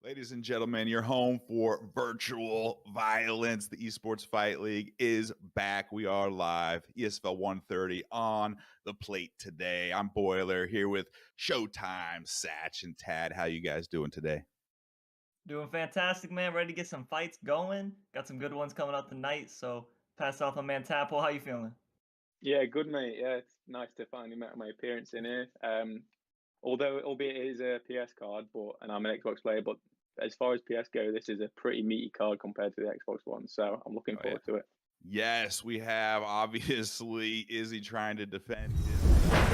Ladies and gentlemen, you're home for virtual violence. The Esports Fight League is back. We are live. ESFL 130 on the plate today. I'm Boiler here with Showtime, Satch, and Tad. How you guys doing today? Doing fantastic, man. Ready to get some fights going. Got some good ones coming up tonight. So pass off my man Tapple. How you feeling? Yeah, good mate. Yeah, it's nice to finally make my appearance in here. Albeit it is a PS card, and I'm an Xbox player, but as far as PS go, this is a pretty meaty card compared to the Xbox one. So I'm looking forward to it. Yes, we have obviously Izzy trying to defend his belt.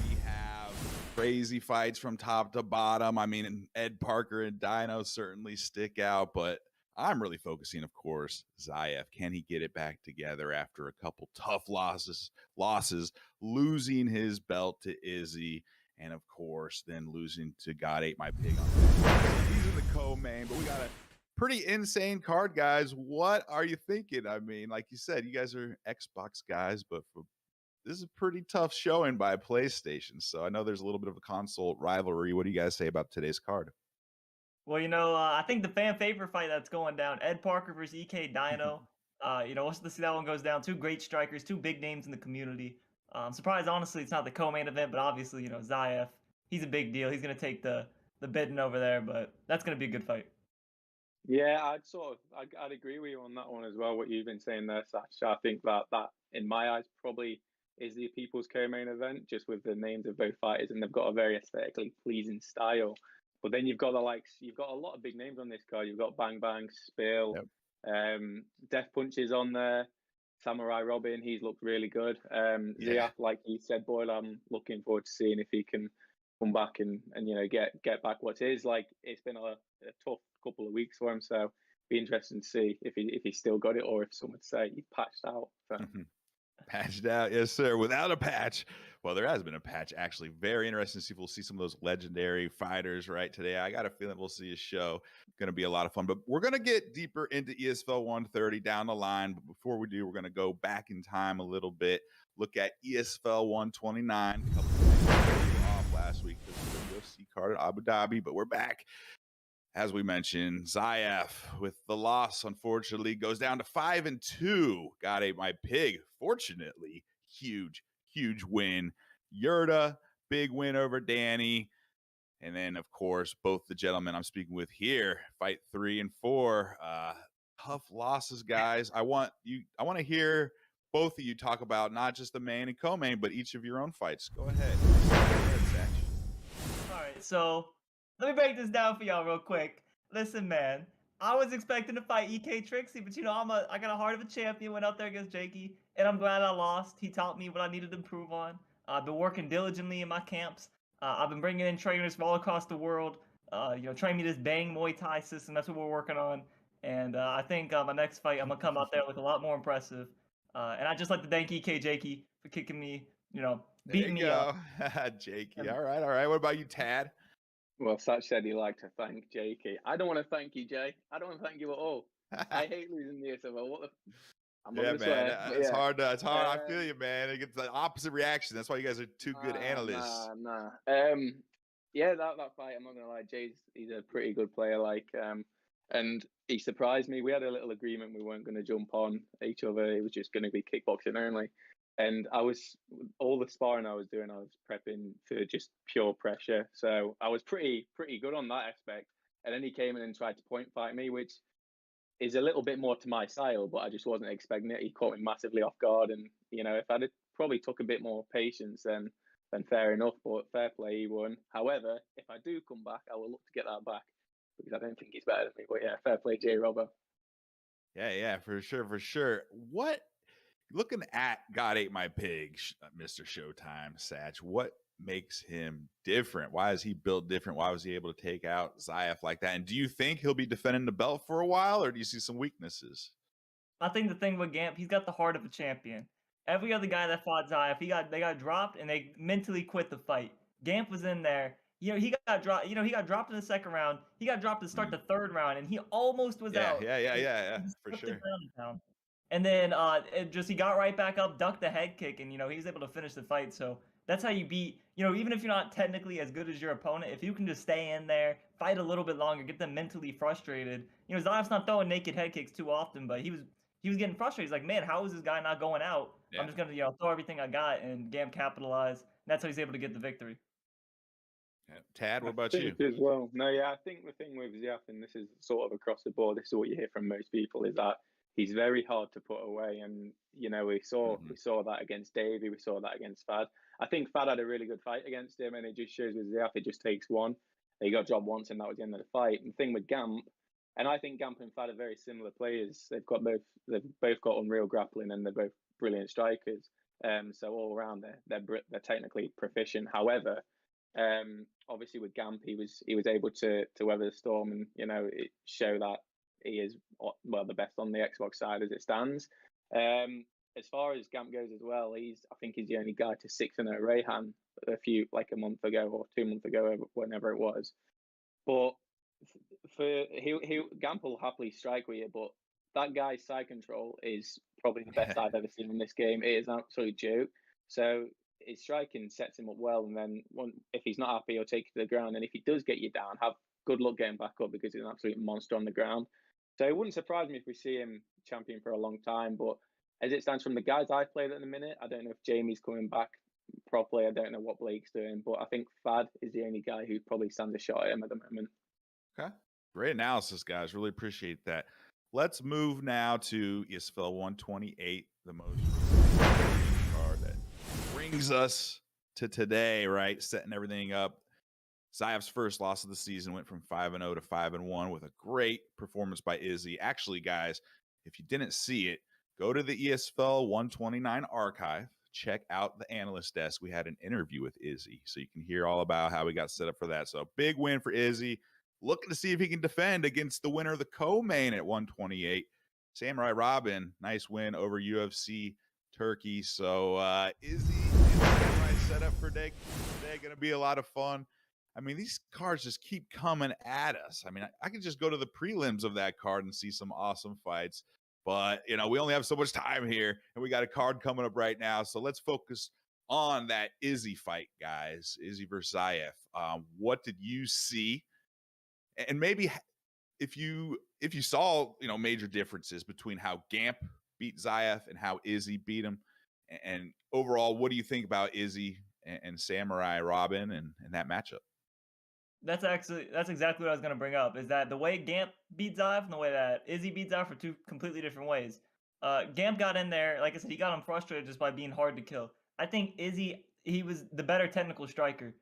We have crazy fights from top to bottom. I mean, Ed Parker and Dino certainly stick out, but I'm really focusing, of course, Zayaf. Can he get it back together after a couple tough losses, losing his belt to Izzy, and of course, then losing to God Ate My Pig on These are the co-main, but we got a pretty insane card, guys. What are you thinking? I mean, like you said, you guys are Xbox guys, but this is a pretty tough showing by PlayStation. So I know there's a little bit of a console rivalry. What do you guys say about today's card? Well, I think the fan favorite fight that's going down, Ed Parker versus EK Dino. We'll see that one goes down. Two great strikers, two big names in the community. I'm surprised, honestly, it's not the co-main event, but obviously, Zayaf, he's a big deal. He's going to take the bidding over there, but that's going to be a good fight. Yeah, I'd agree with you on that one as well. What you've been saying there, Sash. I think that in my eyes probably is the people's co-main event, just with the names of both fighters, and they've got a very aesthetically pleasing style. But then you've got a lot of big names on this card. You've got Bang Bang, Spill, Death Punches on there. Samurai Robin, he's looked really good. Zayaf, like you said, Boyle, I'm looking forward to seeing if he can come back and get back what's his. Like, it's been a tough couple of weeks for him, so be interesting to see if he still got it, or if someone would say he's patched out. So. Patched out, yes sir. Without a patch, well, there has been a patch actually. Very interesting to see if we'll see some of those legendary fighters right today. I got a feeling we'll see a show. Going to be a lot of fun, but we're going to get deeper into ESFL 130 down the line. But before we do, we're going to go back in time a little bit, look at ESFL 129. A couple of things off last week because of the UFC card at Abu Dhabi, but we're back. As we mentioned, Zayaf with the loss, unfortunately, goes down to 5-2. God Ate My Pig, fortunately, huge win. Yurda, big win over Danny. And then, of course, both the gentlemen I'm speaking with here, fight 3 and 4. Tough losses, guys. I want to hear both of you talk about not just the main and co-main, but each of your own fights. Go ahead. Zach. All right, so let me break this down for y'all real quick. Listen, man, I was expecting to fight EK Trixie, but I got a heart of a champion. Went out there against Jakey, and I'm glad I lost. He taught me what I needed to improve on. I've been working diligently in my camps. I've been bringing in trainers from all across the world. Train me this Bang Muay Thai system. That's what we're working on. And I think my next fight, I'm gonna come out there look a lot more impressive. And I just like to thank EK Jakey for kicking me, beating me up. Jakey. All right. What about you, Tad? Well, Satch said he liked to thank Jakey. I don't want to thank you, Jay. I don't want to thank you at all. I hate losing the ESFL. I'm not gonna swear. It's hard. It's hard. I feel you, man. It gets the opposite reaction. That's why you guys are two good analysts. Nah. That fight, I'm not gonna lie, he's a pretty good player. And he surprised me. We had a little agreement we weren't going to jump on each other. It was just going to be kickboxing only. And all the sparring I was doing, I was prepping for just pure pressure. So I was pretty good on that aspect. And then he came in and tried to point fight me, which is a little bit more to my style, but I just wasn't expecting it. He caught me massively off guard. And, if I'd probably took a bit more patience, then fair enough. But fair play, he won. However, if I do come back, I will look to get that back, because I don't think he's better than me. But yeah, fair play, J. Robbo. Yeah, for sure. What? Looking at God Ate My Pig, Mr. Showtime, Satch, what makes him different? Why is he built different? Why was he able to take out Zayaf like that? And do you think he'll be defending the belt for a while, or do you see some weaknesses? I think the thing with Gamp, he's got the heart of a champion. Every other guy that fought Zayaf, they got dropped and they mentally quit the fight. Gamp was in there. He got dropped. He got dropped in the second round. He got dropped to start the third round, and he almost was out. Yeah, for sure. And then he got right back up, ducked the head kick, and he was able to finish the fight. So that's how you beat. Even if you're not technically as good as your opponent, if you can just stay in there, fight a little bit longer, get them mentally frustrated. You know, Zayaf's not throwing naked head kicks too often, but he was getting frustrated. He's like, man, how is this guy not going out? Yeah. I'm just gonna throw everything I got, and Gam capitalize. And that's how he's able to get the victory. Yeah. Tad, what about I you? think as well. No, yeah, I think the thing with Zayaf, and this is sort of across the board, this is what you hear from most people, is that he's very hard to put away. And you know, we saw that against Davey, we saw that against Fad. I think Fad had a really good fight against him, and it just shows with Zayaf, it just takes one. He got dropped once, and that was the end of the fight. And the thing with Gamp, and I think Gamp and Fad are very similar players. They've both got unreal grappling, and they're both brilliant strikers. So all around, they're technically proficient. However, obviously with Gamp, he was able to weather the storm and, you know, show that he is, well, the best on the Xbox side as it stands. As far as Gamp goes as well, I think he's the only guy to 6-0 Rayhan a month ago or 2 months ago, whenever it was. But Gamp will happily strike with you, but that guy's side control is probably the best I've ever seen in this game. It is an absolute joke. So his striking sets him up well, and then if he's not happy, he'll take you to the ground. And if he does get you down, have good luck getting back up, because he's an absolute monster on the ground. So it wouldn't surprise me if we see him champion for a long time. But as it stands from the guys I've played at the minute, I don't know if Jamie's coming back properly. I don't know what Blake's doing, but I think Fad is the only guy who probably stands a shot at him at the moment. Okay. Great analysis, guys. Really appreciate that. Let's move now to ESFL 128, the most card that brings us to today, right? Setting everything up. Zayaf's first loss of the season went from 5-0 to 5-1 with a great performance by Izzy. Actually, guys, if you didn't see it, go to the ESFL 129 archive. Check out the analyst desk. We had an interview with Izzy, so you can hear all about how we got set up for that. So big win for Izzy. Looking to see if he can defend against the winner of the co-main at 128. Samurai Robin, nice win over UFC Turkey. So Izzy and Samurai set up for today. Going to be a lot of fun. I mean, these cards just keep coming at us. I mean, I could just go to the prelims of that card and see some awesome fights. But, you know, we only have so much time here, and we got a card coming up right now. So let's focus on that Izzy fight, guys. Izzy versus Zayaf. What did you see? And maybe if you saw, you know, major differences between how Gamp beat Zayaf and how Izzy beat him, and overall, what do you think about Izzy and Samurai Robin and that matchup? That's exactly what I was going to bring up, is that the way Gamp beat Zayaf and the way that Izzy beat Zayaf are two completely different ways. Gamp got in there, like I said, he got him frustrated just by being hard to kill. I think Izzy, he was the better technical striker.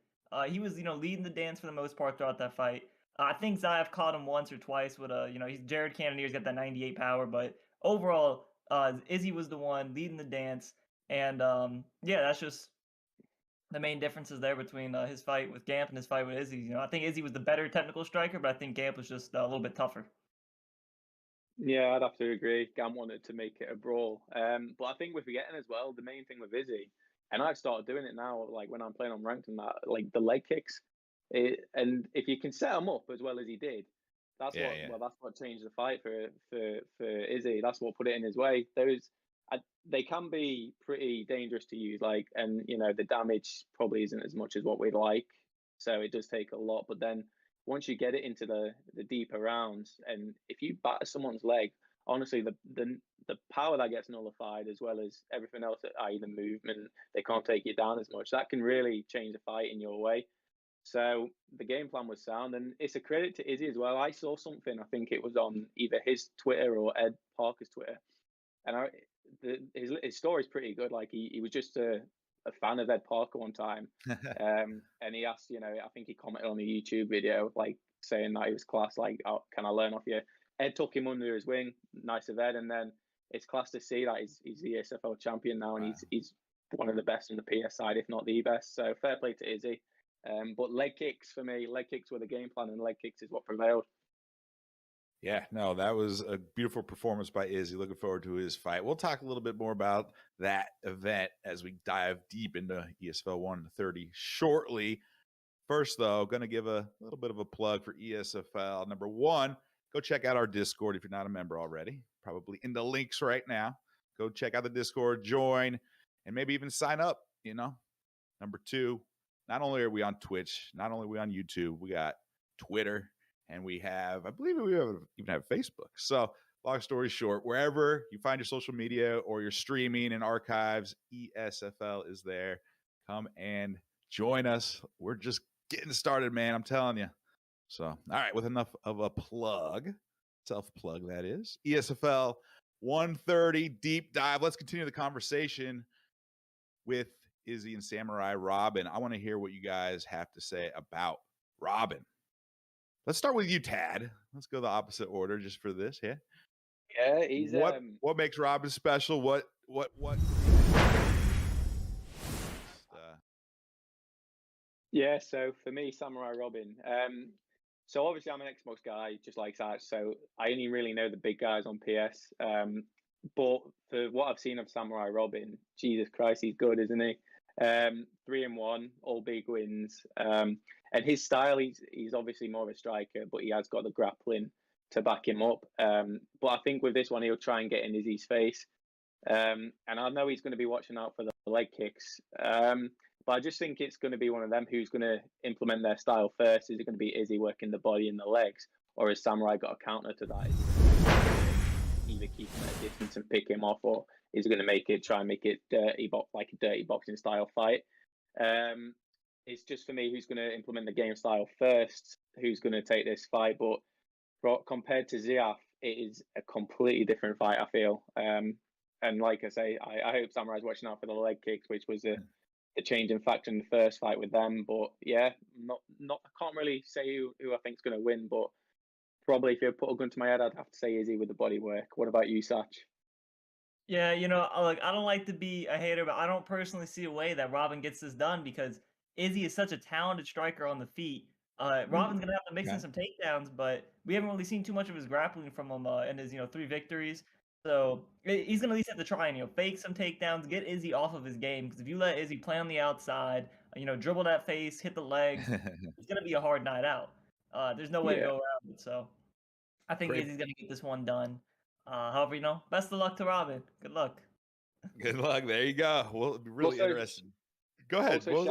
He was, you know, leading the dance for the most part throughout that fight. I think Zayaf caught him once or twice with you know, he's Jared Cannonier's got that 98 power, but overall, Izzy was the one leading the dance. And yeah, that's just the main differences there between his fight with Gamp and his fight with Izzy. You know, I think Izzy was the better technical striker, but I think Gamp was just a little bit tougher. Yeah, I'd have to agree. Gamp wanted to make it a brawl. But I think we're forgetting as well, the main thing with Izzy, and I've started doing it now, like when I'm playing on ranked and that, like the leg kicks. And if you can set him up as well as he did, that's what changed the fight for Izzy. That's what put it in his way. They can be pretty dangerous to use, like, and you know, the damage probably isn't as much as what we'd like, so it does take a lot. But then once you get it into the deeper rounds, and if you batter someone's leg, honestly, the power that gets nullified, as well as everything else, i.e. the movement, they can't take you down as much. That can really change the fight in your way. So the game plan was sound, and it's a credit to Izzy as well. I saw something, I think it was on either his Twitter or Ed Parker's Twitter, and his story is pretty good. Like he was just a fan of Ed Parker one time, and he asked, you know, I think he commented on a YouTube video, like saying that he was class, like, oh, can I learn off you? Ed took him under his wing, nice of Ed, and then it's class to see that he's the ESFL champion now, and he's one of the best on the PS side, if not the best. So fair play to Izzy. But leg kicks for me, leg kicks were the game plan, and leg kicks is what prevailed. Yeah, no, that was a beautiful performance by Izzy. Looking forward to his fight. We'll talk a little bit more about that event as we dive deep into ESFL 130 shortly. First, though, going to give a little bit of a plug for ESFL. Number one, go check out our Discord if you're not a member already. Probably in the links right now. Go check out the Discord, join, and maybe even sign up, you know. Number two, not only are we on Twitch, not only are we on YouTube, we got Twitter, and I believe we even have Facebook. So long story short, wherever you find your social media or your streaming and archives, ESFL is there. Come and join us. We're just getting started, man. I'm telling you. So, all right, with enough of a plug, self-plug that is, ESFL 130 deep dive. Let's continue the conversation with Izzy and Samurai Robin. I want to hear what you guys have to say about Robin. Let's start with you, Tad. Let's go the opposite order just for this. Yeah. Yeah, he's what makes Robin special? What Yeah, so for me, Samurai Robin. So obviously I'm an Xbox guy, just like that. So I only really know the big guys on PS. But for what I've seen of Samurai Robin, Jesus Christ, he's good, isn't he? 3-1, all big wins. And his style, he's obviously more of a striker, but he has got the grappling to back him up. But I think with this one, he'll try and get in Izzy's face. And I know he's going to be watching out for the leg kicks. But I just think it's going to be one of them who's going to implement their style first. Is it going to be Izzy working the body and the legs, or has Samurai got a counter to that? Either keep him at a distance and pick him off, or is it going to try and make it like a dirty boxing style fight? It's just for me who's going to implement the game style first, who's going to take this fight. But compared to Zayaf, it is a completely different fight, I feel. And like I say, I hope Samurai's watching out for the leg kicks, which was the changing factor in the first fight with them. But yeah, I can't really say who I think is going to win, but probably if you put a gun to my head, I'd have to say Izzy with the body work. What about you, Satch? Yeah, look, I don't like to be a hater, but I don't personally see a way that Robin gets this done because Izzy is such a talented striker on the feet. Robin's gonna have to mix in some takedowns, but we haven't really seen too much of his grappling from him in his 3 victories. So he's gonna at least have to try and fake some takedowns, get Izzy off of his game. Because if you let Izzy play on the outside, dribble that face, hit the legs, it's gonna be a hard night out. There's no way to go around it. So I think Izzy's gonna get this one done. However, best of luck to Robin. Good luck. Good luck. There you go. Well, it'll be really interesting. Go ahead. Also,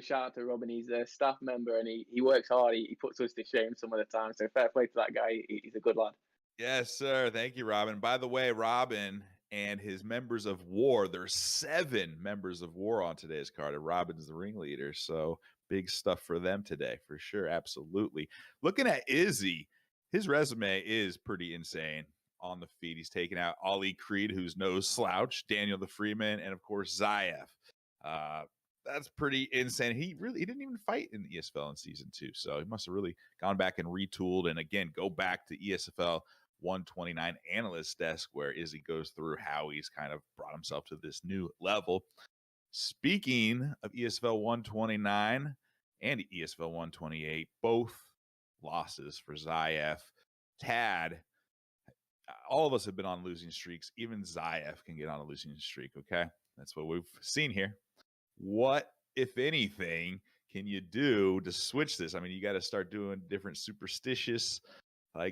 shout out to Robin. He's a staff member and he works hard. He puts us to shame some of the time. So fair play to that guy. He's a good lad. Yes, sir. Thank you, Robin. By the way, Robin and his members of War, there's 7 members of War on today's card, and Robin's the ringleader. So big stuff for them today, for sure. Absolutely. Looking at Izzy, his resume is pretty insane on the feet. He's taken out Ali Creed, who's no slouch, Daniel the Freeman, and of course Zayaf. That's pretty insane. He didn't even fight in the ESFL in season 2, so he must have really gone back and retooled. And again, go back to ESFL 129 analyst desk where Izzy goes through how he's kind of brought himself to this new level. Speaking of ESFL 129 and ESFL 128, both losses for Zayaf. Tad, all of us have been on losing streaks. Even Zayaf can get on a losing streak, okay? That's what we've seen here. What, if anything, can you do to switch this? I mean, you got to start doing different superstitious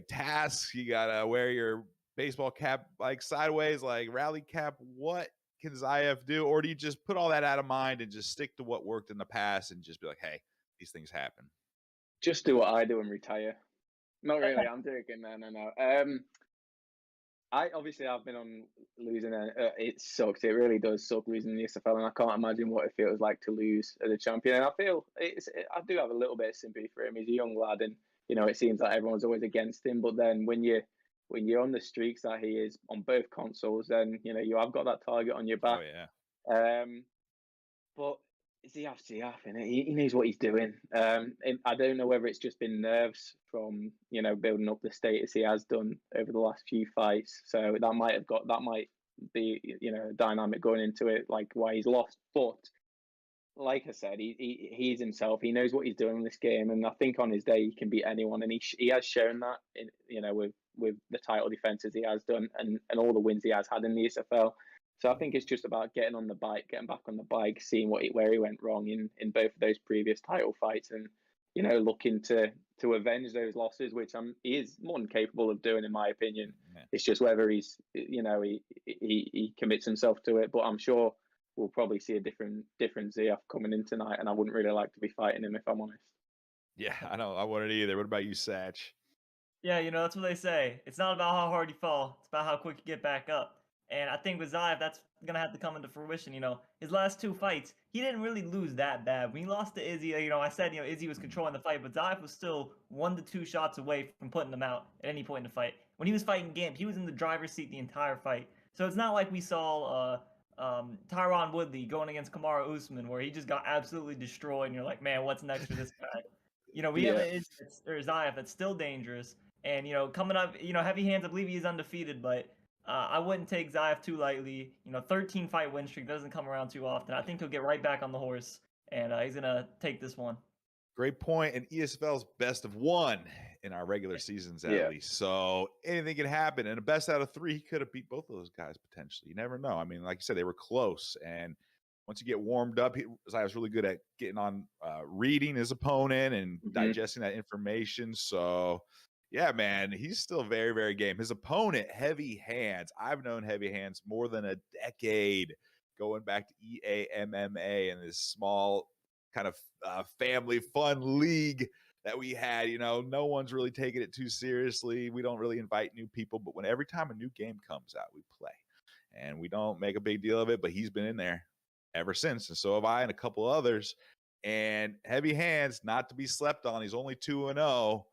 tasks. You got to wear your baseball cap sideways, rally cap. What can Zayaf do? Or do you just put all that out of mind and just stick to what worked in the past and just be like, hey, these things happen? Just do what I do and retire. Not really. I'm joking. No. I've been on losing. It sucks. It really does suck losing the ESFL, and I can't imagine what it feels like to lose as a champion. And I feel I do have a little bit of sympathy for him. He's a young lad, and it seems like everyone's always against him. But then when you're on the streaks that he is on both consoles, then you have got that target on your back. Oh yeah. But Zayaf, innit? He knows what he's doing. I don't know whether it's just been nerves from building up the status he has done over the last few fights. So that might be a dynamic going into it, like why he's lost. But like I said, he's himself. He knows what he's doing in this game, and I think on his day he can beat anyone, and he has shown that with the title defenses he has done and all the wins he has had in the ESFL. So I think it's just about getting back on the bike, seeing where he went wrong in both of those previous title fights, and looking to avenge those losses, which he is more than capable of doing, in my opinion. Yeah. It's just whether he's he commits himself to it. But I'm sure we'll probably see a different Zayaf coming in tonight, and I wouldn't really like to be fighting him if I'm honest. Yeah, I know. I want it either. What about you, Satch? Yeah, that's what they say. It's not about how hard you fall; it's about how quick you get back up. And I think with Zayaf, that's gonna have to come into fruition. His last two fights, he didn't really lose that bad. When he lost to Izzy, I said, Izzy was controlling the fight, but Zayaf was still 1 to 2 shots away from putting him out at any point in the fight. When he was fighting Gimp, he was in the driver's seat the entire fight. So it's not like we saw Tyron Woodley going against Kamaru Usman, where he just got absolutely destroyed, and you're like, man, what's next for this guy? We have Yeah. an Izzy or Zayaf that's still dangerous. And coming up, heavy hands. I believe he's undefeated, but I wouldn't take Zayaf too lightly. 13 fight win streak doesn't come around too often. I think he'll get right back on the horse, and he's gonna take this one. Great point. And ESFL's best of 1 in our regular seasons, at least. So anything can happen. And a best out of 3, he could have beat both of those guys potentially. You never know. I mean, like you said, they were close. And once you get warmed up, Zayaf's really good at getting on, reading his opponent and digesting that information. So yeah, man, he's still very, very game. His opponent, Heavy Hands. I've known Heavy Hands more than a decade, going back to EAMMA and this small kind of family fun league that we had. No one's really taking it too seriously. We don't really invite new people, but every time a new game comes out, we play. And we don't make a big deal of it, but he's been in there ever since. And so have I and a couple others. And Heavy Hands, not to be slept on. He's only 2-0.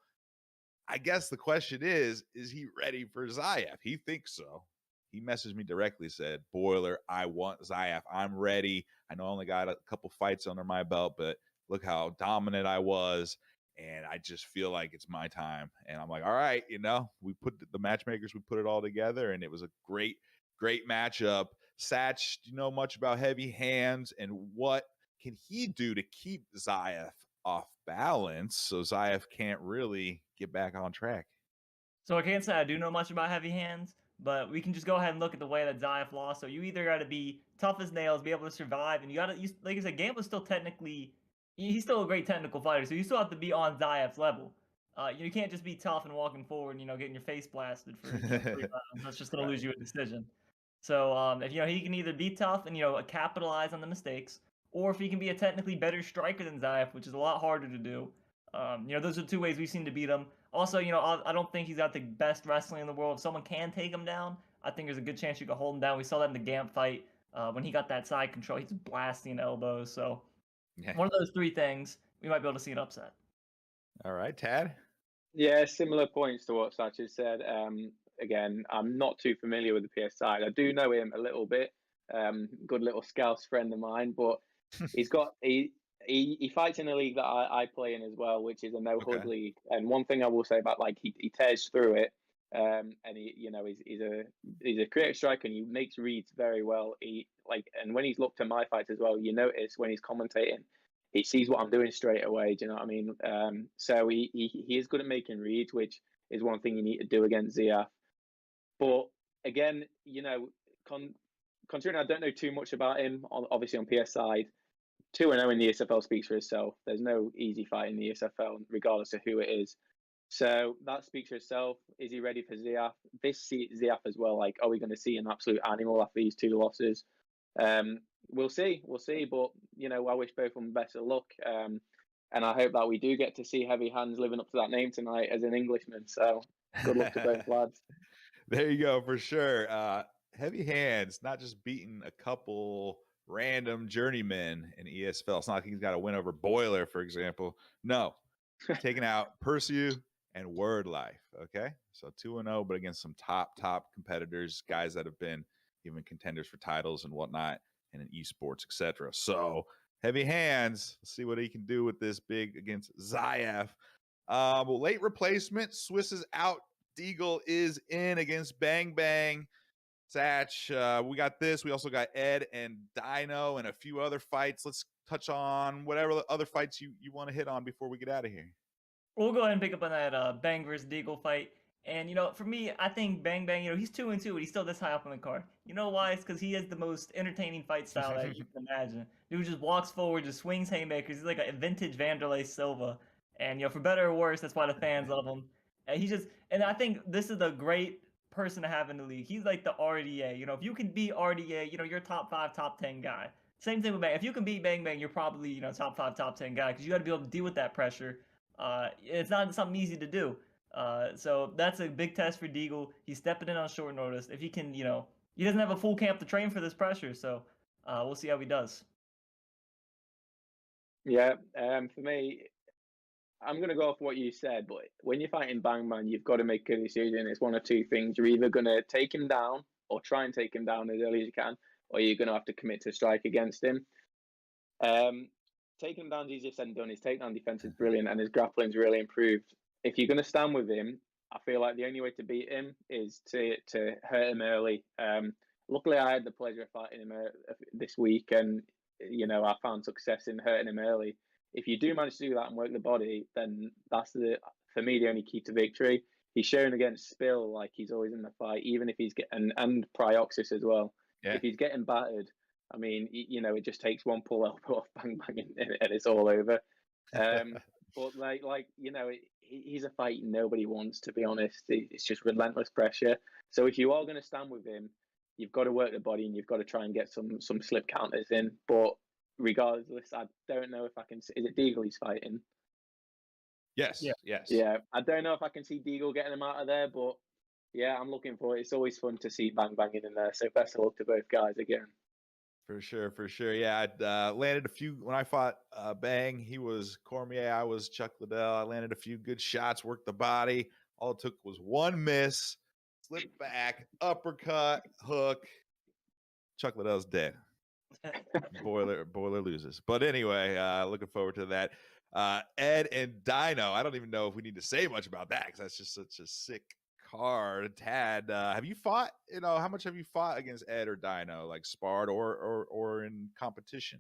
I guess the question is he ready for Zayaf? He thinks so. He messaged me directly, said, Boiler, I want Zayaf. I'm ready. I know I only got a couple fights under my belt, but look how dominant I was. And I just feel like it's my time. And I'm like, all right, we put the matchmakers, we put it all together, and it was a great, great matchup. Satch, do you know much about Heavy Hands, and what can he do to keep Zayaf off balance so Zayaf can't really get back on track? So I can't say I do know much about Heavy Hands, but we can just go ahead and look at the way that Zayaf lost. So you either got to be tough as nails, be able to survive, and like I said, Gambler's still technically, he's still a great technical fighter, so you still have to be on Zayaf's level. You can't just be tough and walking forward and, getting your face blasted for 3 rounds. That's just going to lose you a decision. So if he can either be tough and capitalize on the mistakes, or if he can be a technically better striker than Zayaf, which is a lot harder to do. Those are 2 ways we've seen to beat him. Also, I don't think he's got the best wrestling in the world. If someone can take him down, I think there's a good chance you could hold him down. We saw that in the Gamp fight when he got that side control. He's blasting elbows. So one of those 3 things, we might be able to see an upset. All right, Tad? Yeah, similar points to what Satch has said. Again, I'm not too familiar with the PS side. I do know him a little bit. Good little Scouse friend of mine, but he fights in a league that I play in as well, which is a no hood league. And one thing I will say about he tears through it, and he's a creative striker and he makes reads very well. And when he's looked at my fights as well, you notice when he's commentating, he sees what I'm doing straight away. Do you know what I mean? So he is good at making reads, which is one thing you need to do against Zayaf. But again, considering I don't know too much about him, obviously on PS side, 2-0 in the ESFL speaks for itself. There's no easy fight in the ESFL, regardless of who it is. So that speaks for itself. Is he ready for Zayaf? This Zayaf as well. Are we going to see an absolute animal after these 2 losses? We'll see. But I wish both of them best of luck. And I hope that we do get to see Heavy Hands living up to that name tonight as an Englishman. So good luck to both lads. There you go, for sure. Heavy Hands, not just beating a couple random journeymen in ESFL. It's not like he's got to win over Boiler, for example. No, taking out Perseus and Word Life. Okay, so 2-0, but against some top competitors, guys that have been even contenders for titles and whatnot, and in esports, etc. So Heavy Hands, let's see what he can do with this big against Zayaf. Late replacement, Swiss is out. Deagle is in against Bang Bang. Satch, we got this. We also got Ed and Dino and a few other fights. Let's touch on whatever other fights you want to hit on before we get out of here. We'll go ahead and pick up on that Bang versus Deagle fight. And, for me, I think Bang Bang, he's 2-2, and he's still this high up on the card. You know why? It's because he has the most entertaining fight style that you can imagine. Dude just walks forward, just swings haymakers. He's like a vintage Vanderlei Silva. And, for better or worse, that's why the fans love him. And I think this is a great person to have in the league. He's like the RDA. If you can beat RDA, you're a top 5, top 10 guy. Same thing with Bang. If you can beat Bang Bang, you're probably, top 5, top 10 guy, because you got to be able to deal with that pressure. It's not something easy to do. So that's a big test for Deagle. He's stepping in on short notice. If he can, he doesn't have a full camp to train for this pressure. So we'll see how he does. Yeah, for me, I'm going to go off what you said, but when you're fighting Bang Bang, you've got to make a decision. It's one of two things. You're either going to take him down or try and take him down as early as you can, or you're going to have to commit to strike against him. Taking him down is easier said than done. His takedown defense is brilliant and his grappling's really improved. If you're going to stand with him, I feel like the only way to beat him is to hurt him early. Luckily, I had the pleasure of fighting him this week, and I found success in hurting him early. If you do manage to do that and work the body, then that's for me the only key to victory. He's shown against Spill like he's always in the fight, even if he's getting and Prioxis as well. Yeah. If he's getting battered, I mean, it just takes one pull elbow off Bang Bang and it's all over. But he's a fight nobody wants, to be honest. It's just relentless pressure. So if you are going to stand with him, you've got to work the body and you've got to try and get some slip counters in. But regardless, I don't know if I can. Is it Deagle he's fighting? Yes. Yeah. Yes. Yeah. I don't know if I can see Deagle getting him out of there, but yeah, I'm looking for it. It's always fun to see Bang Bang in there. So best of luck to both guys again. For sure. Yeah, I landed a few when I fought Bang. He was Cormier. I was Chuck Liddell. I landed a few good shots, worked the body. All it took was one miss, slip back, uppercut, hook. Chuck Liddell's dead. Boiler loses. But anyway, looking forward to that. Ed and Dino. I don't even know if we need to say much about that because that's just such a sick card. Tad, have you fought? How much have you fought against Ed or Dino, like sparred or in competition?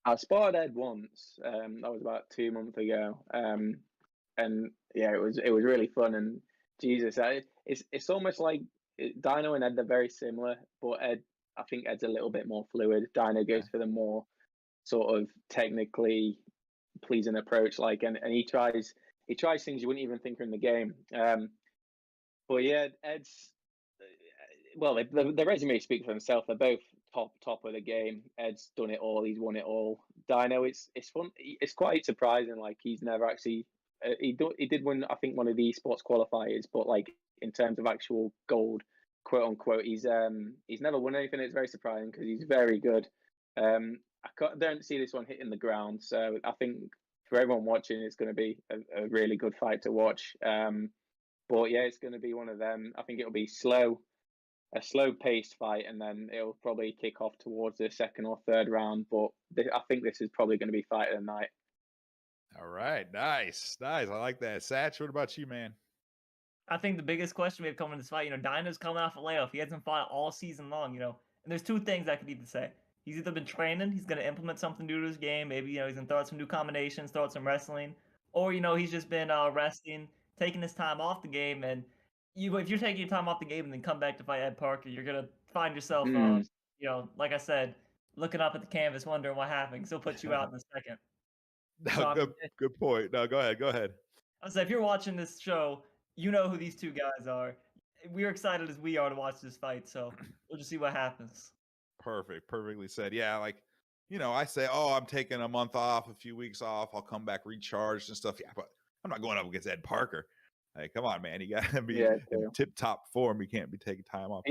I sparred Ed once. That was about 2 months ago. And yeah, it was really fun. And Jesus, it's almost like Dino and Ed are very similar, but I think Ed's a little bit more fluid. Dino goes for the more sort of technically pleasing approach, and he tries things you wouldn't even think are in the game. But yeah, Ed's the resume speaks for himself. They're both top of the game. Ed's done it all. He's won it all. Dino, it's fun. It's quite surprising. Like he's never actually he did win, I think, one of the esports qualifiers, but in terms of actual gold, quote unquote, he's never won anything. It's very surprising because he's very good. I don't see this one hitting the ground, so I think for everyone watching, it's going to be a really good fight to watch. But yeah, it's going to be one of them. I think it'll be a slow-paced fight, and then it'll probably kick off towards the second or third round. But I think this is probably going to be fight of the night. All right, nice. I like that. Satch, what about you, man? I think the biggest question we have coming to this fight, Dino's coming off a layoff. He hasn't fought all season long, and there's two things I could either say. He's either been training, he's going to implement something new to his game. Maybe, he's going to throw out some new combinations, throw out some wrestling. Or, he's just been resting, taking his time off the game. And if you're taking your time off the game and then come back to fight Ed Parker, you're going to find yourself, like I said, looking up at the canvas, wondering what happened. He'll put you out in a second. No, good point. No, go ahead. I was like, if you're watching this show, you know who these two guys are. We're excited as we are to watch this fight, so we'll just see what happens. Perfectly said. Yeah, I say, I'm taking a month off, a few weeks off. I'll come back recharged and stuff. Yeah, but I'm not going up against Ed Parker. Hey, come on, man. You got to be in tip-top form. You can't be taking time off.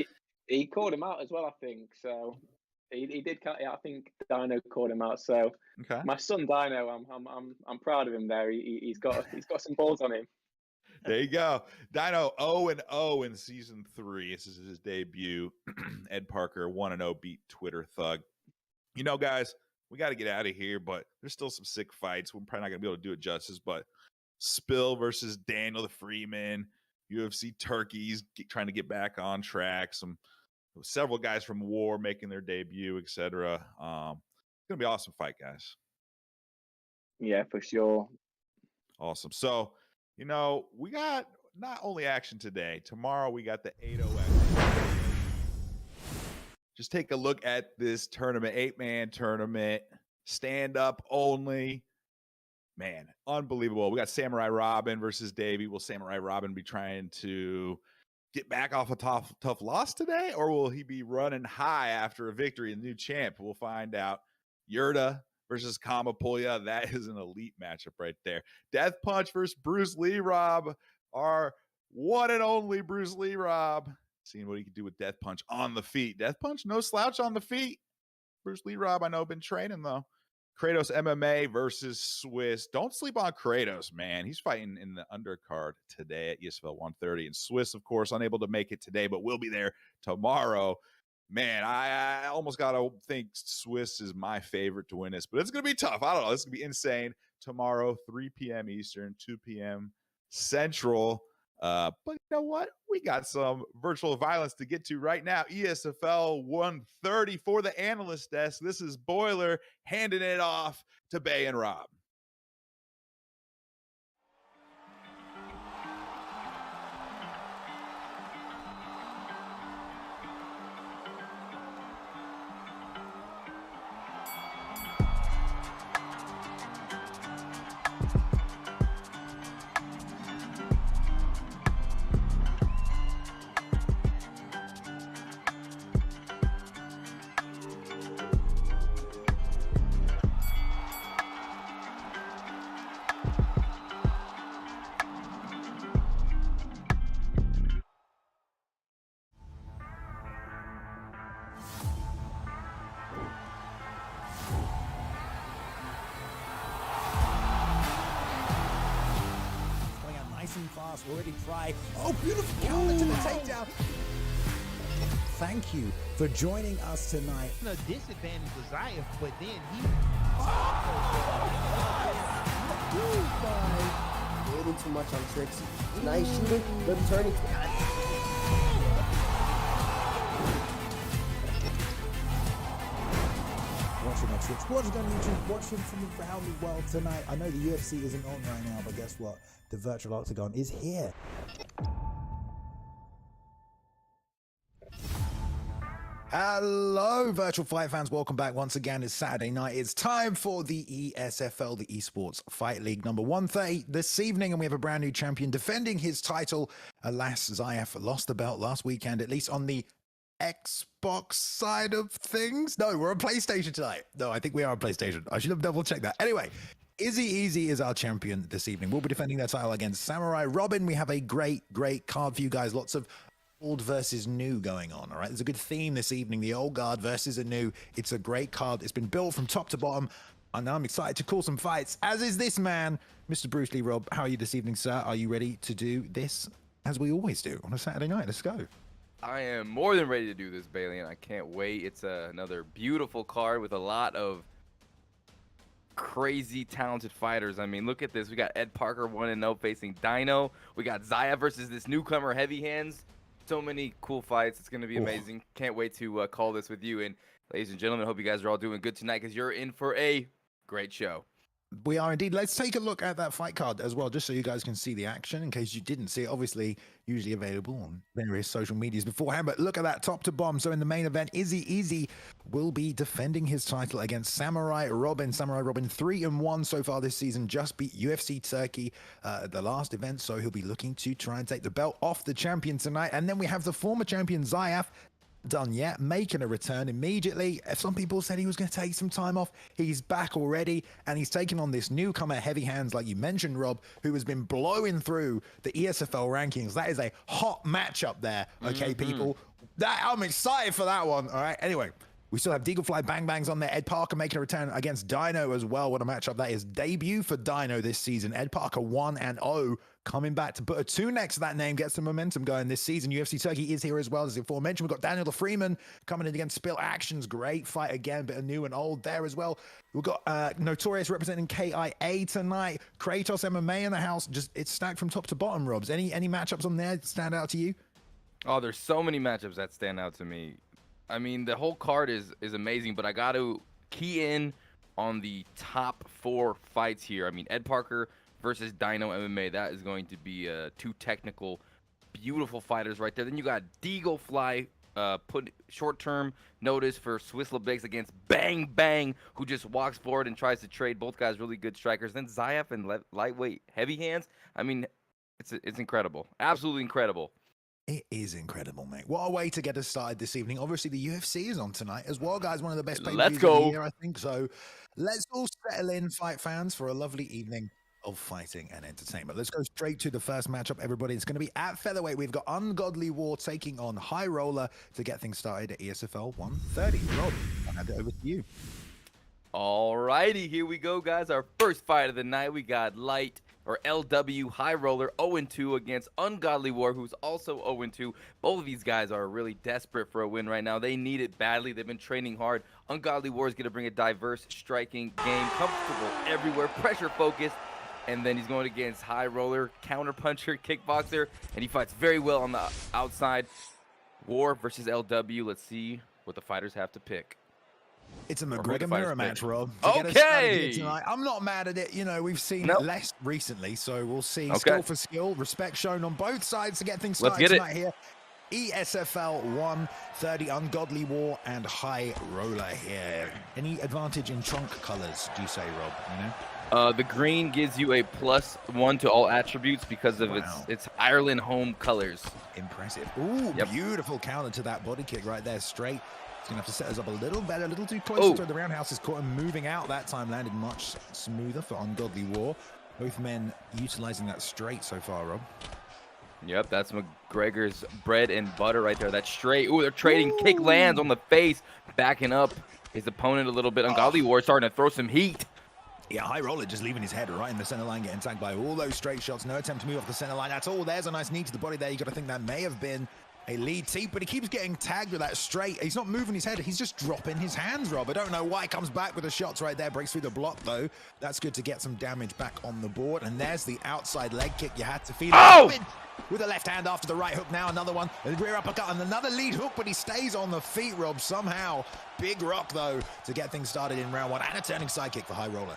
He called him out as well, I think. So he did. I think Dino called him out. So my son Dino, I'm proud of him there. He's got some balls on him. There you go. Dino 0-0 in season 3. This is his debut. Ed Parker 1-0 beat Twitter Thug. Guys, we got to get out of here, but there's still some sick fights. We're probably not going to be able to do it justice, but Spill versus Daniel the Freeman, UFC Turkeys trying to get back on track. Several guys from War making their debut, etc. It's going to be an awesome fight, guys. Yeah, for sure. Awesome. So, we got not only action today. Tomorrow we got the 8-0 Just take a look at this tournament, 8-man tournament, stand up only. Man, unbelievable. We got Samurai Robin versus Davey. Will Samurai Robin be trying to get back off a tough loss today, or will he be running high after a victory and new champ? We'll find out. Yurda versus Kamapuya. That is an elite matchup right there. Death Punch versus Bruce Lee Rob. Our one and only Bruce Lee Rob. Seeing what he can do with Death Punch on the feet. Death Punch, no slouch on the feet. Bruce Lee Rob, I know, been training though. Kratos MMA versus Swiss. Don't sleep on Kratos, man. He's fighting in the undercard today at ESFL 130. And Swiss, of course, unable to make it today, but will be there tomorrow. Man, I almost got to think Swiss is my favorite to win this, but it's going to be tough. I don't know. This is going to be insane. Tomorrow, 3 p.m. Eastern, 2 p.m. Central. But you know what? We got some virtual violence to get to right now. ESFL 130 for the analyst desk. This is Boiler handing it off to Bay and Rob. Fast, already try. Oh, beautiful counter to the takedown. Thank you for joining us tonight. A disadvantage was Zayaf, but then he. Waiting too much on Trixie. Nice shooting, but turning. Watch him on Twitch, watch him on YouTube, watch him from around the world tonight. I know the UFC isn't on right now, but guess what? The virtual octagon is here. Hello, virtual fight fans. Welcome back once again. It's Saturday night. It's time for the ESFL, the Esports Fight League number 130 this evening, and we have a brand new champion defending his title. Alas, Zayaf lost the belt last weekend, at least on the Xbox side of things. No, we're on PlayStation tonight. No, I think we are on PlayStation. I should have double checked that. Anyway, Izzy is our champion this evening. We'll be defending their title against Samurai Robin. We have a great card for you guys. Lots of old versus new going on. All right, there's a good theme this evening. The old guard versus a new. It's a great card. It's been built from top to bottom. And I'm excited to call some fights, as is this man, Mr. Bruce Lee Rob. How are you this evening, sir? Are you ready to do this as we always do on a Saturday night? Let's go. I am more than ready to do this, Bailey, and I can't wait. It's another beautiful card with a lot of crazy talented fighters. I mean, look at this. We got Ed Parker 1-0 facing Dino. We got Zayaf versus this newcomer, Heavy Hands. So many cool fights. It's going to be amazing. Can't wait to call this with you. And ladies and gentlemen, hope you guys are all doing good tonight because you're in for a great show. We are indeed. Let's take a look at that fight card as well, just so you guys can see the action in case you didn't see it. Obviously, usually available on various social medias beforehand, but look at that top to bottom. So in the main event, Izzy will be defending his title against Samurai Robin. Samurai Robin 3-1 so far this season, just beat UFC Turkey at the last event, so he'll be looking to try and take the belt off the champion tonight. And then we have the former champion Zayaf, done yet, making a return immediately. Some people said he was going to take some time off. He's back already, and he's taking on this newcomer, Heavy Hands, like you mentioned, Rob, who has been blowing through the ESFL rankings. That is a hot matchup there, okay, people? I'm excited for that one, all right? Anyway, we still have Deagle Fly Bang Bangs on there. Ed Parker making a return against Dino as well. What a matchup that is. Debut for Dino this season. Ed Parker 1-0. Coming back to put a 2 next to that name, get some momentum going this season. UFC Turkey is here as well, as aforementioned. We've got Daniel the Freeman coming in against Spill Actions. Great fight again, bit of new and old there as well. We've got Notorious representing KIA tonight. Kratos MMA in the house. Just it's stacked from top to bottom, Robs. Any matchups on there that stand out to you? Oh, there's so many matchups that stand out to me. I mean, the whole card is amazing, but I got to key in on the top 4 fights here. I mean, Ed Parker versus Dino MMA. That is going to be 2 technical, beautiful fighters right there. Then you got Deagle Fly, put short-term notice for Swiss Lebex against Bang Bang, who just walks forward and tries to trade. Both guys really good strikers. Then Zayaf and lightweight Heavy Hands. I mean, it's incredible. Absolutely incredible. It is incredible, mate. What a way to get us started this evening. Obviously, the UFC is on tonight as well, guys. One of the best pay-per-views of the year, I think. So let's all settle in, fight fans, for a lovely evening of fighting and entertainment. Let's go straight to the first matchup, everybody. It's going to be at featherweight. We've got Ungodly War taking on High Roller to get things started at ESFL 130. Rob, I'll hand it over to you. All righty, here we go, guys. Our first fight of the night. We got Light, or LW, High Roller, 0-2 against Ungodly War, who's also 0-2. Both of these guys are really desperate for a win right now. They need it badly. They've been training hard. Ungodly War is going to bring a diverse striking game, comfortable everywhere, pressure focused. And then he's going against High Roller, counter puncher, kickboxer, and he fights very well on the outside. War versus LW. Let's see what the fighters have to pick. It's a McGregor mirror match, Rob. Okay. I'm not mad at it. You know, we've seen less recently, so we'll see. Okay. Skill for skill, respect shown on both sides to get things started tonight here. ESFL 130, Ungodly War and High Roller here. Any advantage in trunk colors, do you say, Rob? You know? The green gives you a +1 to all attributes because of its Ireland home colors. Impressive. Ooh, beautiful counter to that body kick right there, straight. He's going to have to set us up a little better, a little too close to the roundhouse. Is caught him moving out that time, landed much smoother for Ungodly War. Both men utilizing that straight so far, Rob. Yep, that's McGregor's bread and butter right there. That straight. Ooh, they're trading. Kick lands on the face, backing up his opponent a little bit. Ungodly War starting to throw some heat. Yeah, High Roller just leaving his head right in the center line, getting tagged by all those straight shots. No attempt to move off the center line at all. There's a nice knee to the body there. You got to think that may have been a lead teep, but he keeps getting tagged with that straight. He's not moving his head. He's just dropping his hands, Rob. I don't know why. Comes back with the shots right there. Breaks through the block, though. That's good to get some damage back on the board. And there's the outside leg kick. You had to feel it. With the left hand after the right hook. Now another one. A rear uppercut and another lead hook, but he stays on the feet, Rob, somehow. Big rock, though, to get things started in round one. And a turning side kick for High Roller.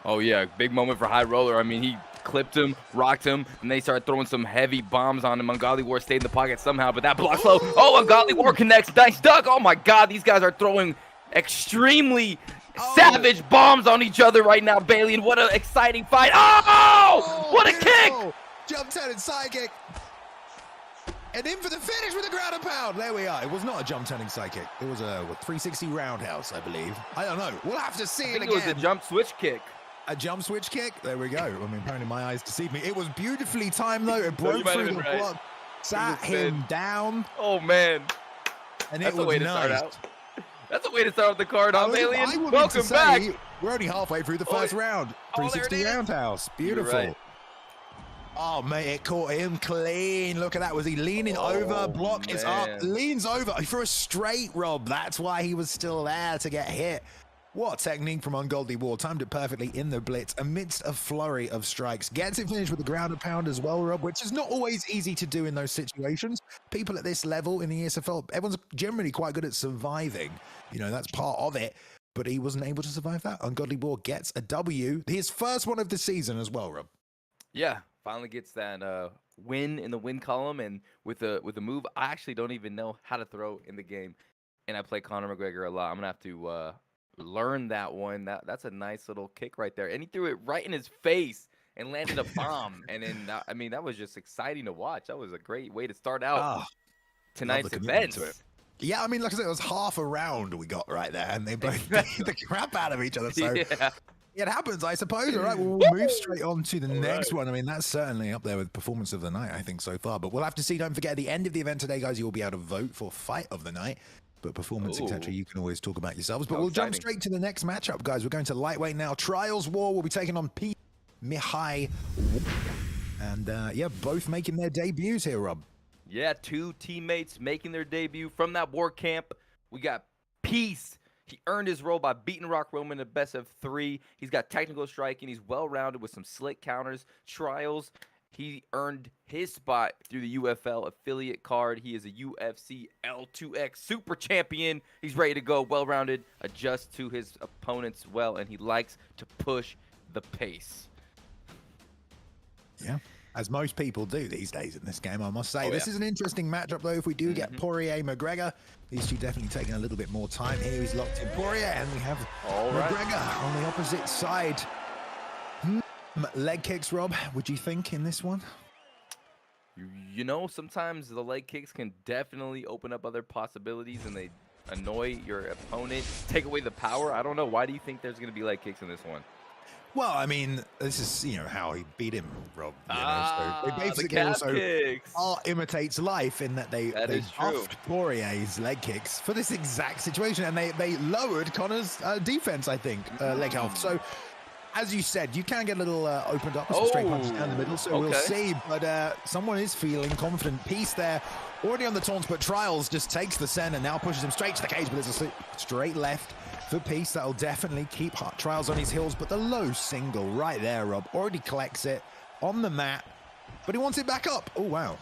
Oh, yeah, big moment for High Roller. I mean, he clipped him, rocked him, and they started throwing some heavy bombs on him. Ungodly War stayed in the pocket somehow, but that block low. Oh, Ungodly War connects. Nice duck. Oh, my God, these guys are throwing extremely savage bombs on each other right now, Bailey, and what an exciting fight. Oh, what a kick. Jump turning side kick. And in for the finish with a ground and pound. There we are. It was not a jump turning side kick. It was a 360 roundhouse, I believe. I don't know. We'll have to see it again. It was a jump switch kick. A jump switch kick? There we go. I mean, apparently my eyes deceived me. It was beautifully timed, though. It broke through the block, sat him down. Oh, man. And it was nice. That's a way to start off the card, huh, Bailey? Welcome back. We're only halfway through the first round. 360 roundhouse. Beautiful. Right. Oh, mate, it caught him clean. Look at that. Was he leaning over? Block is up. Leans over. He threw a straight, Rob. That's why he was still there to get hit. What technique from Ungodly War. Timed it perfectly in the blitz amidst a flurry of strikes. Gets it finished with a ground and pound as well, Rob, which is not always easy to do in those situations. People at this level in the ESFL, everyone's generally quite good at surviving. You know, that's part of it. But he wasn't able to survive that. Ungodly War gets a W. His first one of the season as well, Rob. Yeah, finally gets that win in the win column. And with a move I actually don't even know how to throw in the game. And I play Conor McGregor a lot. I'm going to have to learn that one. That's a nice little kick right there. And he threw it right in his face and landed a bomb. And then, I mean, that was just exciting to watch. That was a great way to start out tonight's event. Yeah, I mean, like I said, it was half a round we got right there, and they both beat the crap out of each other. So it happens, I suppose. All right, we'll move straight on to the next one. I mean, that's certainly up there with performance of the night, I think, so far. But we'll have to see. Don't forget, at the end of the event today, guys, you will be able to vote for fight of the night. But performance, etc., you can always talk about yourselves. But we'll jump straight to the next matchup, guys. We're going to lightweight now. Trials War will be taking on P. Mihai. And, yeah, both making their debuts here, Rob. Yeah, two teammates making their debut from that war camp. We got Peace. He earned his role by beating Rock Roman in a best of 3. He's got technical striking. He's well-rounded with some slick counters. Trials. He earned his spot through the UFL affiliate card. He is a UFC L2X super champion. He's ready to go, well-rounded, adjust to his opponents well, and he likes to push the pace. Yeah, as most people do these days in this game, I must say. This is an interesting matchup, though. If we do get Poirier-McGregor, these two definitely taking a little bit more time here. He's locked in Poirier, and we have McGregor on the opposite side. Leg kicks, Rob, would you think, in this one? you know, sometimes the leg kicks can definitely open up other possibilities, and they annoy your opponent, take away the power. I don't know. Why do you think there's going to be leg kicks in this one? Well, I mean, this is, you know, how he beat him, Rob. You know, so the they basically calf also kicks. art imitates life in that they is true. buffed Poirier's leg kicks for this exact situation, and they lowered Connor's defense, I think, leg health. So, as you said, you can get a little opened up with some straight punches down the middle, so we'll see. But someone is feeling confident. Peace there, already on the taunts, but Trials just takes the center, now pushes him straight to the cage, but there's a straight left for Peace. That'll definitely keep Trials on his heels, but the low single right there, Rob, already collects it on the mat, but he wants it back up. Oh, wow.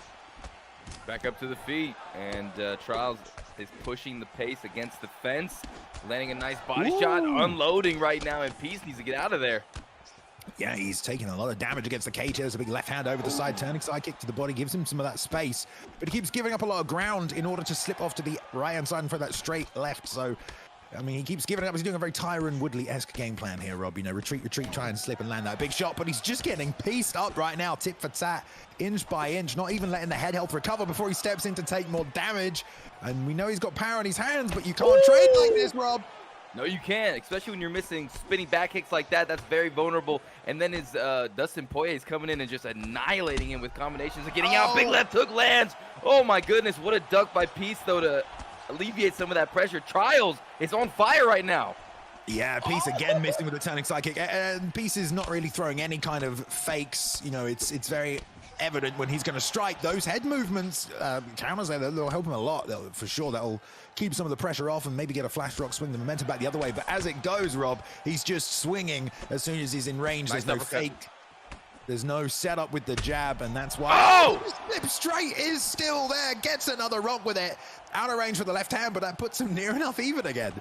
Back up to the feet, and Trials is pushing the pace against the fence, landing a nice body shot, unloading right now, and Peace needs to get out of there. Yeah, he's taking a lot of damage against the cage. There's a big left hand over the side, turning side kick to the body, gives him some of that space, but he keeps giving up a lot of ground in order to slip off to the right-hand side and for that straight left. So, I mean, he keeps giving it up. He's doing a very Tyron Woodley-esque game plan here, Rob. You know, retreat, try and slip and land that big shot, but he's just getting pieced up right now, tit for tat, inch by inch, not even letting the head health recover before he steps in to take more damage. And we know he's got power in his hands, but you can't trade like this, Rob. No, you can't, especially when you're missing spinning back kicks like that. That's very vulnerable. And then his Dustin Poirier is coming in and just annihilating him with combinations and getting out. Big left hook lands. Oh, my goodness. What a duck by Peace, though, to alleviate some of that pressure. Trials is on fire right now. Yeah, Peace again missing with the turning side kick. And Peace is not really throwing any kind of fakes. You know, it's very evident when he's going to strike. Those head movements, counters there, they'll help him a lot, for sure. That'll keep some of the pressure off and maybe get a flash rock, swing the momentum back the other way. But as it goes, Rob, he's just swinging as soon as he's in range. Nice There's no fake. There's no setup with the jab, and that's why slip straight is still there. Gets another rock with it. Out of range for the left hand, but that puts him near enough even again.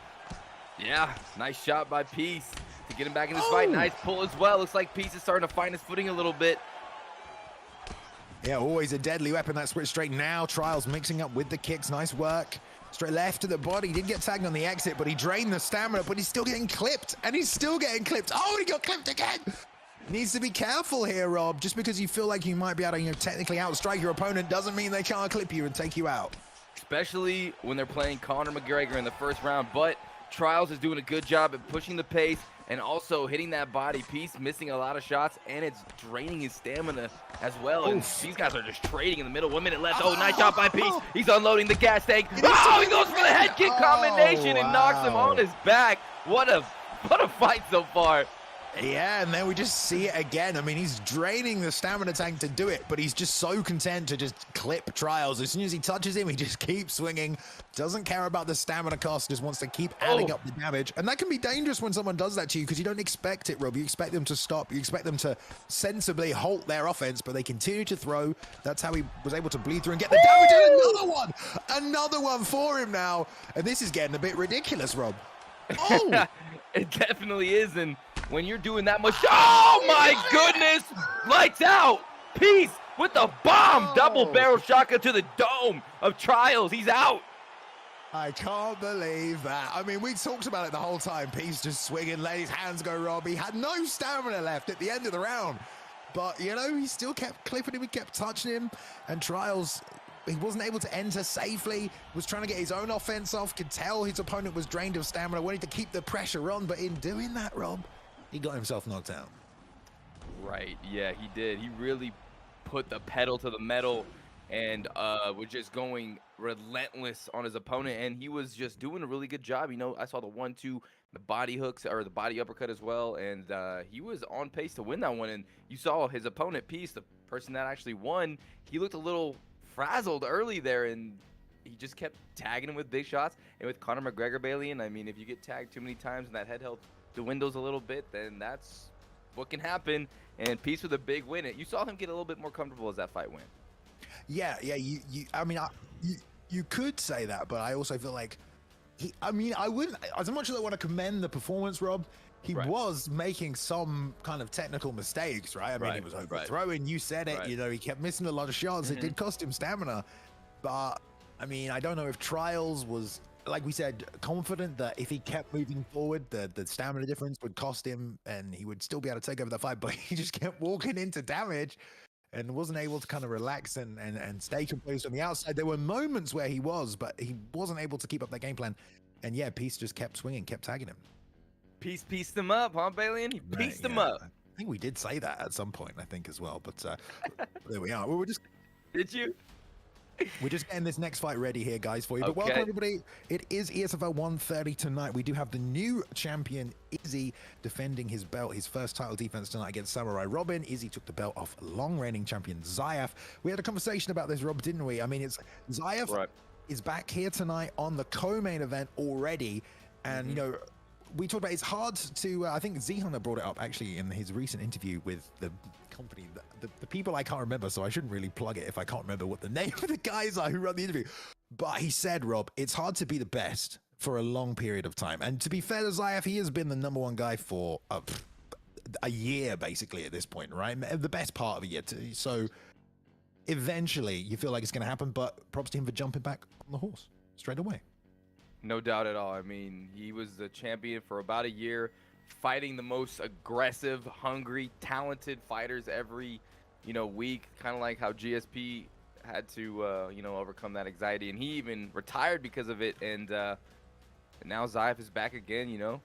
Yeah, nice shot by Peace to get him back in this fight. Nice pull as well. Looks like Peace is starting to find his footing a little bit. Yeah, always a deadly weapon, that split straight. Now Trials mixing up with the kicks. Nice work. Straight left to the body. He did get tagged on the exit, but he drained the stamina, but he's still getting clipped, and he's still getting clipped. Oh, he got clipped again. Needs to be careful here, Rob. Just because you feel like you might be able to, you know, technically outstrike your opponent doesn't mean they can't clip you and take you out. Especially when they're playing Conor McGregor in the first round, but Trials is doing a good job at pushing the pace and also hitting that body. Piece missing a lot of shots, and it's draining his stamina as well. And these guys are just trading in the middle. 1 minute left. Oh, nice shot by Peace. He's unloading the gas tank. Oh, he goes for the head kick combination and knocks him on his back. What a fight so far. Yeah, and then we just see it again. I mean, he's draining the stamina tank to do it, but he's just so content to just clip Trials. As soon as he touches him, he just keeps swinging. Doesn't care about the stamina cost, just wants to keep adding up the damage. And that can be dangerous when someone does that to you, because you don't expect it, Rob. You expect them to stop. You expect them to sensibly halt their offense, but they continue to throw. That's how he was able to bleed through and get the damage. And another one! Another one for him now. And this is getting a bit ridiculous, Rob. Oh! It definitely is, and when you're doing that much, oh my goodness, lights out. Peace with the bomb, double barrel shotgun to the dome of Trials. He's out. I can't believe that. I mean, we talked about it the whole time. Peace just swinging, let his hands go, Rob. He had no stamina left at the end of the round, but you know, he still kept clipping him, he kept touching him, and Trials, he wasn't able to enter safely, was trying to get his own offense off, could tell his opponent was drained of stamina, wanted to keep the pressure on, but in doing that, Rob, he got himself knocked out. Right, yeah, he did. He really put the pedal to the metal and was just going relentless on his opponent, and he was just doing a really good job. You know, I saw the 1-2, the body hooks, or the body uppercut as well, and he was on pace to win that one. And you saw his opponent, Peace, the person that actually won, he looked a little frazzled early there, and he just kept tagging him with big shots. And with Conor McGregor bailing, I mean, if you get tagged too many times and that head held the windows a little bit, then that's what can happen. And Peace with a big win. You saw him get a little bit more comfortable as that fight went. Yeah, I mean, you could say that, but I also feel like I wouldn't, as much as I want to commend the performance, Rob, he was making some kind of technical mistakes, right? I mean, he was overthrowing, you said it, you know, he kept missing a lot of shots. It did cost him stamina, but I mean, I don't know if Trials was, like we said, confident that if he kept moving forward, the stamina difference would cost him and he would still be able to take over the fight, but he just kept walking into damage. and wasn't able to kind of relax and stay composed on the outside. There were moments where he was, but he wasn't able to keep up that game plan. And yeah, Peace just kept swinging, kept tagging him. Peace pieced him up, huh, Balian? He pieced him up. I think we did say that at some point, I think, as well. But there we are. We're just... Did you? We're just getting this next fight ready here, guys, for you. But welcome, everybody. It is ESFL 130 tonight. We do have the new champion, Izzy, defending his belt, his first title defense tonight against Samurai Robin. Izzy took the belt off long-reigning champion Zayaf. We had a conversation about this, Rob, didn't we? I mean, it's Zayaf is back here tonight on the co-main event already. And, you know, we talked about it's hard to, I think Zihana brought it up actually in his recent interview with the company, the people I can't remember, so I shouldn't really plug it if I can't remember what the name of the guys are who run the interview. But he said, Rob, it's hard to be the best for a long period of time. And to be fair to Zayaf, he has been the #1 guy for a year, basically, at this point, right? The best part of a year. So eventually you feel like it's going to happen, but props to him for jumping back on the horse straight away. No doubt at all. I mean, he was the champion for about a year, fighting the most aggressive, hungry, talented fighters every, week, kind of like how GSP had to, overcome that anxiety. And he even retired because of it. And now Zayaf is back again,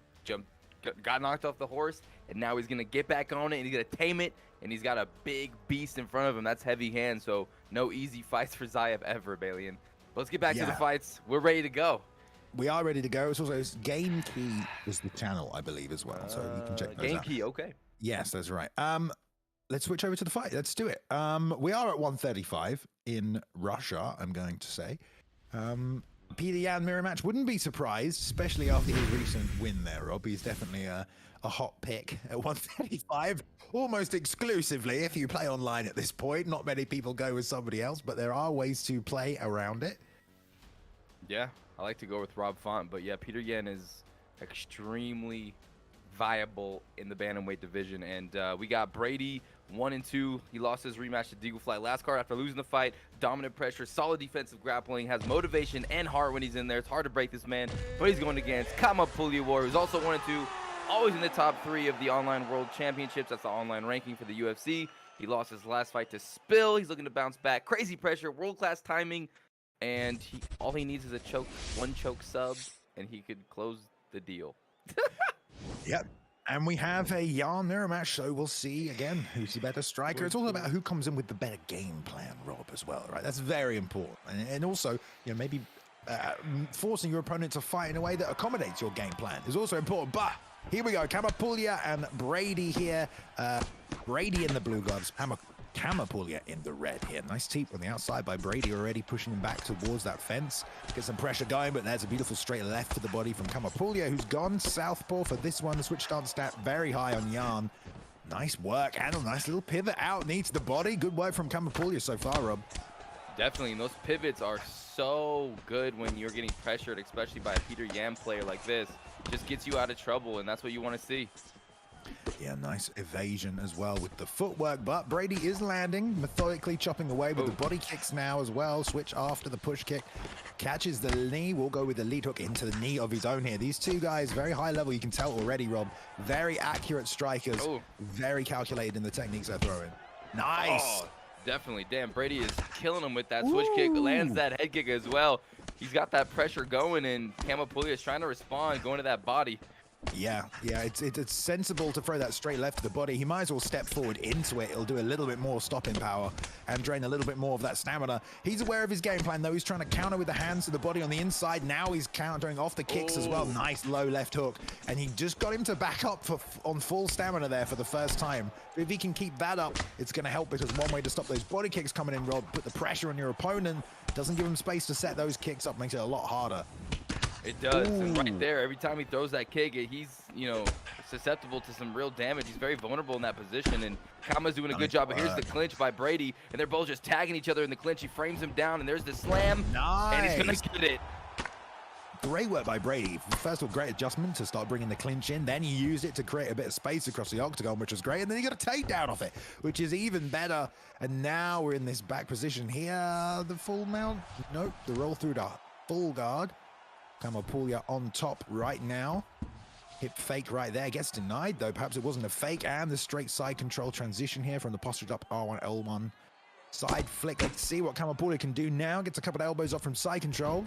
got knocked off the horse, and now he's going to get back on it, and he's going to tame it, and he's got a big beast in front of him. That's heavy hands, so no easy fights for Zayaf ever, Balian. But let's get back to the fights. We're ready to go. We are ready to go. It's also Game Key is the channel, I believe, as well. So you can check those out. Game Key, okay. Yes, that's right. Let's switch over to the fight. Let's do it. We are at 135 in Russia, I'm going to say. Peter Yan mirror match. Wouldn't be surprised, especially after his recent win there, Rob. He's definitely a hot pick at 135, almost exclusively if you play online at this point. Not many people go with somebody else, but there are ways to play around it. Yeah. I like to go with Rob Font, but yeah, Peter Yan is extremely viable in the bantamweight division. And we got Brady 1 and 2. He lost his rematch to Deagle Fly last card after losing the fight. Dominant pressure, solid defensive grappling, has motivation and heart when he's in there. It's hard to break this man, but he's going against Kama Puliawar, who's also 1 and 2, always in the top 3 of the online world championships. That's the online ranking for the UFC. He lost his last fight to Spill. He's looking to bounce back. Crazy pressure, world-class timing. And all he needs is a one choke sub, and he could close the deal. Yep. And we have a Yan mirror match, so we'll see again who's the better striker. It's all about who comes in with the better game plan, Rob, as well, right? That's very important. And also, maybe forcing your opponent to fight in a way that accommodates your game plan is also important. But here we go, Kamapulia and Brady here. Brady in the blue gloves, Kamapulia in the red here. Nice teep on the outside by Brady, already pushing him back towards that fence. Get some pressure going, but there's a beautiful straight left to the body from Kamapulia, who's gone southpaw for this one. The switch stance stat very high on Yan. Nice work, and a nice little pivot out, needs the body. Good work from Kamapulia so far, Rob. Definitely, and those pivots are so good when you're getting pressured, especially by a Peter Yan player like this. Just gets you out of trouble, and that's what you want to see. Yeah, nice evasion as well with the footwork, but Brady is landing, methodically chopping away with the body kicks now as well. Switch after the push kick, catches the knee, will go with the lead hook into the knee of his own here. These two guys, very high level, you can tell already, Rob. Very accurate strikers, very calculated in the techniques they're throwing. Nice. Oh, definitely. Damn, Brady is killing him with that switch kick, lands that head kick as well. He's got that pressure going, and Kamapulia is trying to respond, going to that body. Yeah, it's sensible to throw that straight left to the body. He might as well step forward into it. It'll do a little bit more stopping power and drain a little bit more of that stamina. He's aware of his game plan, though. He's trying to counter with the hands to the body on the inside. Now he's countering off the kicks as well. Nice low left hook. And he just got him to back up on full stamina there for the first time. But if he can keep that up, it's going to help, because one way to stop those body kicks coming in, Rob, put the pressure on your opponent. Doesn't give him space to set those kicks up, makes it a lot harder. It does, and right there, every time he throws that kick, he's, susceptible to some real damage. He's very vulnerable in that position, and Kama's doing a good job. But here's the clinch by Brady, and they're both just tagging each other in the clinch. He frames him down, and there's the slam, and he's going to get it. Great work by Brady. First of all, great adjustment to start bringing the clinch in. Then he used it to create a bit of space across the octagon, which was great. And then he got a takedown off it, which is even better. And now we're in this back position here. The full mount. Nope. The roll through the full guard. Kamapulia on top right now. Hip fake right there. Gets denied, though. Perhaps it wasn't a fake. And the straight side control transition here from the postured up R1, L1. Side flick. Let's see what Kamapuli can do now. Gets a couple of elbows off from side control.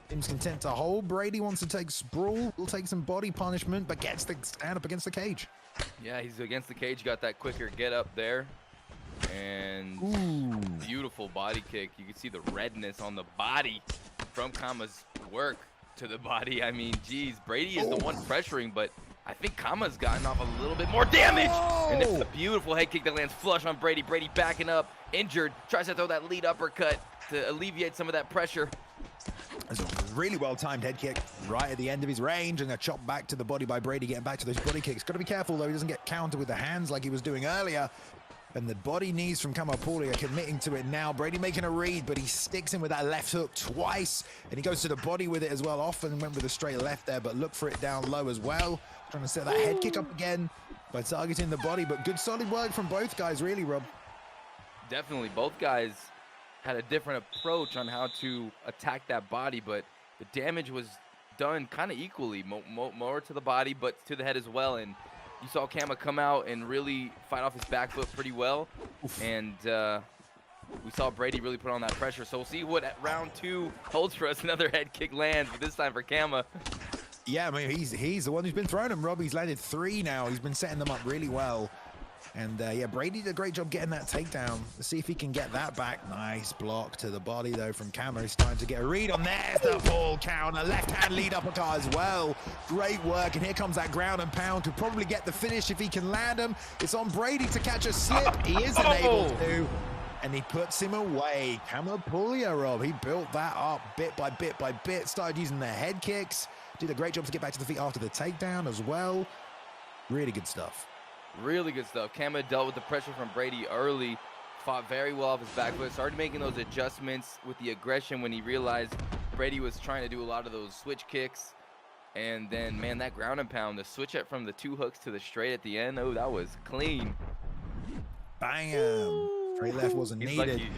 Seems content to hold. Brady wants to take sprawl. Will take some body punishment, but gets the stand up against the cage. Yeah, he's against the cage. Got that quicker get up there. And beautiful body kick. You can see the redness on the body from Kama's work to the body. I mean, geez, Brady is the one pressuring, but I think Kama's gotten off a little bit more damage. And it's a beautiful head kick that lands flush on Brady. Brady backing up, injured, tries to throw that lead uppercut to alleviate some of that pressure. It's a really well-timed head kick right at the end of his range, and a chop back to the body by Brady, getting back to those body kicks. Got to be careful, though. He doesn't get countered with the hands like he was doing earlier. And the body knees from Kamapuli are committing to it now. Brady making a read, but he sticks him with that left hook twice. And he goes to the body with it as well. Often went with a straight left there, but look for it down low as well. Trying to set that head kick up again by targeting the body. But good solid work from both guys, really, Rob. Definitely. Both guys had a different approach on how to attack that body, but the damage was done kind of equally. More to the body, but to the head as well. And you saw Kama come out and really fight off his back foot pretty well. And we saw Brady really put on that pressure. So we'll see what round 2 holds for us. Another head kick lands, but this time for Kama. Yeah, I mean, he's the one who's been throwing them, Rob. He's landed 3 now. He's been setting them up really well. And yeah, Brady did a great job getting that takedown. Let's see if he can get that back. Nice block to the body, though, from Kama. He's trying to get a read on. There's the full counter. Left-hand lead uppercut as well. Great work. And here comes that ground and pound. Could probably get the finish if he can land him. It's on Brady to catch a slip. He isn't able to. And he puts him away. Kamapuli, Rob. He built that up bit by bit by bit. Started using the head kicks. Did a great job to get back to the feet after the takedown as well. Really good stuff. Really good stuff. Kama dealt with the pressure from Brady early, fought very well off his back foot, started making those adjustments with the aggression when he realized Brady was trying to do a lot of those switch kicks. And then, man, that ground and pound, the switch up from the 2 hooks to the straight at the end, oh, that was clean. Bam. Straight left wasn't needed. Lucky.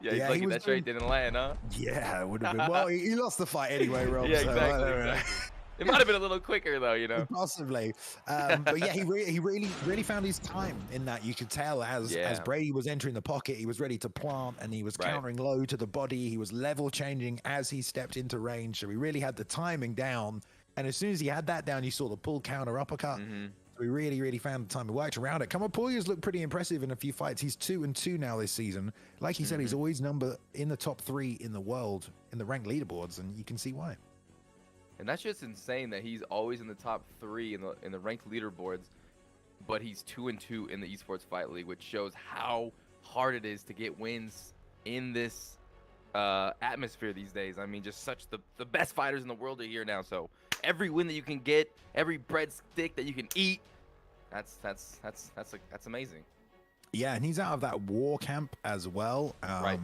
Yeah, he's lucky that straight didn't land, huh? Yeah, it would have been. Well, he lost the fight anyway, Rob. Yeah, exactly. It might have been a little quicker, though, you know. Possibly. But yeah, he really found his time in that. You could tell as Brady was entering the pocket, he was ready to plant, and he was countering low to the body. He was level changing as he stepped into range. So he really had the timing down. And as soon as he had that down, you saw the pull counter uppercut. So he really found the time and worked around it. Kamapuli's looked pretty impressive in a few fights. He's 2-2 now this season. Like he said, he's always in the top 3 in the world in the ranked leaderboards, and you can see why. And that's just insane that he's always in the top 3 in the ranked leaderboards, but he's 2-2 in the esports fight league, which shows how hard it is to get wins in this atmosphere these days. I mean, just such the best fighters in the world are here now. So every win that you can get, every breadstick that you can eat, that's amazing. Yeah, and he's out of that war camp as well. Right.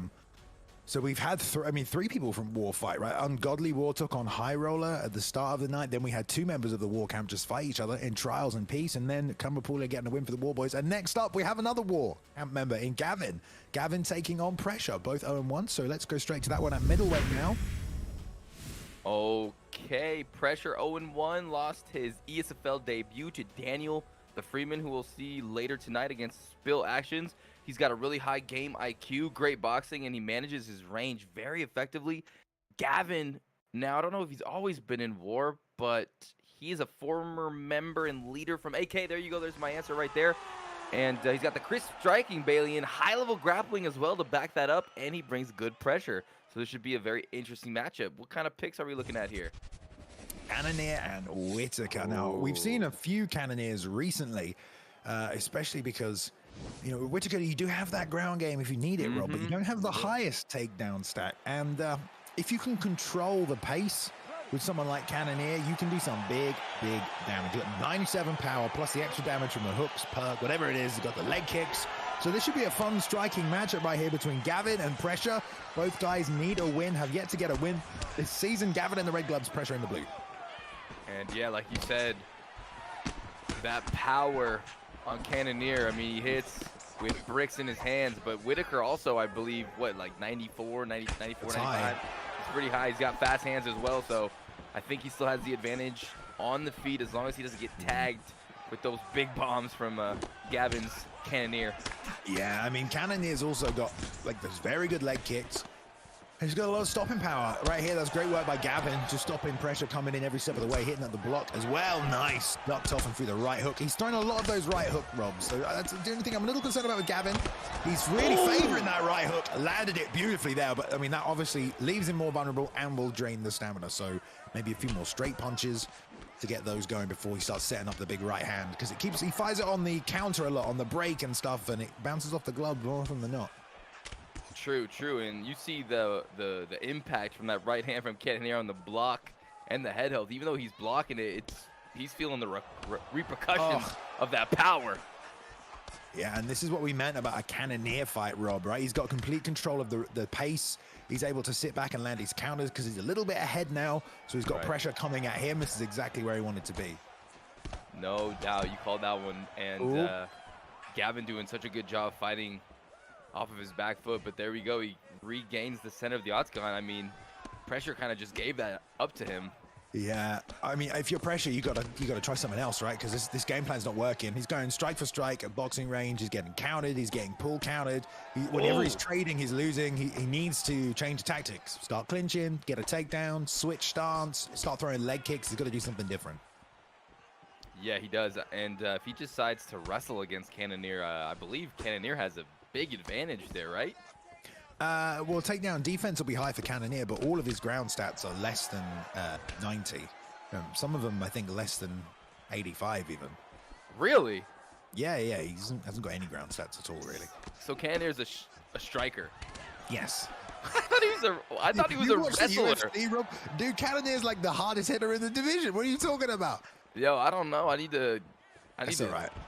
So we've had 3 people from War fight, right? Ungodly War took on High Roller at the start of the night. Then we had 2 members of the War camp just fight each other in trials and peace. And then Kamapuli getting a win for the War Boys. And next up, we have another War camp member in Gavin. Gavin taking on Pressure, both 0-1. So let's go straight to that one at middleweight now. Okay, Pressure 0-1, lost his ESFL debut to Daniel, the Freeman, who we'll see later tonight against Spill Actions. He's got a really high game IQ, great boxing, and he manages his range very effectively. Gavin, now I don't know if he's always been in War, but he is a former member and leader from AK. There you go. There's my answer right there. And he's got the crisp striking, Bailey, and high-level grappling as well to back that up, and he brings good pressure. So this should be a very interesting matchup. What kind of picks are we looking at here? Cannonier and Whitaker. Now, we've seen a few Cannoneers recently, especially because, you know, Whitaker, you do have that ground game if you need it, Rob, but you don't have the highest takedown stat. And if you can control the pace with someone like Cannonier, you can do some big damage. You got 97 power plus the extra damage from the hooks, perk, whatever it is. You got the leg kicks. So this should be a fun striking matchup right here between Gavin and Pressure. Both guys need a win, have yet to get a win this season. Gavin in the red gloves, Pressure in the blue. And yeah, like you said, that power on Cannonier, I mean, he hits with bricks in his hands, but Whitaker also, I believe, what, like 94, 95? It's pretty high. He's got fast hands as well, so I think he still has the advantage on the feet as long as he doesn't get tagged with those big bombs from Gavin's Cannoneer. Yeah, I mean, Cannonier's also got like those very good leg kicks. He's got a lot of stopping power right here. That's great work by Gavin, just stopping pressure coming in every step of the way, hitting at the block as well. Nice, ducked off and through the right hook. He's throwing a lot of those right hook robs. So that's the only thing I'm a little concerned about with Gavin. He's really favoring that right hook. Landed it beautifully there, but I mean, that obviously leaves him more vulnerable and will drain the stamina. So maybe a few more straight punches to get those going before he starts setting up the big right hand, because he fires it on the counter a lot, on the break and stuff, and it bounces off the glove more often than not. True, and you see the impact from that right hand from Cannoneer on the block and the head health. Even though he's blocking it, he's feeling the repercussions of that power. Yeah, and this is what we meant about a Cannoneer fight, Rob, right? He's got complete control of the pace. He's able to sit back and land his counters because he's a little bit ahead now, so he's got pressure coming at him. This is exactly where he wanted to be. No doubt, you called that one, and Gavin doing such a good job fighting off of his back foot, but there we go. He regains the center of the octagon. I mean, pressure kind of just gave that up to him. Yeah, I mean, if you're pressure, you gotta try something else, right? Because this game plan's not working. He's going strike for strike at boxing range. He's getting countered. He's getting pull countered. Whenever he's trading, he's losing. He needs to change tactics. Start clinching, get a takedown, switch stance, start throwing leg kicks. He's got to do something different. Yeah, he does. And if he decides to wrestle against Cannoneer, I believe Cannoneer has a big advantage there, right? Well, takedown defense will be high for Cannoneer, but all of his ground stats are less than 90. Some of them, I think, less than 85 even. Really? Yeah, he hasn't got any ground stats at all, really. So Cannoneer's a striker. Yes. I thought he was a wrestler. UFC, Rob? Dude, Cannoneer's like the hardest hitter in the division. What are you talking about? Yo, I don't know. I need to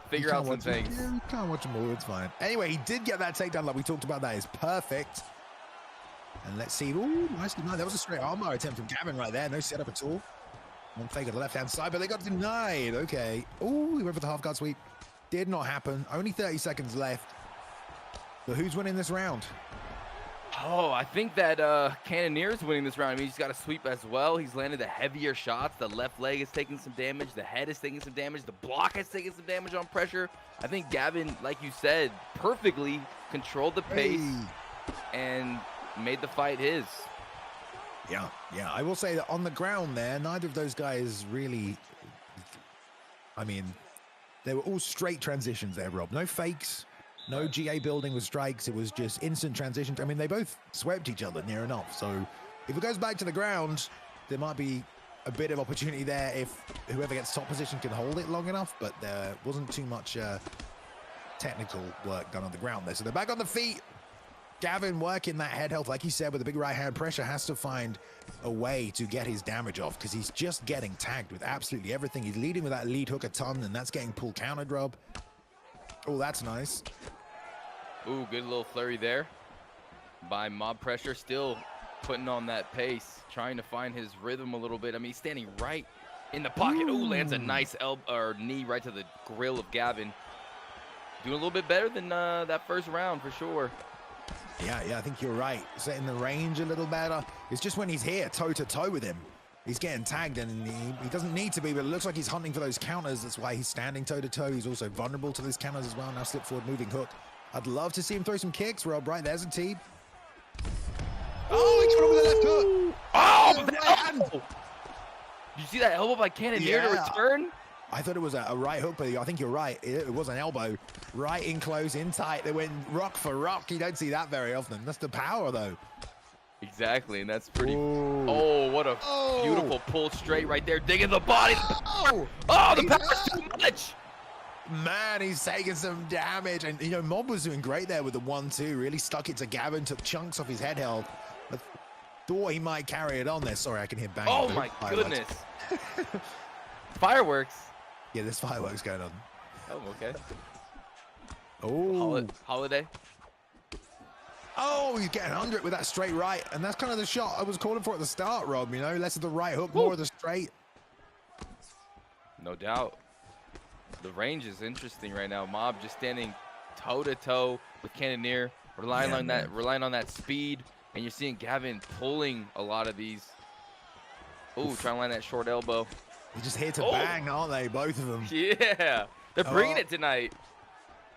figure out some things. Yeah, you can't watch them all. It's fine. Anyway, he did get that takedown like we talked about. That is perfect. And let's see. Ooh, nicely done. That was a straight armbar attempt from Gavin right there. No setup at all. One fake on the left-hand side, but they got denied. Okay. Ooh, he went for the half guard sweep. Did not happen. Only 30 seconds left. But who's winning this round? Oh, I think that Cannoneer's winning this round. I mean, he's got a sweep as well. He's landed the heavier shots. The left leg is taking some damage. The head is taking some damage. The block is taking some damage on pressure. I think Gavin, like you said, perfectly controlled the pace and made the fight his. Yeah. I will say that on the ground there, neither of those guys really, I mean, they were all straight transitions there, Rob. No fakes. No GA building with strikes. It was just instant transition. I mean, they both swept each other near enough. So if it goes back to the ground, there might be a bit of opportunity there if whoever gets top position can hold it long enough. But there wasn't too much technical work done on the ground there. So they're back on the feet. Gavin working that head health, like you said, with the big right hand pressure, has to find a way to get his damage off because he's just getting tagged with absolutely everything. He's leading with that lead hook a ton, and that's getting pull countered, Rob. Oh, that's nice. Ooh, good little flurry there by Mob Pressure, still putting on that pace, trying to find his rhythm a little bit. I mean, he's standing right in the pocket. Ooh, lands a nice knee right to the grill of Gavin. Doing a little bit better than that first round for sure. Yeah, I think you're right. Setting the range a little better. It's just when he's here, toe-to-toe with him, he's getting tagged, and he doesn't need to be, but it looks like he's hunting for those counters. That's why he's standing toe-to-toe. He's also vulnerable to those counters as well. Now slip forward, moving hook. I'd love to see him throw some kicks, Rob. Right, there's a tee. Oh, he got him with the left hook. Oh, the elbow. Did you see that elbow by Cannoneer to return? I thought it was a right hook, but I think you're right. It was an elbow. Right in close, in tight. They went rock for rock. You don't see that very often. That's the power, though. Exactly, and that's pretty. Oh, what a beautiful pull straight right there. Digging the body. Oh, the power's too much. Man, he's taking some damage. And, you know, Mob was doing great there with the 1-2. Really stuck it to Gavin, took chunks off his head health. I thought he might carry it on there. Sorry, I can hear banging. Oh, my goodness. Fireworks. Yeah, there's fireworks going on. Oh, okay. Oh. Holiday. Oh, he's getting under it with that straight right. And that's kind of the shot I was calling for at the start, Rob. You know, less of the right hook, more of the straight. No doubt. The range is interesting right now. Mob just standing toe-to-toe with Cannoneer, relying on that speed. And you're seeing Gavin pulling a lot of these. Oh, trying to land that short elbow. They're just here to Oh. bang, aren't they? Both of them. Yeah, they're bringing Oh. it tonight.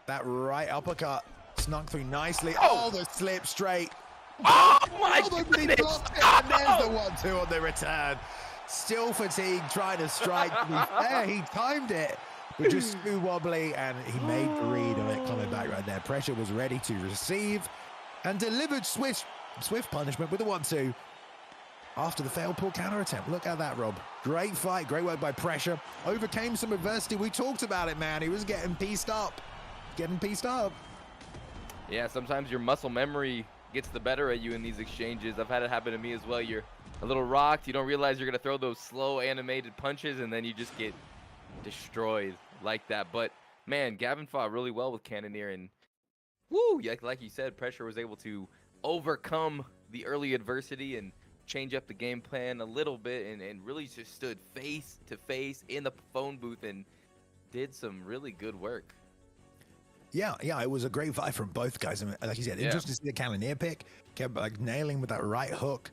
That right uppercut snuck through nicely. Oh. Oh, the slip straight. Oh my But he goodness! blocked it, and there's the 1-2 on the return. Still fatigued, trying to strike. To be fair, he timed it, but just too wobbly, and he made the read of it coming back right there. Pressure was ready to receive and delivered swift punishment with the 1-2 after the failed pull counter attempt. Look at that, Rob. Great fight, great work by Pressure. Overcame some adversity. We talked about it, man. He was getting pieced up. Yeah, sometimes your muscle memory gets the better of you in these exchanges. I've had it happen to me as well. You're a little rocked. You don't realize you're going to throw those slow animated punches, and then you just get destroyed like that. But, man, Gavin fought really well with Cannoneer. And, woo, like you said, Pressure was able to overcome the early adversity and change up the game plan a little bit and really just stood face to face in the phone booth and did some really good work. Yeah, it was a great fight from both guys. I mean, like you said, interesting to see the Cannoneer pick. Kept like nailing with that right hook.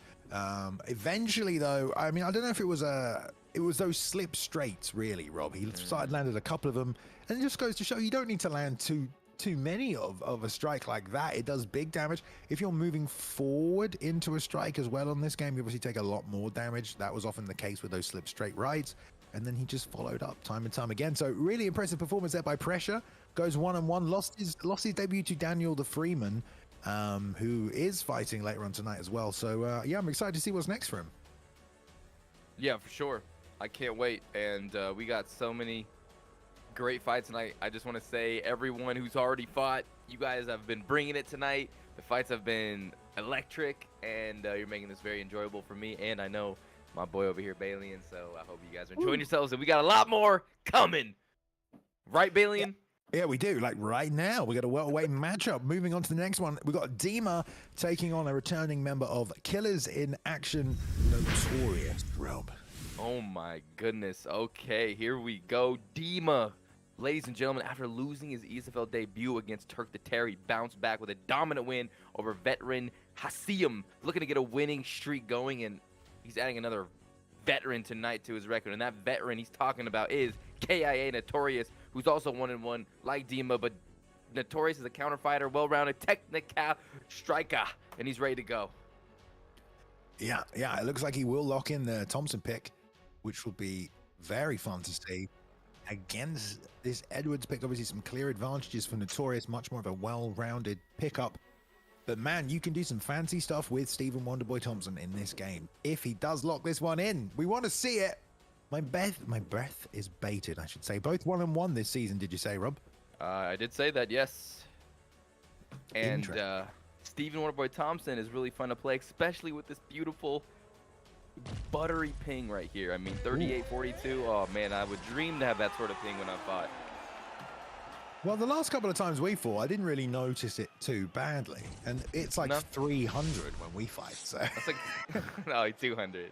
Eventually, though, I mean, I don't know if it was those slip straights, really, Rob. He started landed a couple of them, and it just goes to show you don't need to land too many of a strike like that. It does big damage. If you're moving forward into a strike as well on this game, you obviously take a lot more damage. That was often the case with those slip straight rights. And then he just followed up time and time again. So really impressive performance there by Pressure. Goes 1-1, lost his debut to Daniel the Freeman, who is fighting later on tonight as well. So yeah, I'm excited to see what's next for him. Yeah, for sure. I can't wait. And we got so many great fights tonight. I just want to say, everyone who's already fought, you guys have been bringing it tonight. The fights have been electric, and you're making this very enjoyable for me. And I know my boy over here, Balian. So I hope you guys are enjoying yourselves. And we got a lot more coming. Right, Balian? Yeah, we do. Like right now, we got a welterweight matchup. Moving on to the next one, we got Dima taking on a returning member of Killers in Action, Notorious, Rob. Oh my goodness. Okay, here we go. Dima, ladies and gentlemen, after losing his ESFL debut against Turk the Terry, bounced back with a dominant win over veteran Hasim, looking to get a winning streak going, and he's adding another veteran tonight to his record. And that veteran he's talking about is KIA Notorious, who's also 1-1 like Dima, but Notorious is a counter fighter, well-rounded, technical striker, and he's ready to go. Yeah, it looks like he will lock in the Thompson pick, which will be very fun to see. Against this Edwards pick, obviously some clear advantages for Notorious, much more of a well-rounded pickup. But man, you can do some fancy stuff with Stephen Wonderboy Thompson in this game. If he does lock this one in, we want to see it. My breath is bated, I should say. Both 1-1 this season, did you say, Rob? I did say that, yes. And Stephen Wonderboy Thompson is really fun to play, especially with this beautiful buttery ping right here. I mean, 38-42. Oh man, I would dream to have that sort of ping when I fought. Well, the last couple of times we fought, I didn't really notice it too badly. And it's like 300 when we fight, so. That's like, no, 200.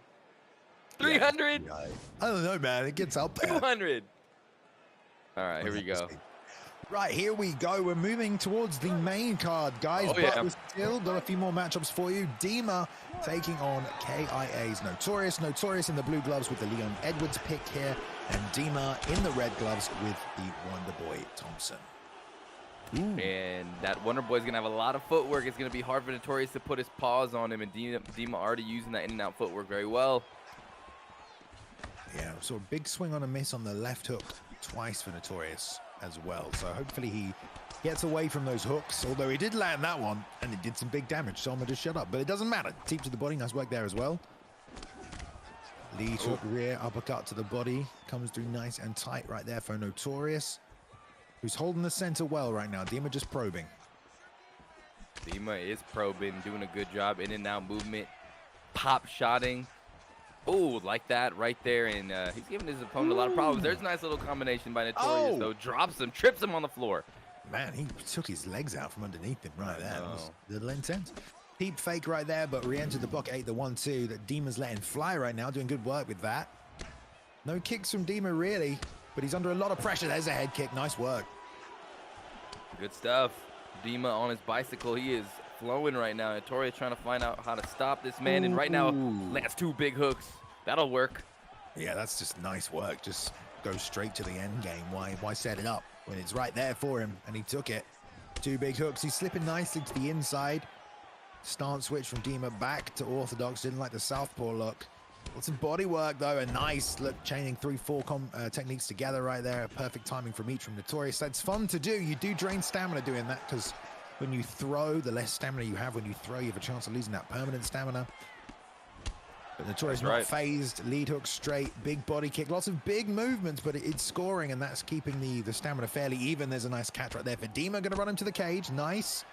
300? Yeah, I don't know, man. It gets up there. 200. All right, here we go. Right, here we go. We're moving towards the main card, guys. But we've still got a few more matchups for you. Dima taking on KIA's Notorious. Notorious in the blue gloves with the Leon Edwards pick here. And Dima in the red gloves with the Wonderboy Thompson. Ooh. And that Wonderboy's going to have a lot of footwork. It's going to be hard for Notorious to put his paws on him. And Dima already using that in-and-out footwork very well. Yeah, so a big swing on a miss on the left hook twice for Notorious as well. So hopefully he gets away from those hooks, although he did land that one and it did some big damage. So I'm gonna just shut up, but it doesn't matter. Deep to the body, nice work there as well. Lead hook, rear uppercut to the body, comes through nice and tight right there for Notorious, who's holding the center well right now. Dima just probing. Dima is probing, doing a good job. In and out movement, pop shotting. Oh, like that right there, and he's giving his opponent a lot of problems. There's a nice little combination by Notorious, though. Drops him, trips him on the floor. Man, he took his legs out from underneath him right there. That was a little intense. Peep fake right there, but re-entered the block, ate the 1-2 that Dima's letting fly right now, doing good work with that. No kicks from Dima, really, but he's under a lot of pressure. There's a head kick. Nice work. Good stuff. Dima on his bicycle. He is flowing right now. Notorious trying to find out how to stop this man, and right now lands 2 big hooks. That'll work. Yeah, that's just nice work. Just go straight to the end game. Why set it up when it's right there for him? And he took it. 2 big hooks. He's slipping nicely to the inside. Stance switch from Dima back to orthodox. Didn't like the southpaw look. Lots of body work though, and nice look, chaining 3-4 techniques together right there. Perfect timing from each from Notorious. That's fun to do. You do drain stamina doing that, because when you throw, the less stamina you have when you throw, you have a chance of losing that permanent stamina. But Notorious not phased. Lead hook straight, big body kick, lots of big movements, but it's scoring, and that's keeping the stamina fairly even. There's a nice catch right there for Dima. Gonna run him to the cage. Nice.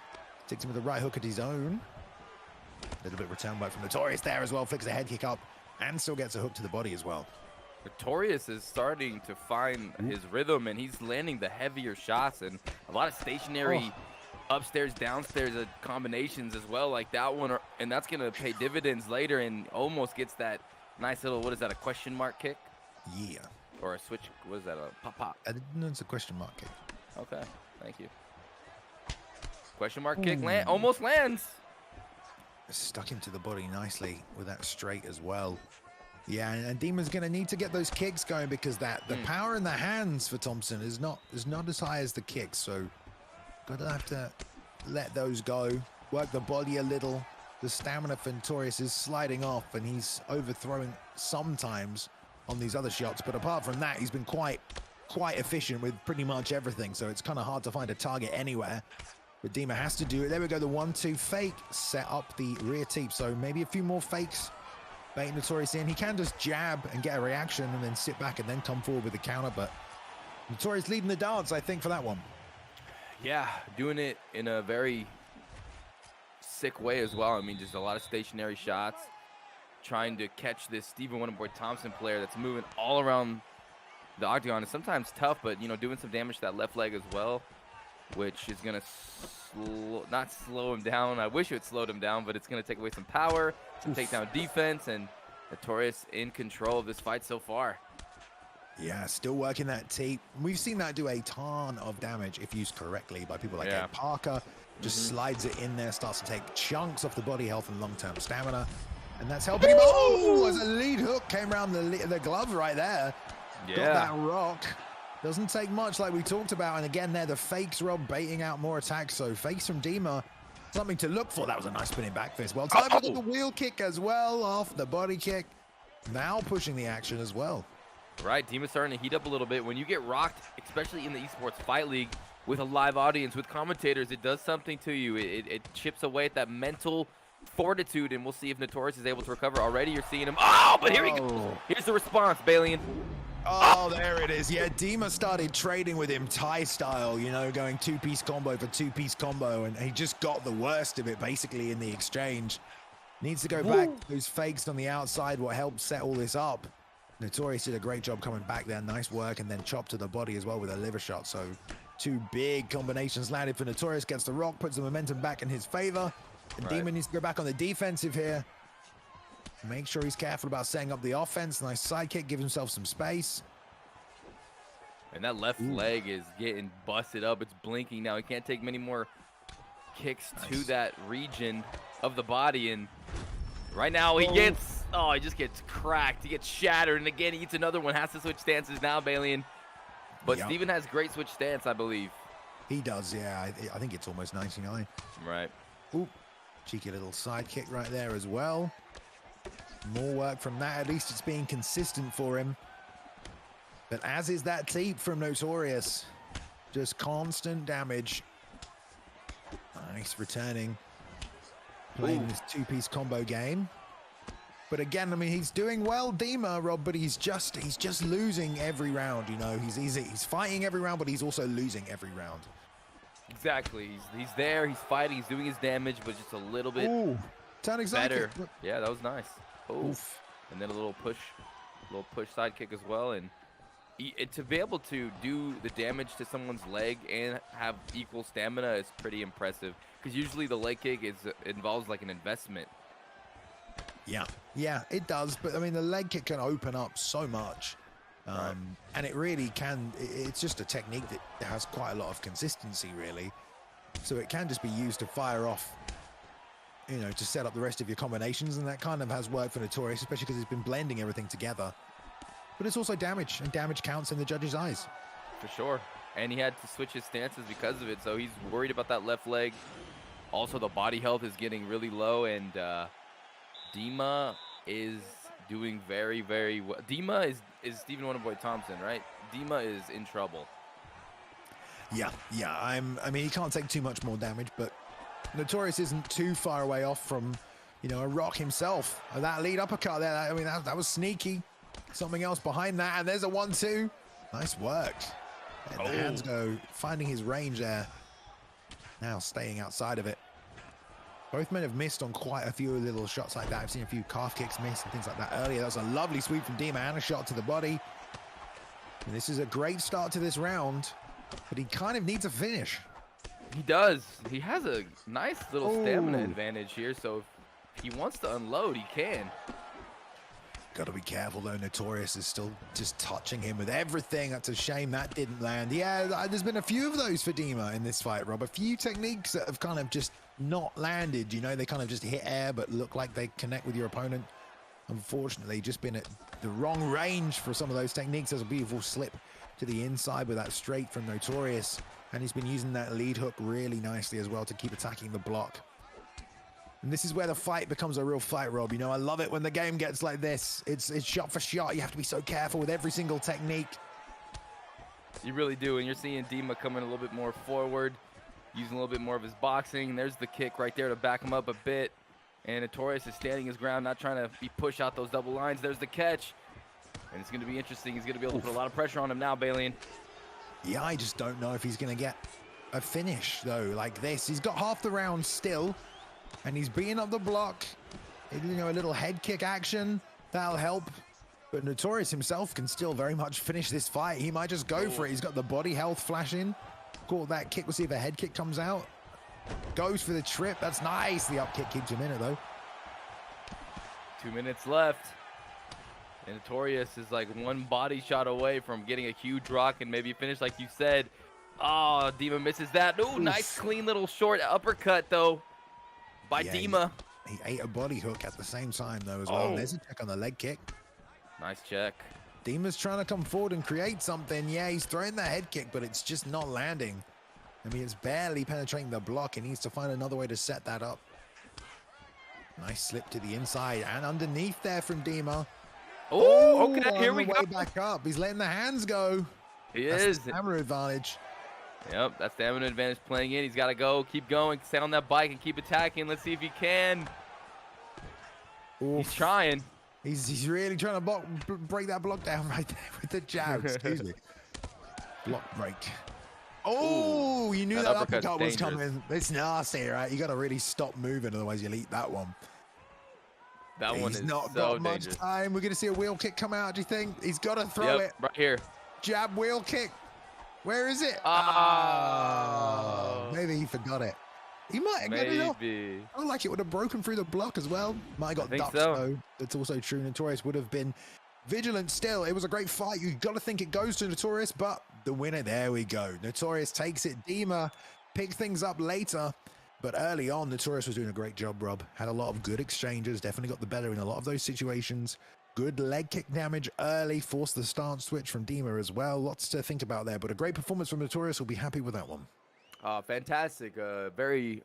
Takes him with the right hook at his own. A little bit of return work from Notorious there as well. Flicks a head kick up and still gets a hook to the body as well. Notorious is starting to find his rhythm, and he's landing the heavier shots and a lot of stationary upstairs, downstairs combinations as well, like that one. And that's going to pay dividends later, and almost gets that nice little, what is that, a question mark kick? Yeah. Or a switch, what is that, a pop-pop? I didn't know it's a question mark kick. Okay, thank you. Question mark kick, almost lands. Stuck him to the body nicely with that straight as well. Yeah, and Dima's going to need to get those kicks going, because the power in the hands for Thompson is not as high as the kicks. So gonna have to let those go. Work the body a little. The stamina for Notorious is sliding off, and he's overthrowing sometimes on these other shots. But apart from that, he's been quite efficient with pretty much everything. So it's kind of hard to find a target anywhere. But Dima has to do it. There we go, the 1-2 fake, set up the rear teep. So maybe a few more fakes, bait Notorious in. He can just jab and get a reaction and then sit back and then come forward with the counter. But Notorious leading the dance, I think, for that one. Yeah, doing it in a very sick way as well. I mean, just a lot of stationary shots, trying to catch this Stephen Wonderboy Thompson player that's moving all around the octagon. It's sometimes tough, but, you know, doing some damage to that left leg as well, which is going to not slow him down. I wish it would slow him down, but it's going to take away some power, some takedown defense, and Notorious in control of this fight so far. Yeah, still working that tape. We've seen that do a ton of damage if used correctly by people like Ed Parker. Just slides it in there, starts to take chunks off the body health and long-term stamina. And that's helping him. Oh, as a lead hook came around the glove right there. Yeah. Got that rock. Doesn't take much, like we talked about. And again, there, the fakes, Rob, baiting out more attacks. So fakes from Dima, something to look for. That was a nice spinning back fist. Well, time for the wheel kick as well, off the body kick. Now pushing the action as well. Right, Dima's starting to heat up a little bit. When you get rocked, especially in the Esports Fight League, with a live audience, with commentators, it does something to you. It chips away at that mental fortitude, and we'll see if Notorious is able to recover. Already you're seeing him. Oh, but here he goes. Here's the response, Balian. Oh, there it is. Yeah, Dima started trading with him Thai style, you know, going two-piece combo for two-piece combo, and he just got the worst of it, basically, in the exchange. Needs to go back to those fakes on the outside, what helped set all this up. Notorious did a great job coming back there. Nice work, and then chop to the body as well with a liver shot. So 2 big combinations landed for Notorious. Gets the rock, puts the momentum back in his favor. And Dima needs to go back on the defensive here. Make sure he's careful about setting up the offense. Nice side kick, give himself some space. And that left leg is getting busted up. It's blinking now. He can't take many more kicks to that region of the body. And right now he gets, he just gets cracked. He gets shattered. And again, he eats another one. Has to switch stances now, Balian. But Steven has great switch stance, I believe. He does, yeah. I think it's almost 99. Right. Ooh, cheeky little side kick right there as well. More work from that. At least it's being consistent for him. But as is that teep from Notorious. Just constant damage. Nice returning. Playing this 2-piece combo game. But again, I mean, he's doing well, Dima, Rob, but he's just losing every round, you know. He's fighting every round, but he's also losing every round. Exactly. He's there, he's fighting, he's doing his damage, but just a little bit better. Yeah, that was nice. Oof. And then a little push side kick as well. And to be able to do the damage to someone's leg and have equal stamina is pretty impressive. Because usually the leg kick involves like an investment. Yeah, it does. But I mean, the leg kick can open up so much. And it really can. It's just a technique that has quite a lot of consistency, really. So it can just be used to fire off, you know, to set up the rest of your combinations. And that kind of has worked for Notorious, especially because he's been blending everything together. but it's also damage, and damage counts in the judge's eyes. For sure. And he had to switch his stances because of it, so he's worried about that left leg. Also, the body health is getting really low, and Dima is doing very, very well. Dima is Stephen Wonderboy Thompson, right? Dima is in trouble. Yeah. I mean, he can't take too much more damage, but Notorious isn't too far away off from, you know, a rock himself. And that lead uppercut there, I mean, that was sneaky. Something else behind that, and there's a 1-2. Nice work. And the hands go, finding his range there. Now staying outside of it. Both men have missed on quite a few little shots like that. I've seen a few calf kicks miss and things like that earlier. That was a lovely sweep from Dima and a shot to the body. And this is a great start to this round, but he kind of needs a finish. He does. He has a nice little stamina advantage here, so if he wants to unload, he can. Got to be careful though. Notorious is still just touching him with everything. That's a shame that didn't land. Yeah, there's been a few of those for Dima in this fight, Rob. A few techniques that have kind of just not landed. You know, they kind of just hit air but look like they connect with your opponent. Unfortunately, just been at the wrong range for some of those techniques. There's a beautiful slip to the inside with that straight from Notorious, and he's been using that lead hook really nicely as well to keep attacking the block. And this is where the fight becomes a real fight, Rob. You know, I love it when the game gets like this. It's shot for shot. You have to be so careful with every single technique. You really do, and you're seeing Dima coming a little bit more forward, using a little bit more of his boxing. There's the kick right there to back him up a bit. And Notorious is standing his ground, not trying to push out those double lines. There's the catch. And it's going to be interesting. He's going to be able to put a lot of pressure on him now, Balian. Yeah, I just don't know if he's going to get a finish, though, like this. He's got half the round still, and he's beating up the block. You know, a little head kick action, that'll help. But Notorious himself can still very much finish this fight. He might just go for it. He's got the body health flashing. Caught that kick. We'll see if a head kick comes out. Goes for the trip. That's nice. The up kick keeps him in it, though. 2 minutes left. And Notorious is like one body shot away from getting a huge rock and maybe finish like you said. Oh, Dima misses that. Ooh, nice clean little short uppercut, though, by Dima. He ate a body hook at the same time, though, as well. There's a check on the leg kick. Nice check. Dima's trying to come forward and create something. Yeah, he's throwing the head kick, but it's just not landing. I mean, it's barely penetrating the block. He needs to find another way to set that up. Nice slip to the inside and underneath there from Dima. Oh, okay, here we go. Way back up. He's letting the hands go. He That's is. the stamina advantage. Yep, that stamina advantage playing in. He's got to go. Keep going. Stay on that bike and keep attacking. Let's see if he can. He's trying. He's really trying to break that block down right there with the jab. Excuse me. Block break. Oh, you knew that uppercut was coming. It's nasty, right? You got to really stop moving, otherwise you'll eat that one. That one is not so got much dangerous. time. We're going to see a wheel kick come out. Do you think he's got to throw it? Right here. Jab wheel kick. Where is it? Maybe he forgot it. He might have got it off. I don't like it would have broken through the block as well. Might have got ducked though. That's also true. Notorious would have been vigilant still. It was a great fight. You got to think it goes to Notorious, but the winner, there we go. Notorious takes it. Dima picked things up later, but early on, Notorious was doing a great job, Rob. Had a lot of good exchanges, definitely got the better in a lot of those situations. Good leg kick damage early, forced the stance switch from Dima as well. Lots to think about there, but a great performance from Notorious. Will be happy with that one. Fantastic. Very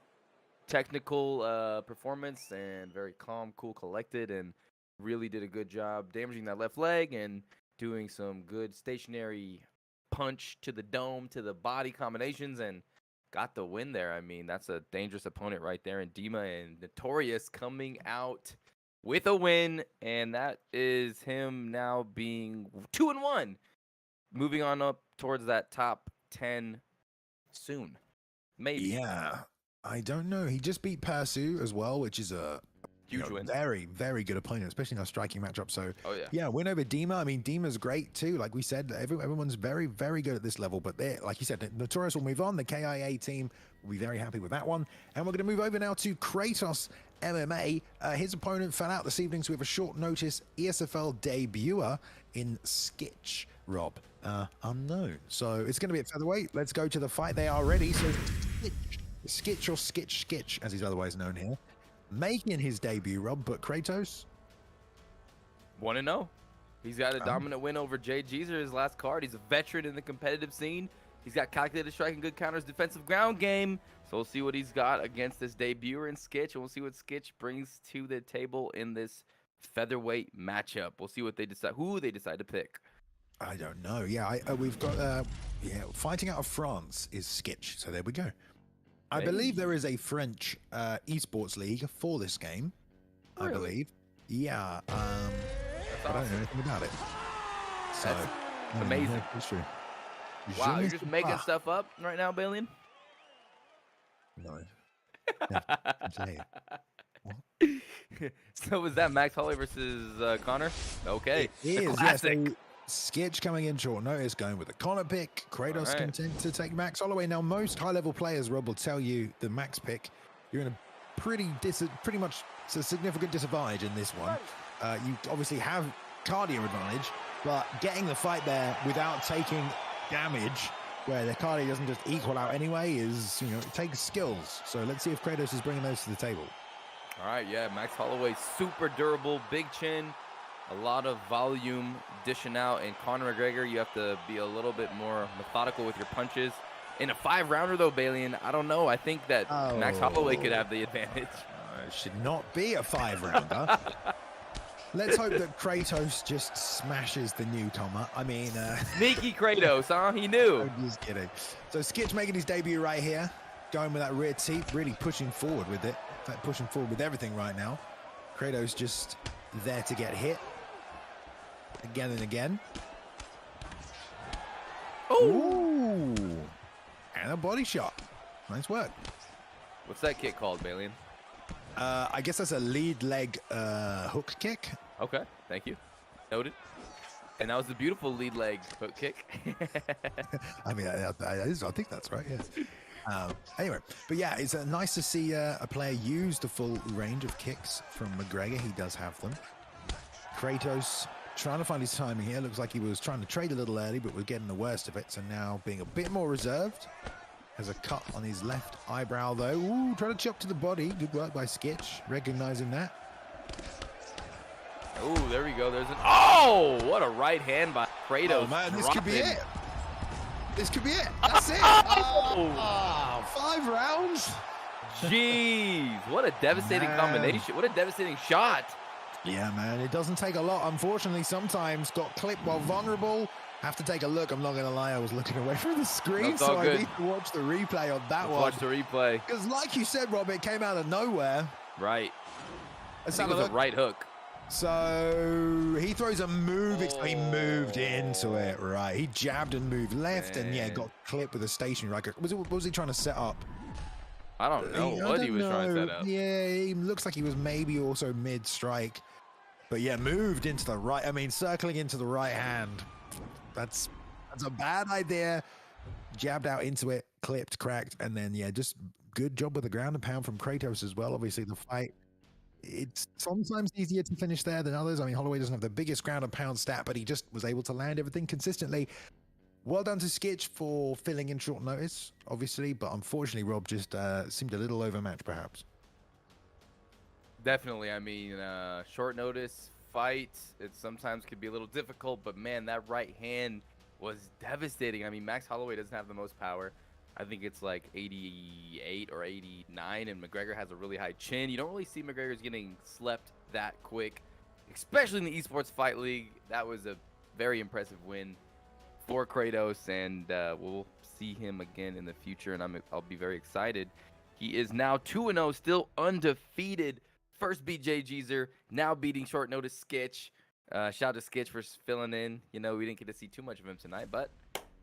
technical performance and very calm, cool, collected, and really did a good job damaging that left leg and doing some good stationary punch to the dome, to the body combinations, and got the win there. I mean, that's a dangerous opponent right there in Dima, and Notorious coming out with a win, and that is him now being 2-1, moving on up towards that top 10 soon. Maybe. Yeah, I don't know. He just beat Persu as well, which is a huge win. Very, very good opponent, especially in our striking matchup. So, yeah, win over Dima. I mean, Dima's great too. Like we said, everyone's very, very good at this level. But like you said, Notorious will move on. The KIA team will be very happy with that one. And we're going to move over now to Kratos MMA. His opponent fell out this evening, so we have a short notice ESFL debuter in Skitch, Rob. Unknown. So it's going to be at featherweight. Let's go to the fight. They are ready. So Skitch or Skitch, as he's otherwise known here, making his debut, Rob. But Kratos 1-0. He's got a dominant win over Jay Jeezer, his last card. He's a veteran in the competitive scene. He's got calculated striking, good counters, defensive ground game. So we'll see what he's got against this debuter in Skitch, and we'll see what Skitch brings to the table in this featherweight matchup. We'll see what they decide, who they decide to pick. I don't know. Yeah, we've got fighting out of France is Skitch. So there we go. I believe there is a French esports league for this game. Really? I believe. Yeah. But I don't know anything about it. So That's amazing. It's true. Wow, you're just making stuff up right now, Balian? No. So was that Max Holloway versus Connor? Okay. It is. Classic. Yeah, so Skitch coming in short notice, going with a Connor pick. Kratos content to take Max Holloway. Now, most high-level players, Rob will tell you the Max pick, you're in a pretty much it's a significant disadvantage in this one. You obviously have cardio advantage, but getting the fight there without taking damage, where the cardio doesn't just equal out anyway, is, it takes skills. So let's see if Kratos is bringing those to the table. All right, yeah, Max Holloway, super durable, big chin, a lot of volume dishing out. And Conor McGregor, you have to be a little bit more methodical with your punches. In a 5-rounder, though, Balian, I don't know. I think that Max Holloway could have the advantage. It should not be a 5-rounder. Let's hope that Kratos just smashes the newcomer. I mean... Sneaky Kratos, huh? He knew. I'm just kidding. So Skitch making his debut right here. Going with that rear teep, really pushing forward with it. In fact, pushing forward with everything right now. Kratos just there to get hit. Again and again. Ooh. And a body shot. Nice work. What's that kick called, Balian? I guess that's a lead leg hook kick. Okay, thank you. Noted. And that was a beautiful lead leg hook kick. I mean, I think that's right, yes. Anyway, but yeah, it's nice to see a player use the full range of kicks from McGregor. He does have them. Kratos trying to find his timing here. Looks like he was trying to trade a little early, but was getting the worst of it. So now being a bit more reserved. Has a cut on his left eyebrow, though. Ooh, trying to chop to the body. Good work by Skitch, recognizing that. Oh, there we go. There's an... Oh, what a right hand by Kratos. Oh, man, this could be it. This could be it. That's it. 5 rounds. Jeez, what a devastating combination. What a devastating shot. Yeah, man, it doesn't take a lot. Unfortunately, sometimes got clipped while vulnerable. Have to take a look. I'm not going to lie. I was looking away from the screen, so I need to watch the replay on that one. Watch the replay. Because like you said, Rob, it came out of nowhere. Right. Let's I think it was a right hook. So he throws a move. He moved into it, right? He jabbed and moved left, and yeah, got clipped with a stationary right. What was he trying to set up? I don't know what he was trying to set up. Yeah, he looks like he was maybe also mid-strike. But yeah, moved into the right. I mean, circling into the right hand. That's a bad idea. Jabbed out into it, clipped, cracked, and then yeah, just good job with the ground and pound from Kratos as well. Obviously, the fight, it's sometimes easier to finish there than others. I mean, Holloway doesn't have the biggest ground and pound stat, but he just was able to land everything consistently. Well done to Skitch for filling in short notice, obviously, but unfortunately, Rob just seemed a little overmatched, perhaps. Definitely. I mean, short notice fights, it sometimes could be a little difficult, but man, that right hand was devastating. I mean, Max Holloway doesn't have the most power. I think it's like 88 or 89, and McGregor has a really high chin. You don't really see McGregor's getting slept that quick, especially in the Esports Fight League. That was a very impressive win for Kratos, and we'll see him again in the future, and I'll be very excited. He is now 2-0, still undefeated. First beat Jay Jeezer, now beating short notice Skitch. Shout out to Skitch for filling in. You know, we didn't get to see too much of him tonight, but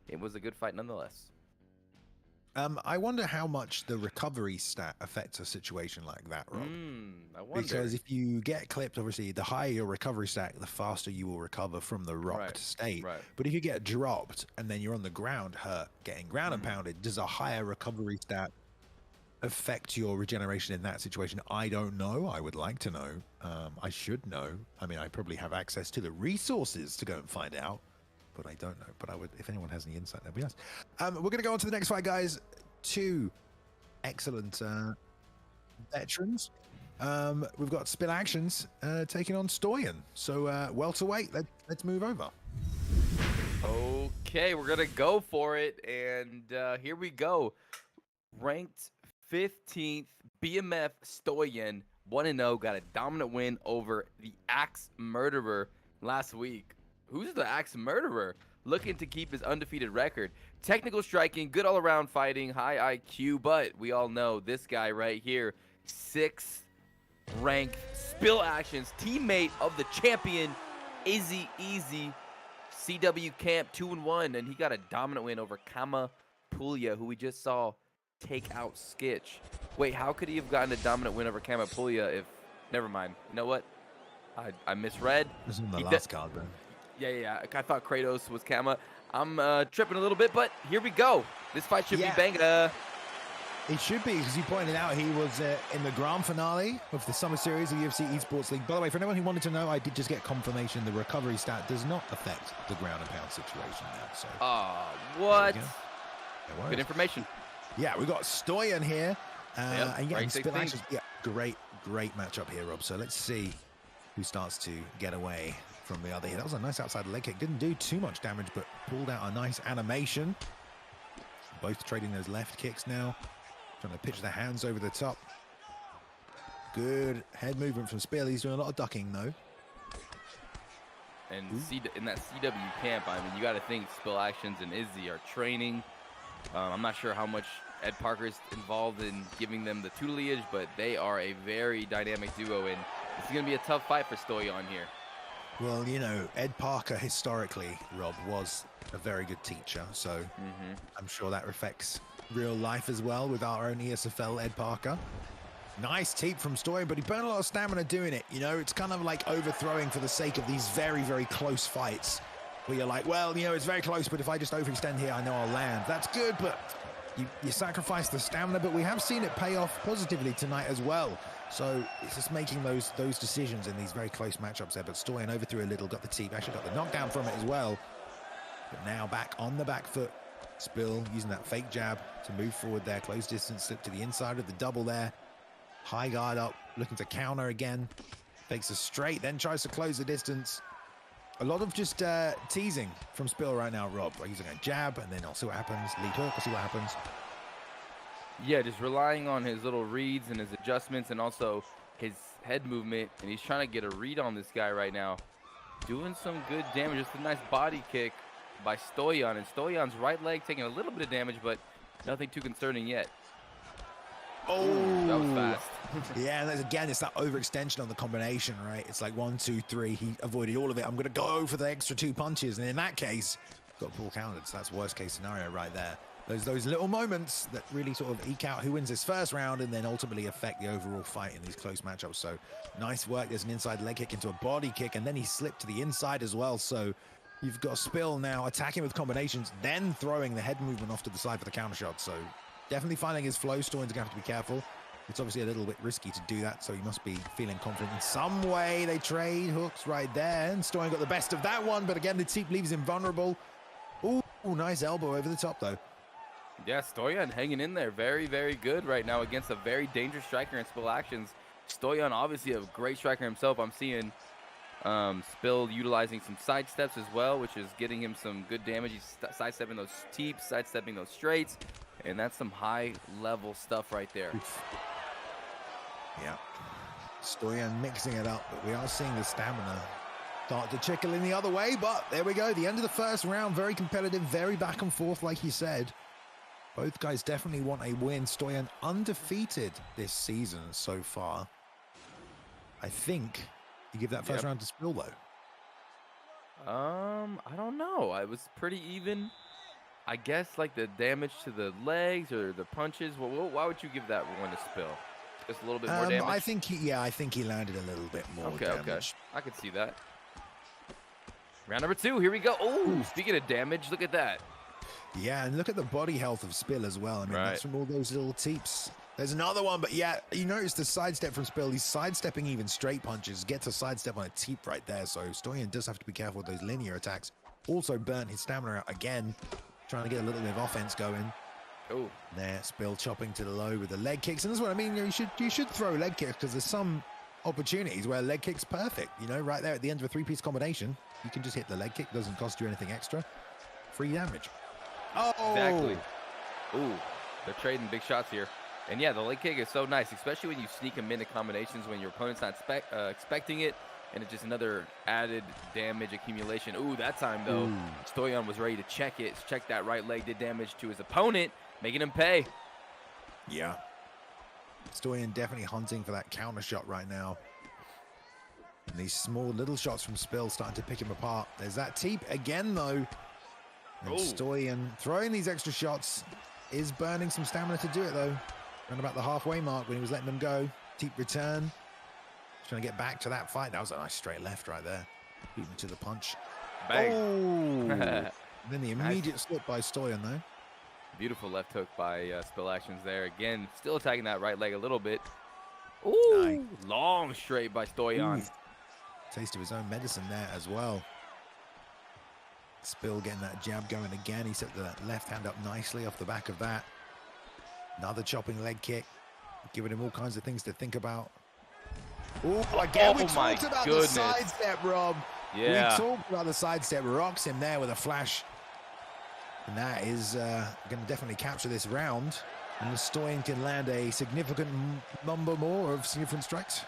it was a good fight nonetheless. I wonder how much the recovery stat affects a situation like that, Rob. I wonder. Because if you get clipped, obviously, the higher your recovery stat, the faster you will recover from the rocked state. Right. But if you get dropped and then you're on the ground hurt, getting ground and pounded, does a higher recovery stat affect your regeneration in that situation? I don't know. I would like to know. I should know. I mean, I probably have access to the resources to go and find out, but I don't know. But I would, if anyone has any insight, that'd be nice. We're going to go on to the next fight, guys. Two excellent veterans. We've got Spill Actions taking on Stoyan. So welterweight, let's move over. Okay, we're gonna go for it, and here we go. Ranked 15th, BMF Stoyan, 1-0, got a dominant win over the Axe Murderer last week. Who's the Axe Murderer? Looking to keep his undefeated record. Technical striking, good all-around fighting, high IQ, but we all know this guy right here, 6th ranked Spill Actions, teammate of the champion, Izzy. CW camp 2-1, and he got a dominant win over Kama Puglia, who we just saw take out Skitch. Wait, how could he have gotten a dominant win over Kama Puglia if... Never mind. You know what? I misread. This is the last card, then. Yeah. I thought Kratos was Kama. I'm tripping a little bit, but here we go. This fight should be banging. It should be, because you pointed out he was in the grand finale of the Summer Series of UFC Esports League. By the way, for anyone who wanted to know, I did just get confirmation the recovery stat does not affect the ground and pound situation now. So, what? No Good information. Yeah, we got Stoyan here. And right, Spill Actions. Yeah, great matchup here, Rob. So let's see who starts to get away from the other here. That was a nice outside leg kick. Didn't do too much damage, but pulled out a nice animation. Both trading those left kicks now. Trying to pitch the hands over the top. Good head movement from Spill. He's doing a lot of ducking, though. And in that CW camp, I mean, you got to think Spill Actions and Izzy are training. I'm not sure how much Ed Parker is involved in giving them the tutelage, but they are a very dynamic duo, and it's going to be a tough fight for Stoyan here. Well, you know, Ed Parker historically, Rob, was a very good teacher, so I'm sure that affects real life as well with our own ESFL Ed Parker. Nice teep from Stoyan, but he burned a lot of stamina doing it. You know, it's kind of like overthrowing for the sake of these very, very close fights where you're like, well, you know, it's very close, but if I just overextend here, I know I'll land. That's good, but you sacrifice the stamina, but we have seen it pay off positively tonight as well. So it's just making those decisions in these very close matchups there. But Stoyan overthrew a little, got the teep, actually got the knockdown from it as well. But now back on the back foot. Spill using that fake jab to move forward there. Close distance, slip to the inside of the double there. High guard up, looking to counter again. Fakes a straight, then tries to close the distance. A lot of just teasing from Spill right now, Rob. Like using a jab, and then I'll see what happens. Lead hook, I'll see what happens. Yeah, just relying on his little reads and his adjustments and also his head movement. And he's trying to get a read on this guy right now. Doing some good damage. Just a nice body kick by Stoyan, and Stoyan's right leg taking a little bit of damage, but nothing too concerning yet. Oh, that was fast. Yeah, and again, it's that overextension on the combination, right? It's like 1, 2, 3. He avoided all of it. I'm going to go for the extra 2 punches, and in that case, got pull counted. So that's worst case scenario right there. Those little moments that really sort of eke out who wins this first round and then ultimately affect the overall fight in these close matchups. So nice work. There's an inside leg kick into a body kick, and then he slipped to the inside as well. So you've got Spill now attacking with combinations, then throwing the head movement off to the side for the counter shot. So definitely finding his flow. Stoyan's going to have to be careful. It's obviously a little bit risky to do that, so he must be feeling confident in some way. They trade hooks right there, and Stoyan got the best of that one, but again, the teep leaves him vulnerable. Ooh, nice elbow over the top, though. Yeah, Stoyan hanging in there. Very, very good right now against a very dangerous striker in Spill Actions. Stoyan, obviously a great striker himself. I'm seeing Spill utilizing some side steps as well, which is getting him some good damage. He's sidestepping those teeps, sidestepping those straights, and that's some high-level stuff right there. Yeah, Stoyan mixing it up, but we are seeing the stamina start to trickle in the other way, but there we go. The end of the first round, very competitive, very back and forth, like you said. Both guys definitely want a win. Stoyan undefeated this season so far. I think you give that first round to Spill, though. I don't know. I was pretty even. I guess like the damage to the legs or the punches. Well, why would you give that one to Spill? Just a little bit more damage? I think he landed a little bit more damage. Okay. I could see that. Round number 2. Here we go. Oh, speaking of damage, look at that. Yeah, and look at the body health of Spill as well. I mean, that's from all those little teeps. There's another one, but yeah, you notice the sidestep from Spill. He's sidestepping even straight punches. Gets a sidestep on a teep right there. So Stoyan does have to be careful with those linear attacks. Also burnt his stamina out again, trying to get a little bit of offense going. Oh, There, Spill chopping to the low with the leg kicks. And that's what I mean. You should throw leg kicks because there's some opportunities where leg kick's perfect. You know, right there at the end of a three-piece combination, you can just hit the leg kick. Doesn't cost you anything extra. Free damage. Oh, exactly. Ooh, they're trading big shots here. And yeah, the leg kick is so nice, especially when you sneak them into combinations when your opponent's not expecting it, and it's just another added damage accumulation. Ooh, that time though, Stoyan was ready to check it. Check that right leg, did damage to his opponent, making him pay. Yeah. Stoyan definitely hunting for that counter shot right now. And these small little shots from Spill starting to pick him apart. There's that teep again though. And Stoyan throwing these extra shots is burning some stamina to do it though. Around about the halfway mark when he was letting them go. Teep return. Trying to get back to that fight. That was a nice straight left right there. Beating to the punch. Bang. Oh. Then the immediate slip by Stoyan though. Beautiful left hook by Spill Actions there. Again, still attacking that right leg a little bit. Ooh, nice. Long straight by Stoyan. Taste of his own medicine there as well. Spill getting that jab going again. He set the left hand up nicely off the back of that. Another chopping leg kick. Giving him all kinds of things to think about. Oh, again, we talked about the sidestep, Rob. Yeah. We talked about the sidestep. Rocks him there with a flash. And that is going to definitely capture this round. And the Stoyan can land a significant number more of significant strikes.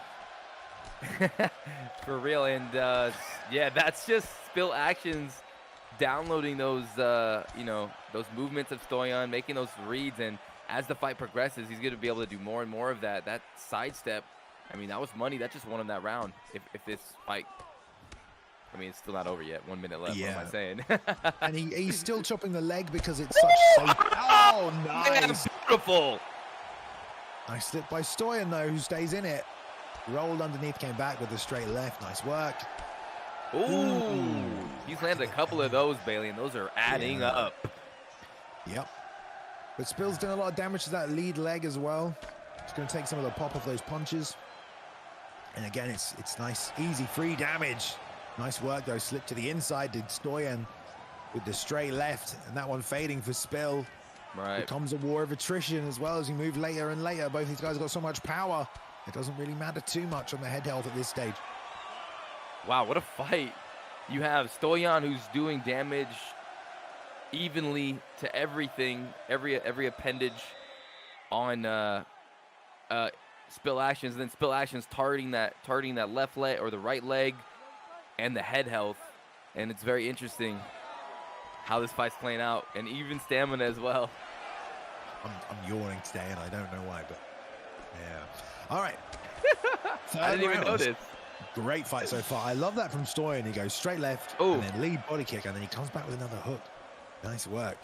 For real. And yeah, that's just Spill Actions downloading those, you know, those movements of Stoyan, making those reads. And as the fight progresses, he's going to be able to do more and more of that. That sidestep, I mean, that was money. That just won him that round. If this fight, I mean, it's still not over yet. 1 minute left. Yeah. What am I saying? And he's still chopping the leg because it's such safe. Oh, nice. Man, beautiful. Nice slip by Stoyan, though, who stays in it. Rolled underneath, came back with a straight left. Nice work. Ooh. He's landed a couple of those, Bailey, and those are adding up. Yep. But Spill's done a lot of damage to that lead leg as well. It's going to take some of the pop off those punches. And again, it's nice, easy, free damage. Nice work, though. Slip to the inside, did Stoyan with the straight left. And that one fading for Spill. Right. Becomes a war of attrition as well as we move later and later. Both these guys got so much power. It doesn't really matter too much on the head health at this stage. Wow, what a fight. You have Stoyan, who's doing damage evenly to everything, every appendage on Spill Actions, and then Spill Actions targeting that left leg or the right leg and the head health. And it's very interesting how this fight's playing out, and even stamina as well. I'm yawning today, and I don't know why, but yeah. All right. I didn't even notice. Great fight so far. I love that from Stoyan. He goes straight left, and then lead body kick, and then he comes back with another hook. Nice work.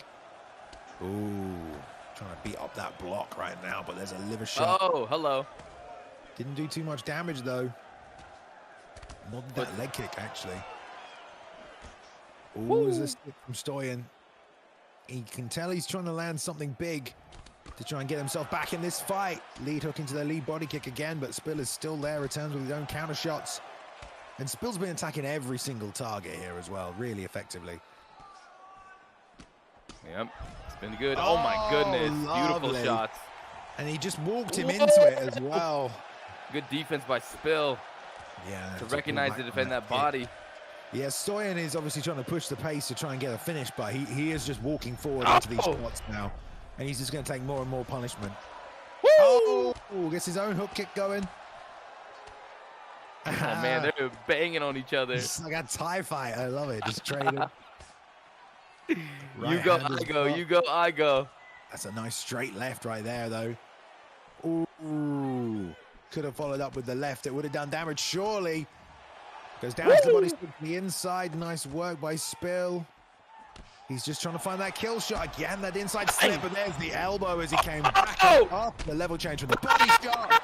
Ooh, trying to beat up that block right now, but there's a liver shot. Oh, hello. Didn't do too much damage, though. More than that leg kick, actually. Ooh, there's a slip from Stoyan. He can tell he's trying to land something big to try and get himself back in this fight. Lead hook into the lead body kick again, but Spill is still there, returns with his own counter shots. And Spill's been attacking every single target here as well, really effectively. Yep, it's been good. Oh my goodness, lovely. Beautiful shots. And he just walked him into it as well. Good defense by Spill. Yeah. To recognize and defend that body. Yeah, Stoyan is obviously trying to push the pace to try and get a finish, but he is just walking forward into these shots now. And he's just going to take more and more punishment. Woo! Oh, gets his own hook kick going. Oh, man, they're banging on each other. It's like a TIE fight. I love it. Just trading. You go, I go. You go, I go. That's a nice straight left right there, though. Ooh. Could have followed up with the left. It would have done damage, surely. Goes down to the body, to the inside. Nice work by Spill. He's just trying to find that kill shot again. That inside slip, and there's the elbow as he came back up. The level change from the body shot.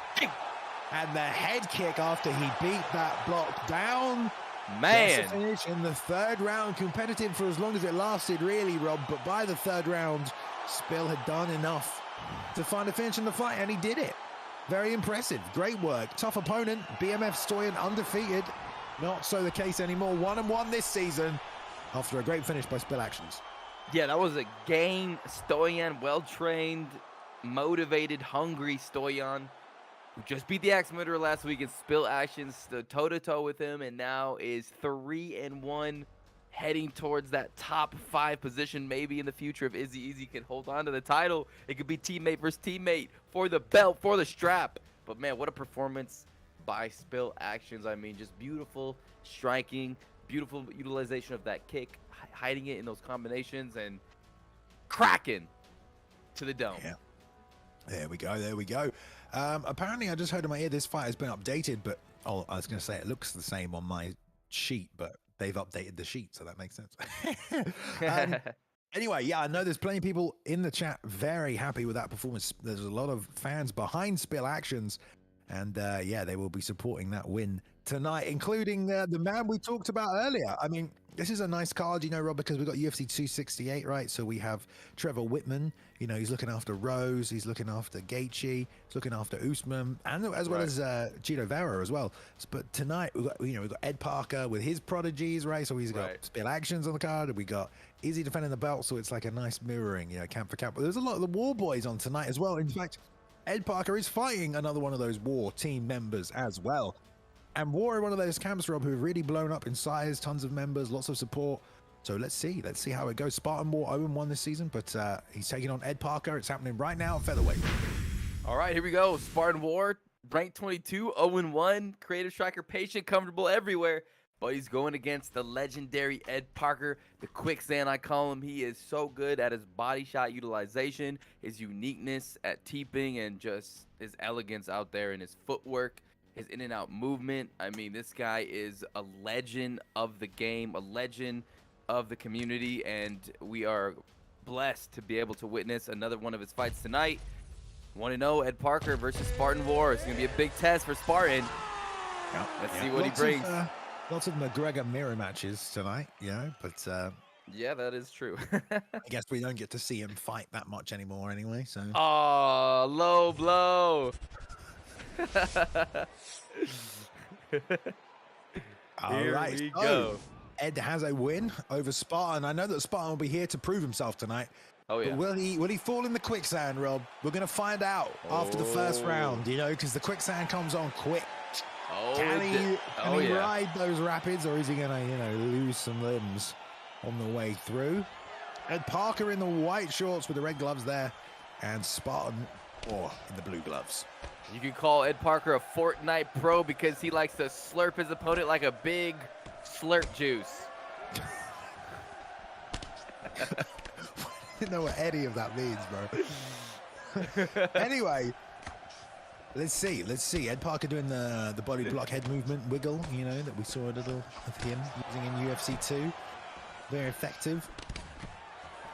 And the head kick after he beat that block down. Man. Finish in the third round. Competitive for as long as it lasted, really, Rob. But by the third round, Spill had done enough to find a finish in the fight, and he did it. Very impressive. Great work. Tough opponent. BMF Stoyan undefeated. Not so the case anymore. 1-1 this season after a great finish by Spill Actions. Yeah, that was a game. Stoyan, well-trained, motivated, hungry Stoyan, who just beat the Axe Murderer last week in Spill Actions, stood toe-to-toe with him, and now is 3-1, heading towards that top 5 position maybe in the future if Izzy can hold on to the title. It could be teammate versus teammate for the belt, for the strap. But, man, what a performance by Spill Actions. I mean, just beautiful striking, beautiful utilization of that kick, hiding it in those combinations, and cracking to the dome. Yeah. There we go. There we go. Apparently, I just heard in my ear this fight has been updated, but I was going to say it looks the same on my sheet, but they've updated the sheet, so that makes sense. Anyway, yeah, I know there's plenty of people in the chat very happy with that performance. There's a lot of fans behind Spill Actions, and yeah, they will be supporting that win tonight, including the man we talked about earlier. I mean, this is a nice card, you know, Rob, because we've got UFC 268, right? So we have Trevor Whitman, you know, he's looking after Rose, he's looking after Gaethje, he's looking after Usman, and as well as Chito Vera as well. But tonight we've got, you know, we've got Ed Parker with his prodigies, right? So he's got Spill Actions on the card, and we got Izzy defending the belt, so it's like a nice mirroring, you know, camp for camp. But there's a lot of the War Boys on tonight as well. In fact, Ed Parker is fighting another one of those War team members as well. And War are one of those camps, Rob, who have really blown up in size, tons of members, lots of support. So let's see how it goes. Spartan War 0-1 this season, but he's taking on Ed Parker. It's happening right now at featherweight. All right, here we go. Spartan War, ranked 22, 0-1, creative striker, patient, comfortable everywhere. But he's going against the legendary Ed Parker, the quicksand I call him. He is so good at his body shot utilization, his uniqueness at teeping, and just his elegance out there and his footwork, his in and out movement. I mean, this guy is a legend of the game, a legend of the community, and we are blessed to be able to witness another one of his fights tonight. 1-0 Ed Parker versus Spartan War. It's going to be a big test for Spartan. Yep. Let's see what he brings. Lots of McGregor mirror matches tonight, you know, but yeah, that is true. I guess we don't get to see him fight that much anymore anyway, so. Oh, low blow. All right, we go. Ed has a win over Spartan. I know that Spartan will be here to prove himself tonight. Oh yeah. But will he fall in the quicksand, Rob? We're going to find out after the first round, you know, because the quicksand comes on quick. Oh, Can he ride those rapids, or is he going to, you know, lose some limbs on the way through? Ed Parker in the white shorts with the red gloves there, and Spartan War in the blue gloves. You can call Ed Parker a Fortnite pro because he likes to slurp his opponent like a big slurp juice. I don't know what any of that means, bro. Anyway, let's see. Ed Parker doing the body block head movement wiggle, you know, that we saw a little of him using in UFC 2. Very effective.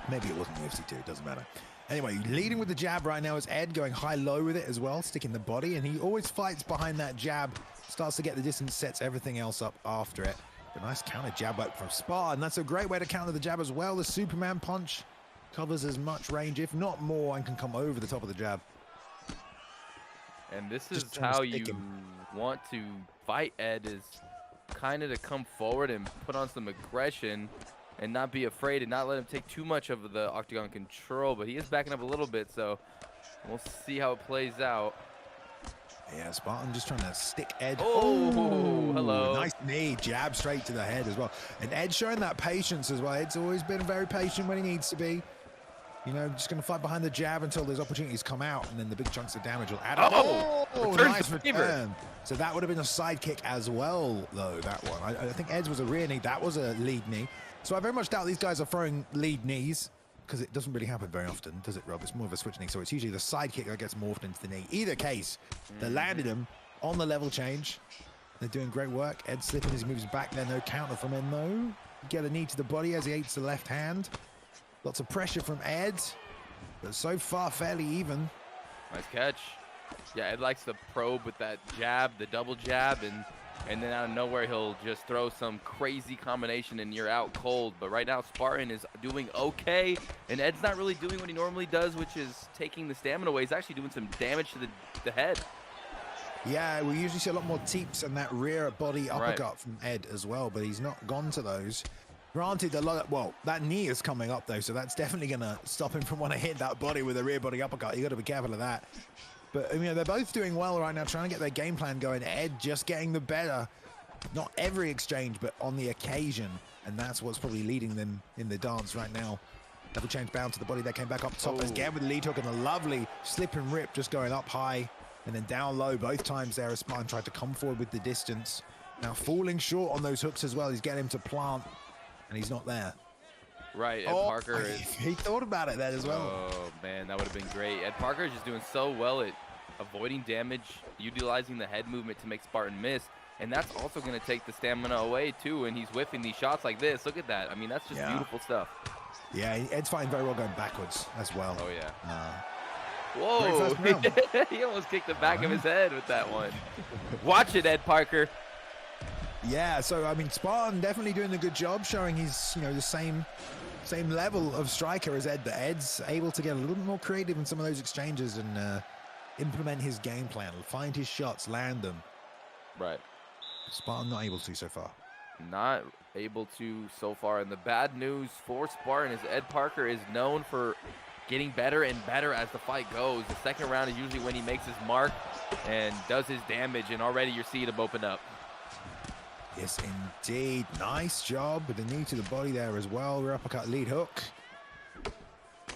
Maybe it wasn't UFC 2, it doesn't matter. Anyway, leading with the jab right now is Ed, going high-low with it as well, sticking the body, and he always fights behind that jab, starts to get the distance, sets everything else up after it. A nice counter jab up from Spartan. That's a great way to counter the jab as well. The Superman punch covers as much range, if not more, and can come over the top of the jab. And this is how you want to fight Ed, is kind of to come forward and put on some aggression and not be afraid and not let him take too much of the octagon control. But he is backing up a little bit, so we'll see how it plays out. Yeah, Spartan just trying to stick Ed. Oh, hello. Nice knee, jab straight to the head as well. And Ed showing that patience as well. Ed's always been very patient when he needs to be. You know, just going to fight behind the jab until those opportunities come out, and then the big chunks of damage will add up. Oh, nice return. So that would have been a side kick as well, though, that one. I think Ed's was a rear knee. That was a lead knee. So I very much doubt these guys are throwing lead knees, because it doesn't really happen very often, does it, Rob? It's more of a switch knee, so it's usually the side kick that gets morphed into the knee. Either case, they landed him on the level change. They're doing great work. Ed slipping as he moves back there. No counter from Ed, though. Get a knee to the body as he aids the left hand. Lots of pressure from Ed, but so far fairly even. Nice catch. Yeah, Ed likes to probe with that jab, the double jab, and then out of nowhere he'll just throw some crazy combination and you're out cold. But right now Spartan is doing okay, and Ed's not really doing what he normally does, which is taking the stamina away. He's actually doing some damage to the head. Yeah, we usually see a lot more teeps and that rear body uppercut from Ed as well, but he's not gone to those. Granted, that knee is coming up though, so that's definitely gonna stop him from wanting to hit that body with a rear body uppercut. You got to be careful of that. But they're both doing well right now, trying to get their game plan going. Ed just getting the better, not every exchange, but on the occasion, and that's what's probably leading them in the dance right now. Double change bound to the body that came back up top as Gavin with the lead hook and a lovely slip and rip, just going up high and then down low both times there as Spartan tried to come forward with the distance. Now falling short on those hooks as well. He's getting him to plant, and he's not there. Right, Ed Parker is... He thought about it then as well. Oh, man, that would have been great. Ed Parker is just doing so well at avoiding damage, utilizing the head movement to make Spartan miss. And that's also going to take the stamina away, too, and he's whiffing these shots like this. Look at that. I mean, that's just beautiful stuff. Yeah, Ed's fighting very well going backwards as well. Oh, yeah. Whoa. He almost kicked the back of his head with that one. Watch it, Ed Parker. Yeah, so, I mean, Spartan definitely doing a good job, showing he's, the same level of striker as Ed, but Ed's able to get a little bit more creative in some of those exchanges and implement his game plan, find his shots, land them. Right. Spartan not able to so far. Not able to so far, and the bad news for Spartan is Ed Parker is known for getting better and better as the fight goes. The second round is usually when he makes his mark and does his damage, and already you're seeing him open up. Yes, indeed. Nice job with the knee to the body there as well. Rear uppercut, lead hook.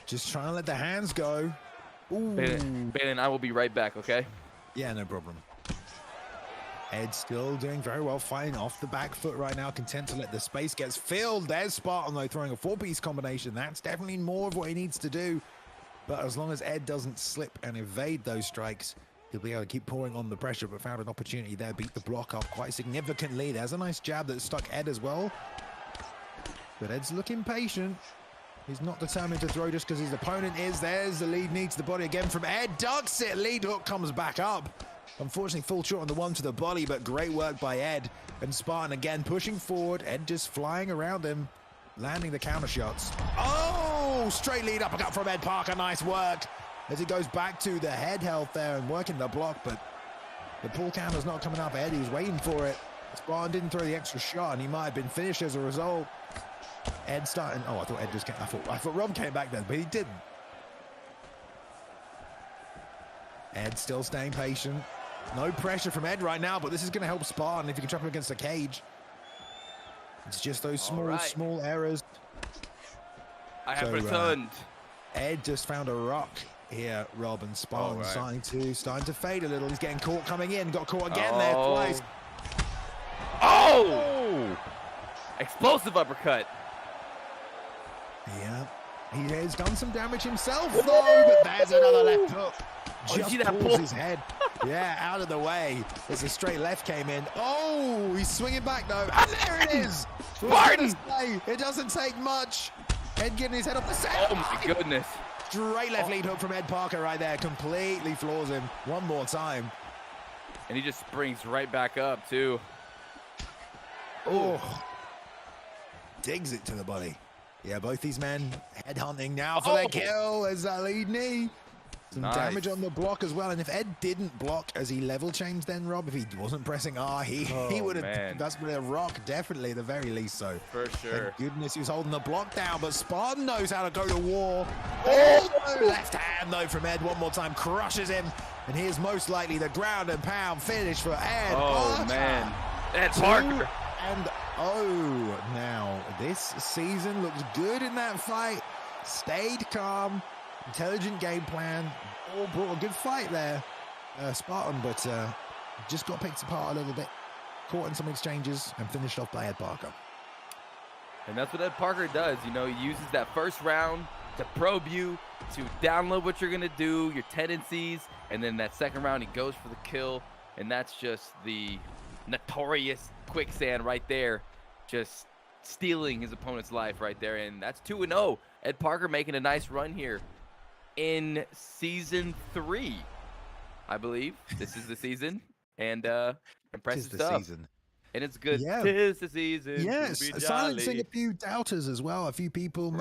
Just trying to let the hands go. Balin, I will be right back, okay? Yeah, no problem. Ed still doing very well, fighting off the back foot right now, content to let the space get filled. There's Spartan, though, throwing a 4-piece combination. That's definitely more of what he needs to do. But as long as Ed doesn't slip and evade those strikes, he'll be able to keep pouring on the pressure, but found an opportunity there, beat the block up quite significantly. There's a nice jab that stuck Ed as well. But Ed's looking patient. He's not determined to throw just because his opponent is. There's the lead knee to the body again from Ed. Ducks it, lead hook comes back up. Unfortunately, full short on the one to the body, but great work by Ed. And Spartan again pushing forward. Ed just flying around him, landing the counter shots. Oh, straight lead uppercut from Ed Parker. Nice work as he goes back to the head health there and working the block, but the pull counter's not coming up. Ed, he was waiting for it. Spartan didn't throw the extra shot, and he might have been finished as a result. Ed starting. Oh, I thought Ed just came. I thought Rob came back then, but he didn't. Ed still staying patient. No pressure from Ed right now, but this is going to help Spartan if you can trap him against the cage. It's just those small errors. I have returned. Ed just found a rock here, Rob, and Spartan starting to fade a little. He's getting caught coming in. Got caught again there twice. Oh! Explosive uppercut. Yeah. He has done some damage himself, though, but there's another left hook. Just pulls his head. Yeah, out of the way. There's a straight left came in. Oh, he's swinging back, though. And there it is. Spartan! It doesn't take much. Ed getting his head up the center. Oh, my goodness. Straight left lead hook from Ed Parker right there. Completely floors him one more time. And he just springs right back up, too. Oh. Digs it to the body. Yeah, both these men head hunting now for their kill. There's that lead knee. Some damage on the block as well. And if Ed didn't block as he level changed then, Rob, if he wasn't pressing R, he would have, that's with a rock, definitely, at the very least so. For sure. Thank goodness he was holding the block down, but Spartan knows how to go to war. Oh, left hand though from Ed one more time, crushes him. And here's most likely the ground and pound finish for Ed. Oh, man. Ed Parker. And now this season looks good in that fight. Stayed calm, intelligent game plan. All brought a good fight there, Spartan, but just got picked apart a little bit. Caught in some exchanges and finished off by Ed Parker. And that's what Ed Parker does. You know, he uses that first round to probe you, to download what you're going to do, your tendencies, and then that second round he goes for the kill, and that's just the Notorious quicksand right there, just stealing his opponent's life right there. And that's 2-0. Ed Parker making a nice run here in season 3, I believe. This is the season, and impressive stuff. Season. And it's good. Yeah. Tis the season. Yes, silencing a few doubters as well. A few people,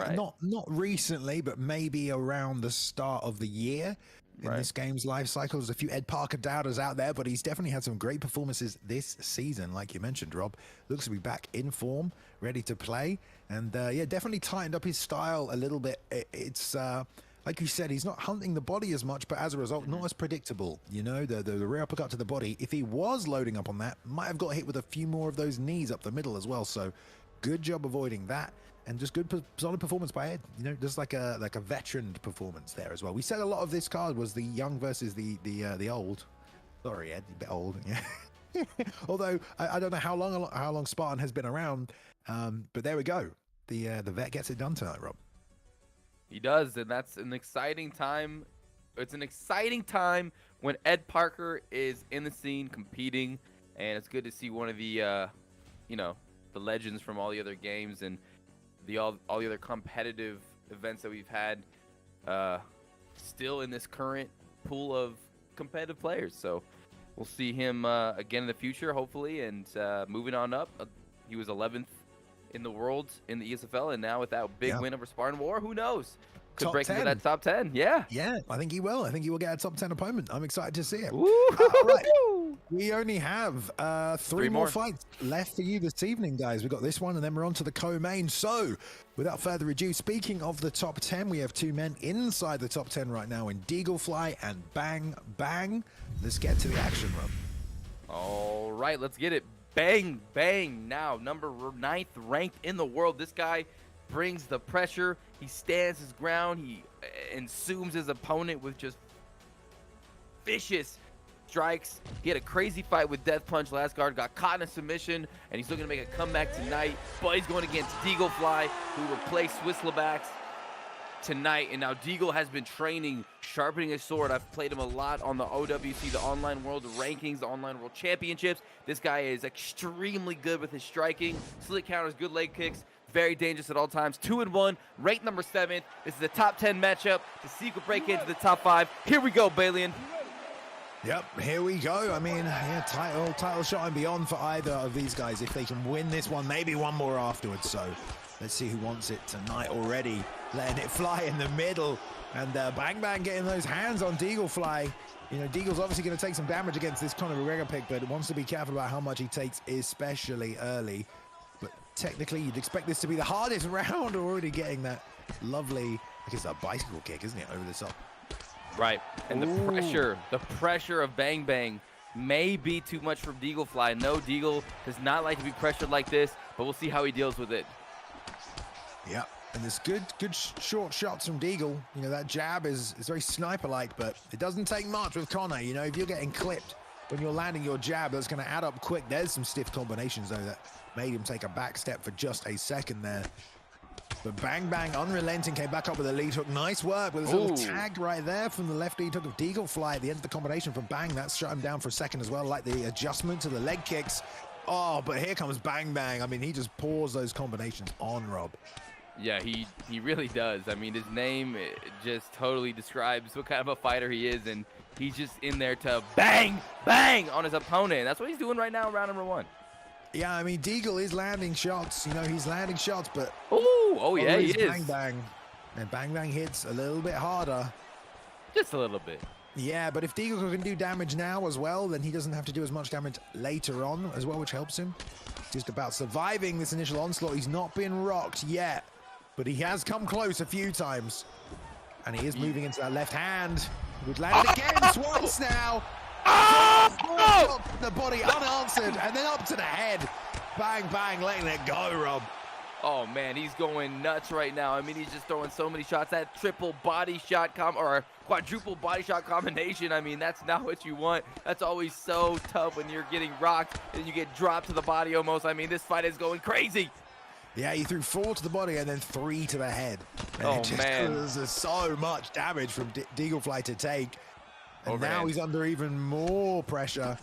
not recently, but maybe around the start of the year. in this game's life cycle. There's a few Ed Parker doubters out there, but he's definitely had some great performances this season. Like you mentioned, Rob, looks to be back in form, ready to play. And yeah, definitely tightened up his style a little bit. It's like you said, he's not hunting the body as much, but as a result, not as predictable. You know, the rear uppercut to the body, if he was loading up on that, might have got hit with a few more of those knees up the middle as well. So good job avoiding that. And just good, solid performance by Ed. You know, just like a veteran performance there as well. We said a lot of this card was the young versus the old. Sorry, Ed, a bit old. Yeah. Although I don't know how long Spartan has been around, but there we go. The vet gets it done tonight, Rob. He does, and that's an exciting time. It's an exciting time when Ed Parker is in the scene competing, and it's good to see one of the, you know, the legends from all the other games and all the other competitive events that we've had still in this current pool of competitive players. So we'll see him again in the future, hopefully, and moving on up. He was 11th in the world in the ESFL, and now with that big win over Spartan War, who knows? Could break into that top 10. Yeah, I think he will. I think he will get a top 10 opponent. I'm excited to see it. Right. We only have three more fights left for you this evening, guys. We've got this one, and then we're on to the co-main. So without further ado, speaking of the top 10, we have two men inside the top 10 right now in Deagle Fly and Bang Bang. Let's get to the action, Rob. All right, let's get it. Bang Bang, now number 9th ranked in the world. This guy brings the pressure. He stands his ground. He consumes his opponent with just vicious strikes. He had a crazy fight with Death Punch last card, got caught in a submission, and he's looking to make a comeback tonight. But he's going against Deagle Fly, who replaced Swisslebacks tonight. And now Deagle has been training, sharpening his sword. I've played him a lot on the OWC, the Online World Rankings, the Online World Championships. This guy is extremely good with his striking, slick counters, good leg kicks, very dangerous at all times. 2-1, ranked number 7th. This is a top 10 matchup to see who could break into the top 5. Here we go, Balian. Yep, here we go. I mean, yeah, title shot and beyond for either of these guys. If they can win this one, maybe one more afterwards. So let's see who wants it tonight already. Letting it fly in the middle. And Bang Bang getting those hands on Deagle Fly. You know, Deagle's obviously going to take some damage against this Conor McGregor pick, but wants to be careful about how much he takes, especially early. But technically, you'd expect this to be the hardest round. Already getting that lovely, I guess, a bicycle kick, isn't it, over the top? Right, and the pressure of Bang Bang may be too much for Deagle Fly. No, Deagle does not like to be pressured like this, but we'll see how he deals with it. Yep, and there's good short shots from Deagle. You know, that jab is very sniper-like, but it doesn't take much with Conor. You know, if you're getting clipped when you're landing your jab, that's going to add up quick. There's some stiff combinations, though, that made him take a back step for just a second there. But Bang Bang, unrelenting, came back up with a lead hook. Nice work with his little tag right there from the left lead hook of Deagle Fly at the end of the combination from Bang. That's shut him down for a second as well, like the adjustment to the leg kicks. Oh, but here comes Bang Bang. I mean, he just pours those combinations on, Rob. Yeah, he really does. I mean, his name just totally describes what kind of a fighter he is, and he's just in there to bang, bang on his opponent. That's what he's doing right now in round number 1. Yeah, I mean, Deagle is landing shots. You know, he's landing shots, but... Oh yeah, he is. Bang Bang. And Bang Bang hits a little bit harder. Just a little bit. Yeah, but if Deagle can do damage now as well, then he doesn't have to do as much damage later on as well, which helps him. Just about surviving this initial onslaught. He's not been rocked yet, but he has come close a few times. And he is moving into that left hand. Would land it again twice now. The body unanswered, and then up to the head. Bang Bang, letting it go, Rob. Oh man, he's going nuts right now. I mean, he's just throwing so many shots. That triple body shot or quadruple body shot combination, I mean, that's not what you want. That's always so tough when you're getting rocked and you get dropped to the body almost. I mean, this fight is going crazy. Yeah, he threw 4 to the body and then 3 to the head. And oh man, there's so much damage from Deagle Fly to take. And overhand. Now he's under even more pressure.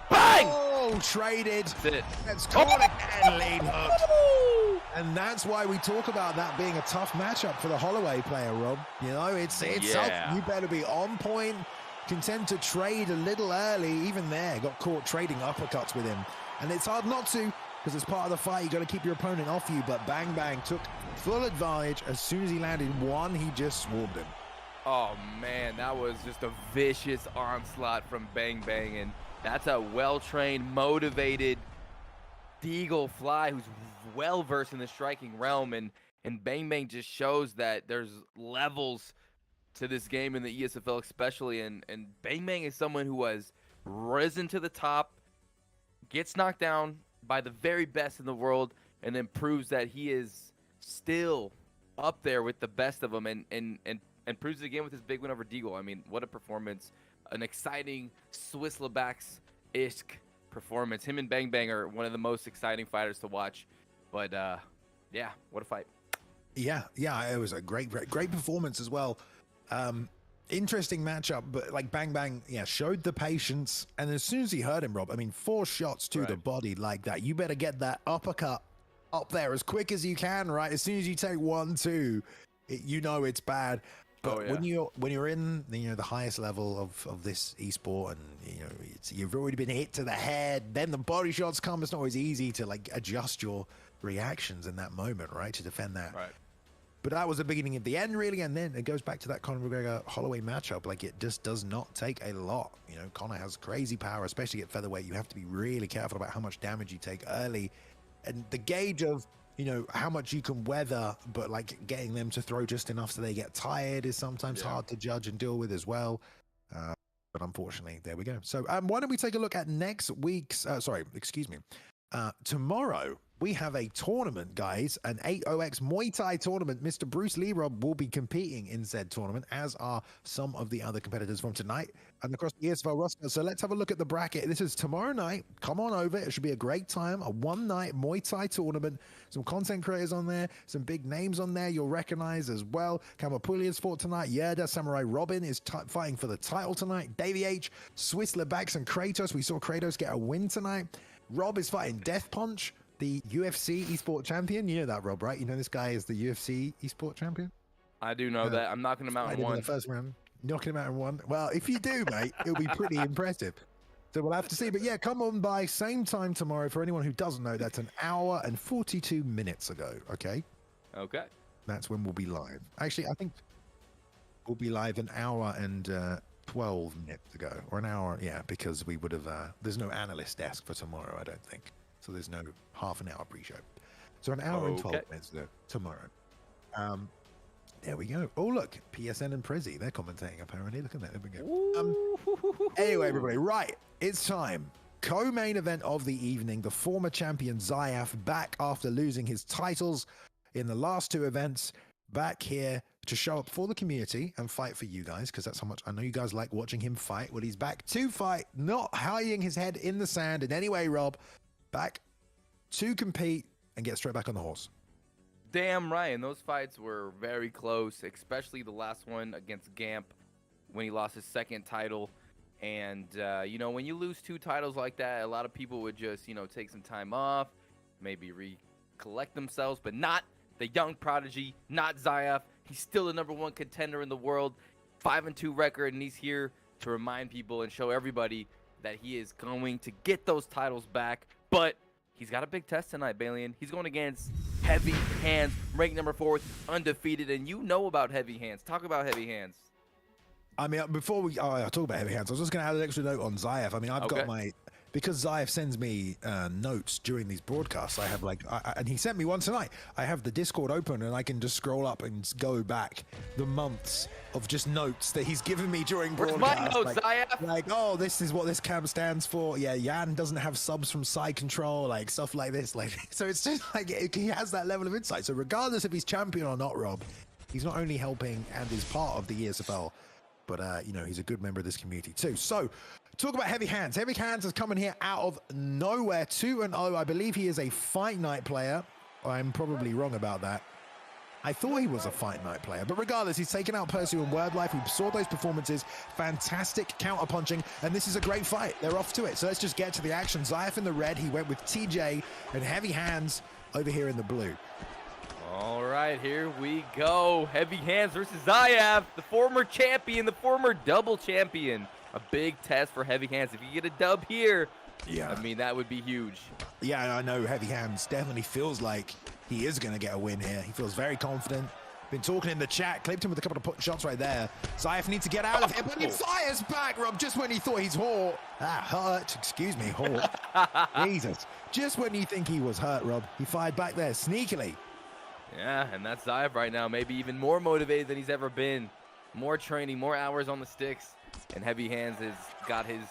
Bang! Oh, traded. That's it. That's caught again, lead hook. And that's why we talk about that being a tough matchup for the Holloway player, Rob. You know, it's yeah. You better be on point, contend to trade a little early. Even there, got caught trading uppercuts with him. And it's hard not to, because as part of the fight, you got to keep your opponent off you. But Bang Bang took full advantage. As soon as he landed one, he just swarmed him. Oh man, that was just a vicious onslaught from Bang Bang, and that's a well-trained, motivated Deagle fly who's well-versed in the striking realm, and Bang Bang just shows that there's levels to this game in the ESFL especially, and Bang Bang is someone who has risen to the top, gets knocked down by the very best in the world, and then proves that he is still up there with the best of them, and proves it again with his big win over Deagle. I mean, what a performance. An exciting Swiss Lebacks-esque performance. Him and Bang Bang are one of the most exciting fighters to watch. But, yeah, what a fight. Yeah, it was a great performance as well. Interesting matchup, but like Bang Bang, showed the patience. And as soon as he hurt him, Rob, I mean, 4 shots to the body like that. You better get that uppercut up there as quick as you can, right? As soon as you take 1, 2, you know it's bad. But when you're in the highest level of this esport, and you've already been hit to the head, then the body shots come. It's not always easy to like adjust your reactions in that moment, right? To defend that. Right. But that was the beginning of the end, really, and then it goes back to that Conor McGregor-Holloway matchup. Like, it just does not take a lot. Conor has crazy power, especially at featherweight. You have to be really careful about how much damage you take early, and the gauge of how much you can weather, but like getting them to throw just enough so they get tired is sometimes hard to judge and deal with as well. But unfortunately, there we go. So why don't we take a look at next week's, tomorrow we have a tournament, guys, an 8OX Muay Thai tournament. Mr. Bruce Lee Rob will be competing in said tournament, as are some of the other competitors from tonight and across the ESFL roster. So let's have a look at the bracket. This is tomorrow night. Come on over. It should be a great time. A one-night Muay Thai tournament. Some content creators on there. Some big names on there you'll recognize as well. Kamapulia's fought tonight. Yerda Samurai Robin is fighting for the title tonight. Davey H, Swiss Lebacks, and Kratos. We saw Kratos get a win tonight. Rob is fighting Death Punch, the UFC Esport Champion. You know that, Rob, right? You know this guy is the UFC Esport Champion? I do know that. I'm knocking him out in 1. In the first round. Knocking him out in 1. Well, if you do, mate, it'll be pretty impressive. So we'll have to see. But yeah, come on by same time tomorrow. For anyone who doesn't know, that's an hour and 42 minutes ago, okay? Okay. That's when we'll be live. Actually, I think we'll be live an hour and 12 minutes ago. Or an hour, because we would have... there's no analyst desk for tomorrow, I don't think. So there's no half an hour pre-show. So an hour and 12 minutes tomorrow. There we go. Oh, look, PSN and Prezi, they're commentating apparently. Look at that. There we go. Anyway, everybody, right. It's time. Co-main event of the evening. The former champion Zayaf back after losing his titles in the last 2 events. Back here to show up for the community and fight for you guys, because that's how much I know you guys like watching him fight. Well, he's back to fight, not hiding his head in the sand in any way, Rob. Back to compete and get straight back on the horse. Damn right, and those fights were very close, especially the last one against Gamp when he lost his 2nd title. And, when you lose 2 titles like that, a lot of people would just, take some time off, maybe recollect themselves, but not the young prodigy, not Zayaf. He's still the #1 contender in the world, 5-2 record, and he's here to remind people and show everybody that he is going to get those titles back. But he's got a big test tonight, Balian. He's going against Heavy Hands, ranked #4, undefeated. And you know about Heavy Hands. Talk about Heavy Hands. I mean, before we talk about Heavy Hands, I was just going to add an extra note on Zayaf. I mean, I've got my... Because Zayaf sends me notes during these broadcasts, I have and he sent me one tonight. I have the Discord open and I can just scroll up and go back the months of just notes that he's given me during broadcasts. Where's my notes, Zayaf? This is what this camp stands for. Yeah, Jan doesn't have subs from side control, stuff like this. So it's just he has that level of insight. So regardless if he's champion or not, Rob, he's not only helping and is part of the ESFL, but he's a good member of this community too. So talk about Heavy Hands. Heavy Hands is coming here out of nowhere, 2-0. I believe he is a Fight Night player. I'm probably wrong about that. I thought he was a Fight Night player, but regardless, he's taken out Percy and Wordlife. We saw those performances, fantastic counter-punching, and this is a great fight. They're off to it, so let's just get to the action. Zayaf in the red, he went with TJ, and Heavy Hands over here in the blue. All right, here we go. Heavy Hands versus Zayaf, the former champion, the former double champion. A big test for Heavy Hands. If you get a dub here, I mean, that would be huge. Yeah, I know Heavy Hands definitely feels like he is going to get a win here. He feels very confident. Been talking in the chat, clipped him with a couple of shots right there. Zayaf needs to get out of here, but he fires back, Rob, just when he thought he's hurt. Excuse me, Jesus. Just when you think he was hurt, Rob, he fired back there sneakily. Yeah, and that's Zayaf right now, maybe even more motivated than he's ever been. More training, more hours on the sticks, and Heavy Hands has got his...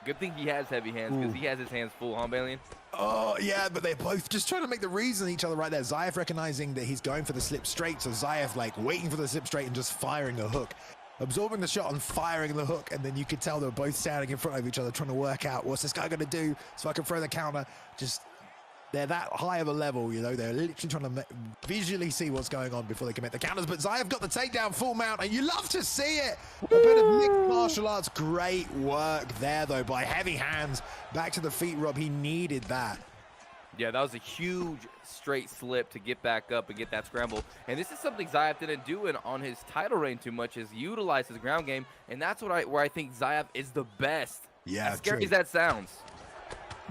Good thing he has heavy hands, because he has his hands full, huh, Balian? Oh, yeah, but they're both just trying to make the reads on each other right there. Zayaf recognizing that he's going for the slip straight, so Zayaf, like, waiting for the slip straight and just firing a hook. Absorbing the shot and firing the hook, and then you could tell they were both standing in front of each other trying to work out, what's this guy going to do so I can throw the counter? Just... They're that high of a level, you know. They're literally trying to visually see what's going on before they can make the counters. But Zayaf got the takedown full mount, and you love to see it. A bit of mixed martial arts. Great work there, though, by Heavy Hands. Back to the feet, Rob. He needed that. Yeah, that was a huge straight slip to get back up and get that scramble. And this is something Zayaf didn't do on his title reign too much, is utilize his ground game. And that's where I think Zayaf is the best. Yeah, as scary as that sounds.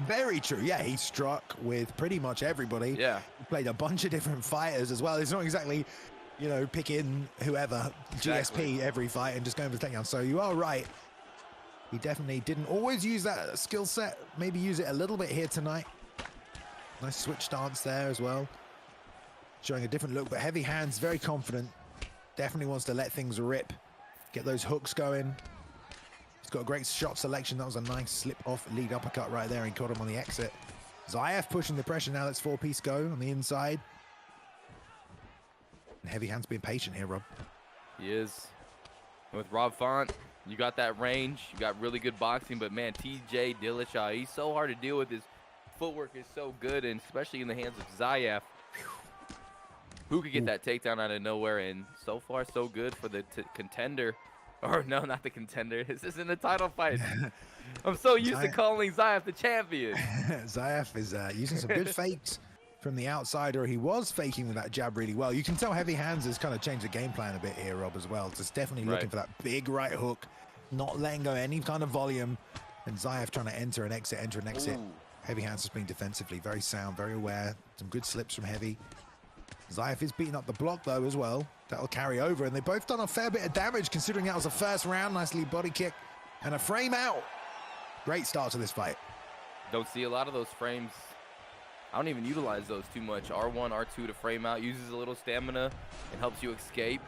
Very true. Yeah, he struck with pretty much everybody. Yeah. He played a bunch of different fighters as well. It's not exactly, you know, picking whoever, Exactly. GSP every fight and just going for the takedown. So you are right. He definitely didn't always use that skill set. Maybe use it a little bit here tonight. Nice switch stance there as well. Showing a different look, but Heavy Hands, very confident. Definitely wants to let things rip. Get those hooks going. He's got a great shot selection. That was a nice slip-off lead uppercut right there. He caught him on the exit. Zayaf pushing the pressure now. Let's four-piece go on the inside. And Heavy Hands being patient here, Rob. He is. With Rob Font, you got that range. You got really good boxing. But, man, TJ Dillashaw, he's so hard to deal with. His footwork is so good, and especially in the hands of Zayaf. Who could get that takedown out of nowhere? And so far, so good for the contender. Or no, not the contender. This isn't a title fight. I'm so used to calling Zayaf the champion. Zayaf is using some good fakes from the outside, or he was faking with that jab really well. You can tell Heavy Hands has kind of changed the game plan a bit here, Rob, as well. Just definitely looking for that big right hook, not letting go any kind of volume. And Zayaf trying to enter and exit, enter and exit. Ooh. Heavy Hands has been defensively very sound, very aware. Some good slips from Heavy. Zayaf is beating up the block, though, as well. That'll carry over, and they've both done a fair bit of damage, considering that was the first round. Nicely body kick and a frame out. Great start to this fight. Don't see a lot of those frames. I don't even utilize those too much. R1, R2 to frame out. Uses a little stamina and helps you escape.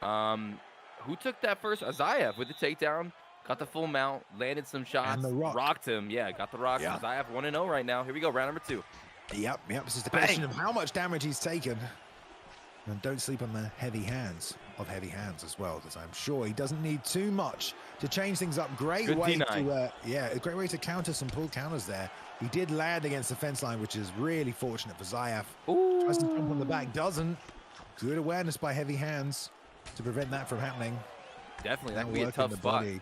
Who took that first? Zayaf with the takedown. Got the full mount, landed some shots, And the rock. rocked him. Yeah, got the rock. Yeah. Zayaf 1-0 right now. Here we go, round number 2. Yep. This is the question of how much damage he's taken. And don't sleep on the Heavy Hands of Heavy Hands as well, because I'm sure he doesn't need too much to change things up. Great Good way D9. to, a great way to counter some pull counters there. He did land against the fence line, which is really fortunate for Zayaf. Ooh. Tries to jump on the back, doesn't. Good awareness by Heavy Hands to prevent that from happening. Definitely, that Now could be a working tough the spot. body.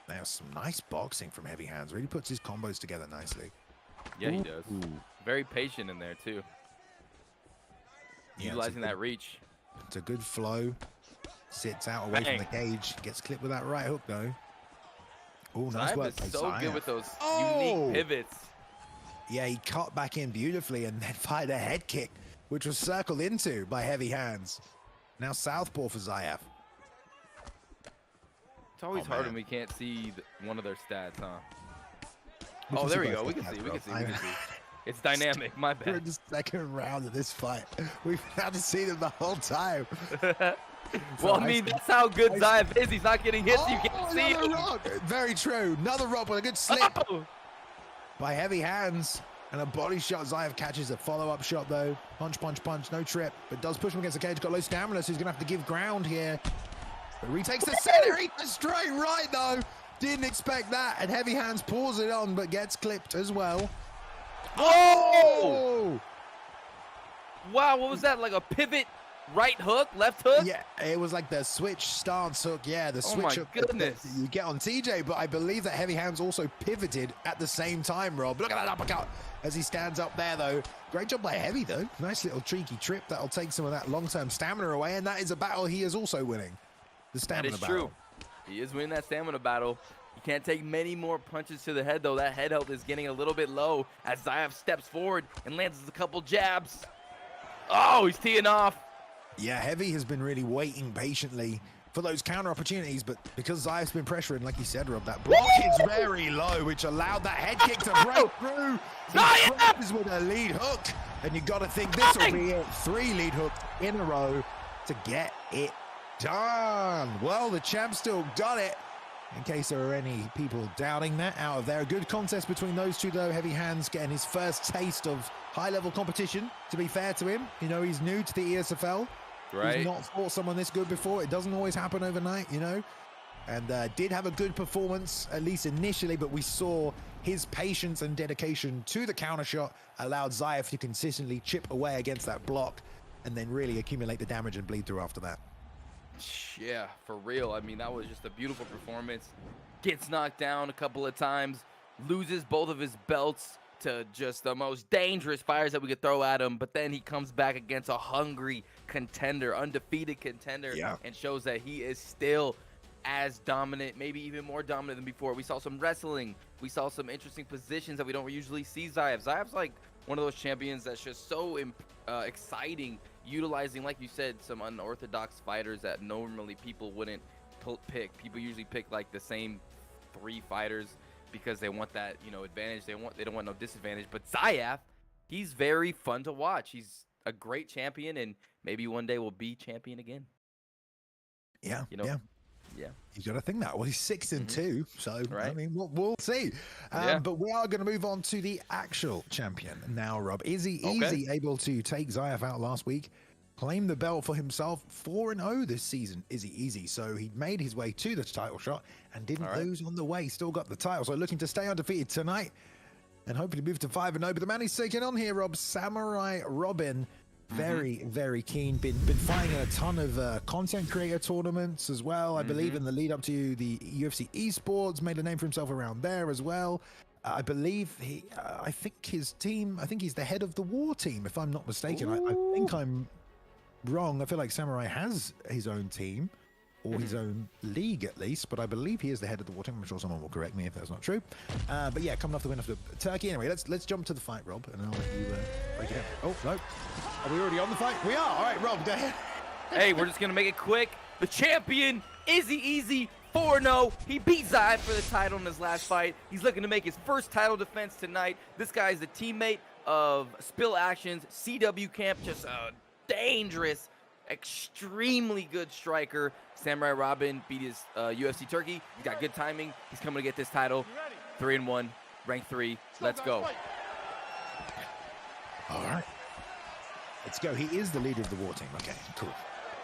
There's some nice boxing from Heavy Hands. Really puts his combos together nicely. Yeah, he does. Ooh. Very patient in there, too. Yeah, Utilizing that reach. It's a good flow. Sits out away from the cage. Gets clipped with that right hook, though. Oh, nice Zayaf work. is by so Zayaf. good with those Oh! unique pivots. Yeah, he cut back in beautifully and then fired a head kick, which was circled into by Heavy Hands. Now southpaw for Zayaf. It's always Oh, hard man. when we can't see one of their stats, huh? We Oh, can there see we go. both We stats, can see. We bro. can see. We can see. It's dynamic. My We're bad. in the second round of this fight. We've had to see them the whole time. Well, I mean, that's how good Zayaf is. He's not getting hits. You can't see another him. rock. Very true. Another rock with a good slip Oh! by Heavy Hands. And a body shot. Zayaf catches a follow-up shot, though. Punch, punch, punch. No trip. But does push him against the cage. Got low stamina, so he's going to have to give ground here. But retakes the center. He goes straight right, though. Didn't expect that. And Heavy Hands pulls it on, but gets clipped as well. Oh! Wow, what was that? Like a pivot right hook, left hook? Yeah, it was like the switch stance hook. Yeah, the Oh switch my hook goodness. that you get on TJ. But I believe that Heavy Hands also pivoted at the same time, Rob. Look at that uppercut as he stands up there, though. Great job by Heavy, though. Nice little tricky trip that'll take some of that long-term stamina away. And that is a battle he is also winning. The That stamina is battle. true. He is winning that stamina battle. You can't take many more punches to the head, though. That head health is getting a little bit low as Zayaf steps forward and lands a couple jabs. Oh, he's teeing off. Yeah, Heavy has been really waiting patiently for those counter opportunities, but because Zayaf's been pressuring, like you said, Rob, that block is very low, which allowed that head kick to break through. Zayaf is with a lead hook, and you got to think this will be it. 3 lead hooks in a row to get it done. Well, the champ still got it. In case there are any people doubting that out of there. A good contest between those two, though. Heavy Hands getting his first taste of high-level competition, to be fair to him. You know, he's new to the ESFL. Right. He's not fought someone this good before. It doesn't always happen overnight, you know. And did have a good performance, at least initially, but we saw his patience and dedication to the counter shot allowed Zayaf to consistently chip away against that block and then really accumulate the damage and bleed through after that. Yeah, for real. I mean, that was just a beautiful performance. Gets knocked down a couple of times, loses both of his belts to just the most dangerous fires that we could throw at him, but then he comes back against a hungry contender, undefeated contender, and shows that he is still as dominant, maybe even more dominant than before. We saw some wrestling. We saw some interesting positions that we don't usually see Zayaf. Zayaf's like one of those champions that's just so exciting, utilizing, like you said, some unorthodox fighters that normally people wouldn't pick. People usually pick like the same 3 fighters because they want that, you know, advantage. They don't want no disadvantage. But Zayaf, he's very fun to watch. He's a great champion, and maybe one day will be champion again. Yeah, you know. Yeah. You got to think that. Well, he's 6-2, so right. I mean, we'll see. But we are going to move on to the actual champion now, Rob. Izzy able to take Zayaf out last week, claim the belt for himself. 4-0 this season, Izzy. So he made his way to the title shot and didn't lose on the way. Still got the title. So looking to stay undefeated tonight and hopefully move to 5-0. But the man he's taking on here, Rob, Samurai Robin. Very, very keen. Been fighting in a ton of content creator tournaments as well. I believe in the lead up to the UFC Esports, made a name for himself around there as well. I believe I think his team, I think he's the head of the War team, if I'm not mistaken. I think I'm wrong. I feel like Samurai has his own team or his own league at least, but I believe he is the head of the War team. I'm sure someone will correct me if that's not true. But yeah, coming off the win of the Turkey. Anyway, let's jump to the fight, Rob, and I'll let you break it down. Oh, no. Are we already on the fight? We are. All right, Rob, go ahead. Hey, we're just going to make it quick. The champion, Izzy, 4-0. He beat Zayaf for the title in his last fight. He's looking to make his first title defense tonight. This guy is a teammate of Spill Actions, CW Camp, just a dangerous, extremely good striker. Samurai Robin beat his UFC Turkey. He's got good timing. He's coming to get this title. 3-1, rank 3. Let's go. All right. Let's go. He is the leader of the War team. Okay, cool.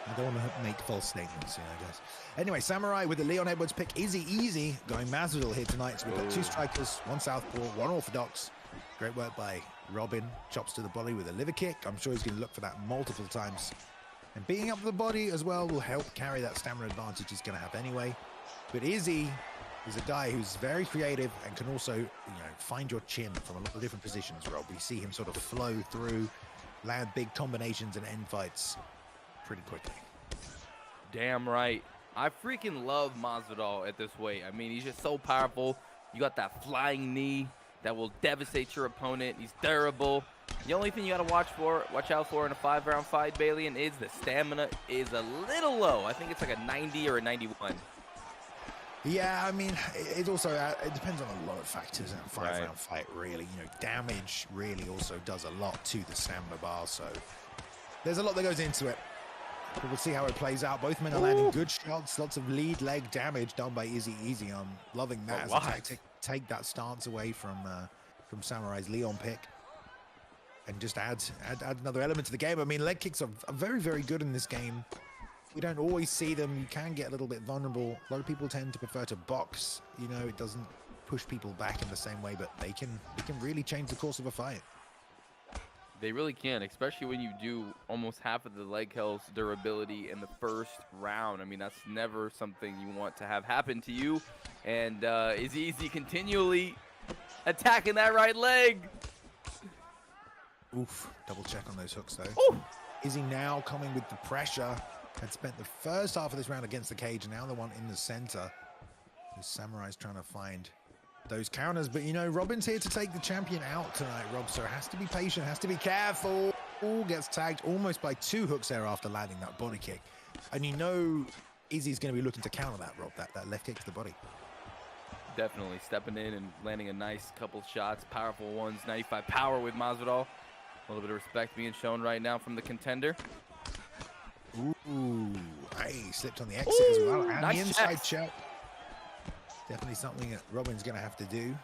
I don't want to make false statements, I guess. Anyway, Samurai with the Leon Edwards pick. Izzy going Masvidal here tonight. So we've got 2 strikers, 1 southpaw, 1 orthodox. Great work by Robin. Chops to the body with a liver kick. I'm sure he's going to look for that multiple times. And beating up the body as well will help carry that stamina advantage he's going to have anyway. But Izzy is a guy who's very creative and can also, find your chin from a lot of different positions, Rob. We see him sort of flow through, land big combinations and end fights pretty quickly. Damn right. I freaking love Masvidal at this weight. I mean, he's just so powerful. You got that flying knee that will devastate your opponent. He's durable. The only thing you got to watch out for in a 5-round fight, Balian, is the stamina is a little low. I think it's like a 90 or a 91. Yeah, I mean, it also it depends on a lot of factors in a 5-round fight, really. Damage really also does a lot to the stamina bar, so there's a lot that goes into it. But we'll see how it plays out. Both men are landing good shots, lots of lead leg damage done by Izzy. I'm loving that as a tactic. Take that stance away from Samurai's Leon pick and just add another element to the game. I mean, leg kicks are very, very good in this game. We don't always see them. You can get a little bit vulnerable. A lot of people tend to prefer to box. It doesn't push people back in the same way, but they can really change the course of a fight. They really can, especially when you do almost half of the leg health durability in the first round. I mean, that's never something you want to have happen to you. And Izzy continually attacking that right leg. Oof, double check on those hooks though. Ooh. Izzy now coming with the pressure. Had spent the first half of this round against the cage, now the one in the center. The Samurai's trying to find those counters, but Robin's here to take the champion out tonight, Rob, so has to be patient, has to be careful. all gets tagged almost by 2 hooks there after landing that body kick. And you know Izzy's going to be looking to counter that, Rob, that left kick to the body. Definitely stepping in and landing a nice couple shots, powerful ones, 95 power with Masvidal. A little bit of respect being shown right now from the contender. Ooh, hey, slipped on the exit as well. And nice the inside checks. check. Definitely something that Robin's going to have to do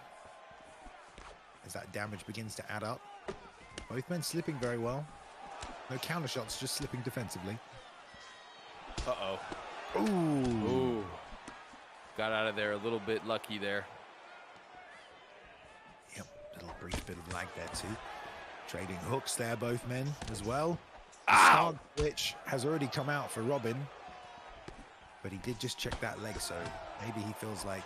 as that damage begins to add up. Both men slipping very well. No counter shots, just slipping defensively. Uh-oh. Ooh. Ooh. Got out of there a little bit lucky there. Yep, little brief bit of lag there too. Trading hooks there, both men as well. Ow! Which has already come out for Robin, but he did just check that leg, so maybe he feels like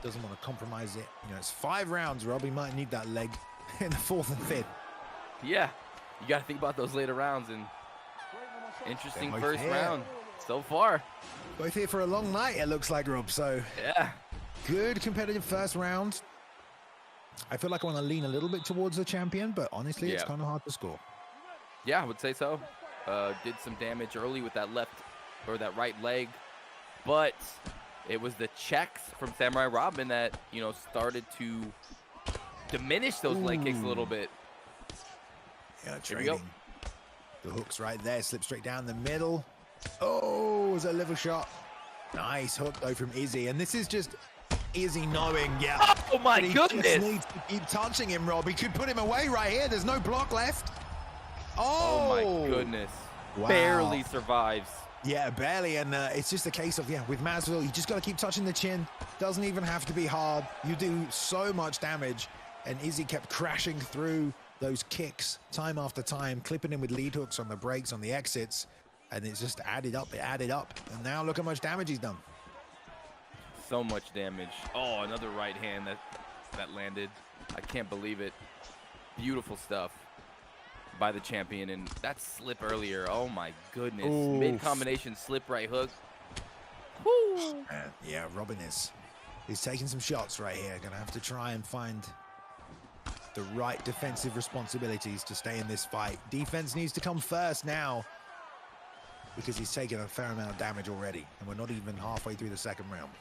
doesn't want to compromise it. You know, it's 5 rounds, Rob. He might need that leg in the 4th and 5th. Yeah, you got to think about those later rounds, and interesting first round so far. Both here for a long night, it looks like, Rob. So yeah, good competitive first round. I feel like I want to lean a little bit towards the champion, but honestly, it's kind of hard to score. Yeah, I would say so. Did some damage early with that left or that right leg, but it was the checks from Samurai Robin that, you know, started to diminish those leg kicks a little bit. Yeah, trading. The hook's right there, slip straight down the middle. Oh, it was a liver shot. Nice hook though from Izzy, and this is just Izzy knowing, oh my goodness, just needs to keep touching him, Rob. He could put him away right here. There's no block left. Oh my goodness. Wow. Barely survives. Yeah, barely, and it's just a case of, with Masvidal, you just got to keep touching the chin. Doesn't even have to be hard. You do so much damage, and Izzy kept crashing through those kicks time after time, clipping him with lead hooks on the breaks, on the exits, and it's just added up, and now look how much damage he's done. So much damage. Oh, another right hand that landed. I can't believe it. Beautiful stuff by the champion, and that slip earlier, oh my goodness. Oof. Mid combination slip right hook. Woo. Yeah, Robin is taking some shots right here. Gonna have to try and find the right defensive responsibilities to stay in this fight. Defense needs to come first now, because he's taken a fair amount of damage already, and we're not even halfway through the second round.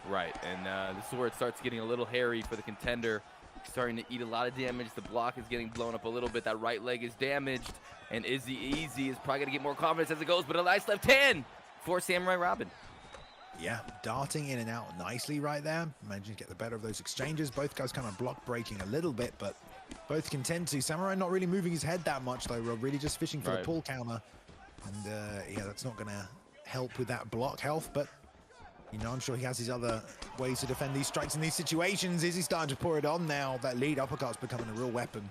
Right, and this is where it starts getting a little hairy for the contender. Starting to eat a lot of damage. The block is getting blown up a little bit. That right leg is damaged, and Izzy is probably gonna get more confidence as it goes, but a nice left hand for Samurai Robin. Yeah, darting in and out nicely right there. Managing to get the better of those exchanges. Both guys kind of block breaking a little bit, but both contend to. Samurai not really moving his head that much though, Rob. Really just fishing for the pull counter. And yeah, that's not gonna help with that block health, but you know, I'm sure he has his other ways to defend these strikes in these situations. Izzy's starting to pour it on now. That lead uppercut's becoming a real weapon.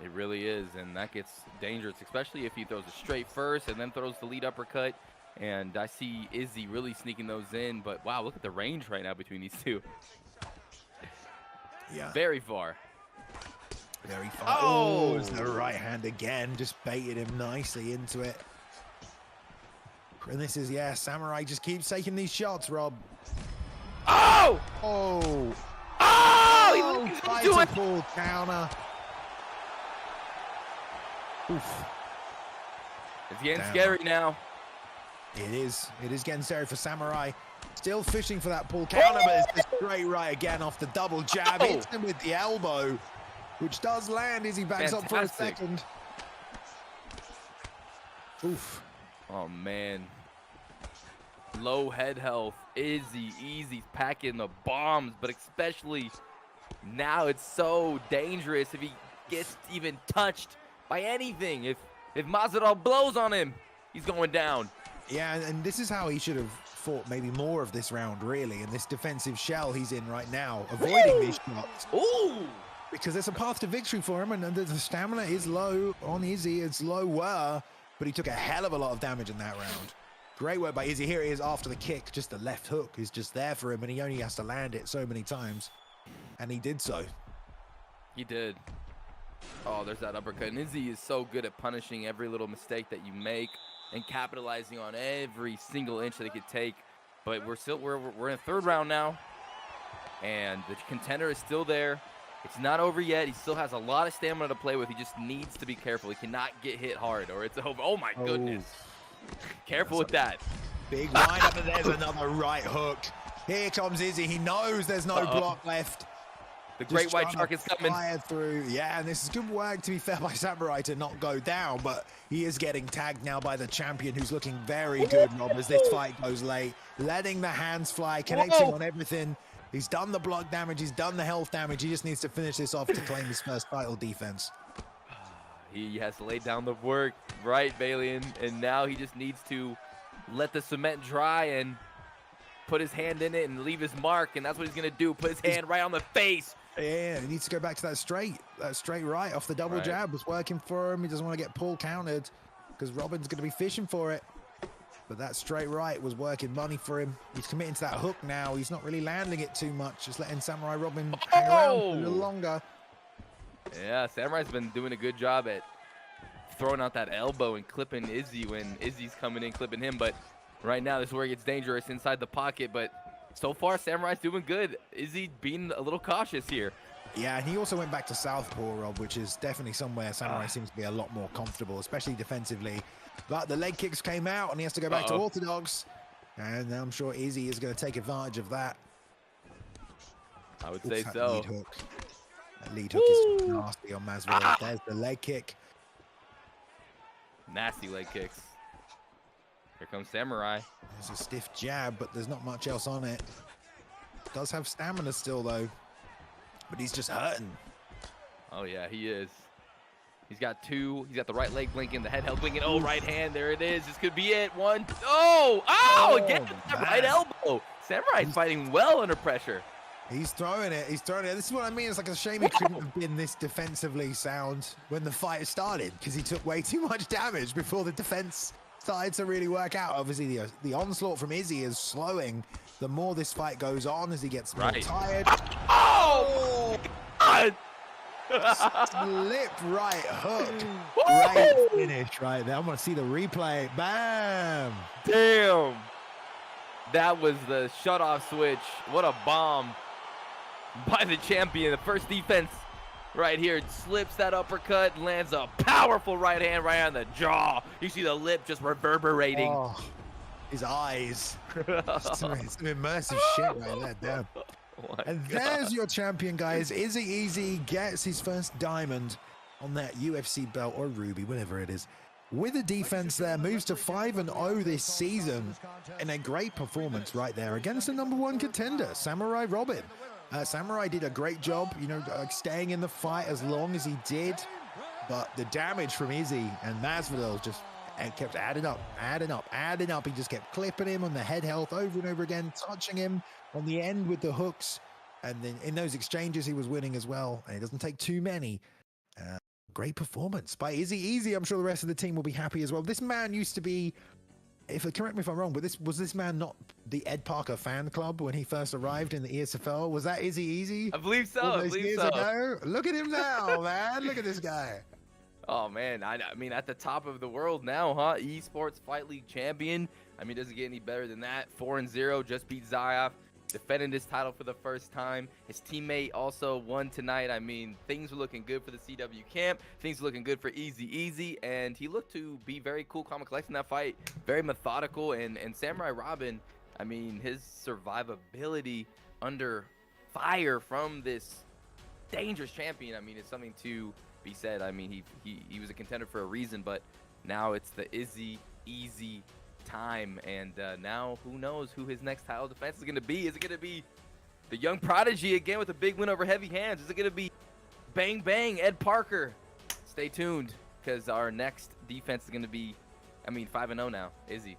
It really is, and that gets dangerous, especially if he throws a straight first and then throws the lead uppercut. And I see Izzy really sneaking those in, but wow, look at the range right now between these two. Yeah. Very far. Very far. Oh, it's the right hand again. Just baited him nicely into it. And this is, Samurai just keeps taking these shots, Rob. Oh! Oh! Oh! Tries to pull counter. Oof. It's getting scary now. It is. It is getting scary for Samurai. Still fishing for that pull counter, but it's just straight right again off the double jab. Hits him with the elbow, which does land as he backs up for a second. Oof. Oh, man. Low head health. Izzy's packing the bombs, but especially now it's so dangerous if he gets even touched by anything. If Masvidal blows on him, he's going down. Yeah, and this is how he should have fought maybe more of this round, really, in this defensive shell he's in right now, avoiding these shots. Ooh! Because there's a path to victory for him, and the stamina is low on Izzy. It's lower, but he took a hell of a lot of damage in that round. Great work by Izzy. Here he is after the kick. Just the left hook is just there for him, and he only has to land it so many times. And he did so. He did. Oh, there's that uppercut. And Izzy is so good at punishing every little mistake that you make and capitalizing on every single inch that he could take. But we're in the third round now, and the contender is still there. It's not over yet. He still has a lot of stamina to play with. He just needs to be careful. He cannot get hit hard or it's over. Oh my goodness. Careful with that. Big windup, and there's another right hook. Here comes Izzy. He knows there's no block left. The great white shark is coming. Through. Yeah, and this is good work, to be fair, by Samurai to not go down, but he is getting tagged now by the champion, who's looking very good, Rob, as this fight goes late. Letting the hands fly, connecting on everything. He's done the block damage. He's done the health damage. He just needs to finish this off to claim his first title defense. He has laid down the work, right, Balian, and now he just needs to let the cement dry and put his hand in it and leave his mark, and that's what he's going to do. Put his hand right on the face. Yeah, he needs to go back to that straight right off the double jab. Was working for him. He doesn't want to get pull countered because Robin's going to be fishing for it. But that straight right was working money for him. He's committing to that hook now. He's not really landing it too much, just letting Samurai Robin hang around a little longer. Yeah, Samurai's been doing a good job at throwing out that elbow and clipping Izzy when Izzy's coming in, clipping him. But right now, this is where it gets dangerous inside the pocket. But so far, Samurai's doing good. Izzy being a little cautious here. Yeah, and he also went back to southpaw, Rob, which is definitely somewhere Samurai seems to be a lot more comfortable, especially defensively. But the leg kicks came out, and he has to go back to orthodox. And I'm sure Izzy is going to take advantage of that. I would say so. Lead hook. That lead hook is nasty on Masvidal. There's the leg kick. Nasty leg kicks. Here comes Samurai. There's a stiff jab, but there's not much else on it. Does have stamina still, though. But he's just hurting. Oh, yeah, he is. He's got two. He's got the right leg blinking, the head held blinking. Oh, right hand. There it is. This could be it. One. Oh, again, that right elbow. Samurai's fighting well under pressure. He's throwing it. He's throwing it. This is what I mean. It's like a shame he couldn't have been this defensively sound when the fight started, because he took way too much damage before the defense started to really work out. Obviously, the onslaught from Izzy is slowing the more this fight goes on as he gets more tired. Oh, God. Slip right hook. Great finish right there. I'm going to see the replay. Bam. Damn. That was the shutoff switch. What a bomb by the champion. The first defense right here. Slips that uppercut, lands a powerful right hand right on the jaw. You see the lip just reverberating. Oh, his eyes. Some immersive shit right there. Damn. Oh and there's your champion, guys. Izzy gets his first diamond on that UFC belt, or ruby, whatever it is. With a defense there, moves to 5-0 this season, and a great performance right there against the #1 contender, Samurai Robin. Samurai did a great job, you know, staying in the fight as long as he did, but the damage from Izzy and Masvidal just kept adding up. He just kept clipping him on the head health over and over again, touching him on the end with the hooks, and then in those exchanges he was winning as well, and it doesn't take too many. Great performance by Izzy. I'm sure the rest of the team will be happy as well. This man used to be, correct me if I'm wrong, but was this man not the Ed Parker fan club when he first arrived in the ESFL? Was that Izzy? I believe so. All those years ago? Look at him now, man. Look at this guy. Oh, man. I mean, at the top of the world now, huh? Esports Fight League champion. I mean, doesn't get any better than that. 4-0, just beat Zayaf. Defending this title for the first time. His teammate also won tonight. I mean, things were looking good for the CW camp. Things were looking good for Izzy. And he looked to be very cool, calm, and collected in that fight. Very methodical. And Samurai Robin, I mean, his survivability under fire from this dangerous champion, I mean, it's something to be said. I mean, he was a contender for a reason, but now it's the Izzy time, and now who knows who his next title defense is going to be. Is it going to be the young prodigy again with a big win over Heavy Hands? Is it going to be Bang Bang Ed Parker? Stay tuned, because our next defense is going to be, I mean, 5-0 now. Izzy,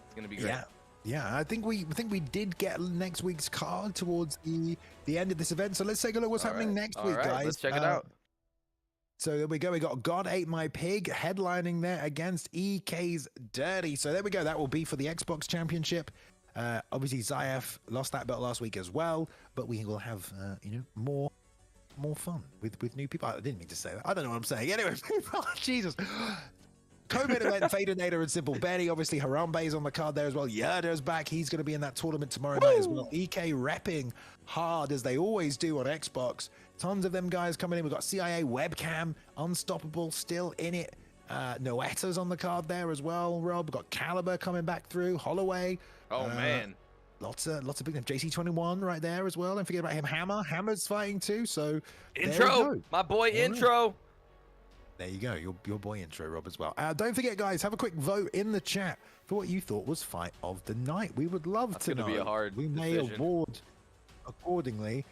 it's going to be great. Yeah, I think we did get next week's card towards the end of this event, so let's take a look what's happening next week, guys. Let's check it out. So there we go. We got God Ate My Pig headlining there against EK's Dirty. So there we go. That will be for the Xbox Championship. Obviously, Zayaf lost that belt last week as well, but we will have more fun with new people. I didn't mean to say that. I don't know what I'm saying. Anyway, oh, Jesus. Co-main event, Fader Nader and Simple Benny. Obviously, Harambe is on the card there as well. Yerder's back. He's going to be in that tournament tomorrow night as well. EK repping hard, as they always do on Xbox, Tons of them guys coming in. We've got CIA, Webcam, Unstoppable still in it. Noetta's on the card there as well, Rob. We've got Caliber coming back through. Holloway. Oh, man. Lots of big names. JC21 right there as well. Don't forget about him. Hammer's fighting too. So Intro. My boy Intro. There you go. Your boy Intro, Rob, as well. Don't forget, guys, have a quick vote in the chat for what you thought was fight of the night. We would love to know. That's going to be a hard We may decision. award accordingly.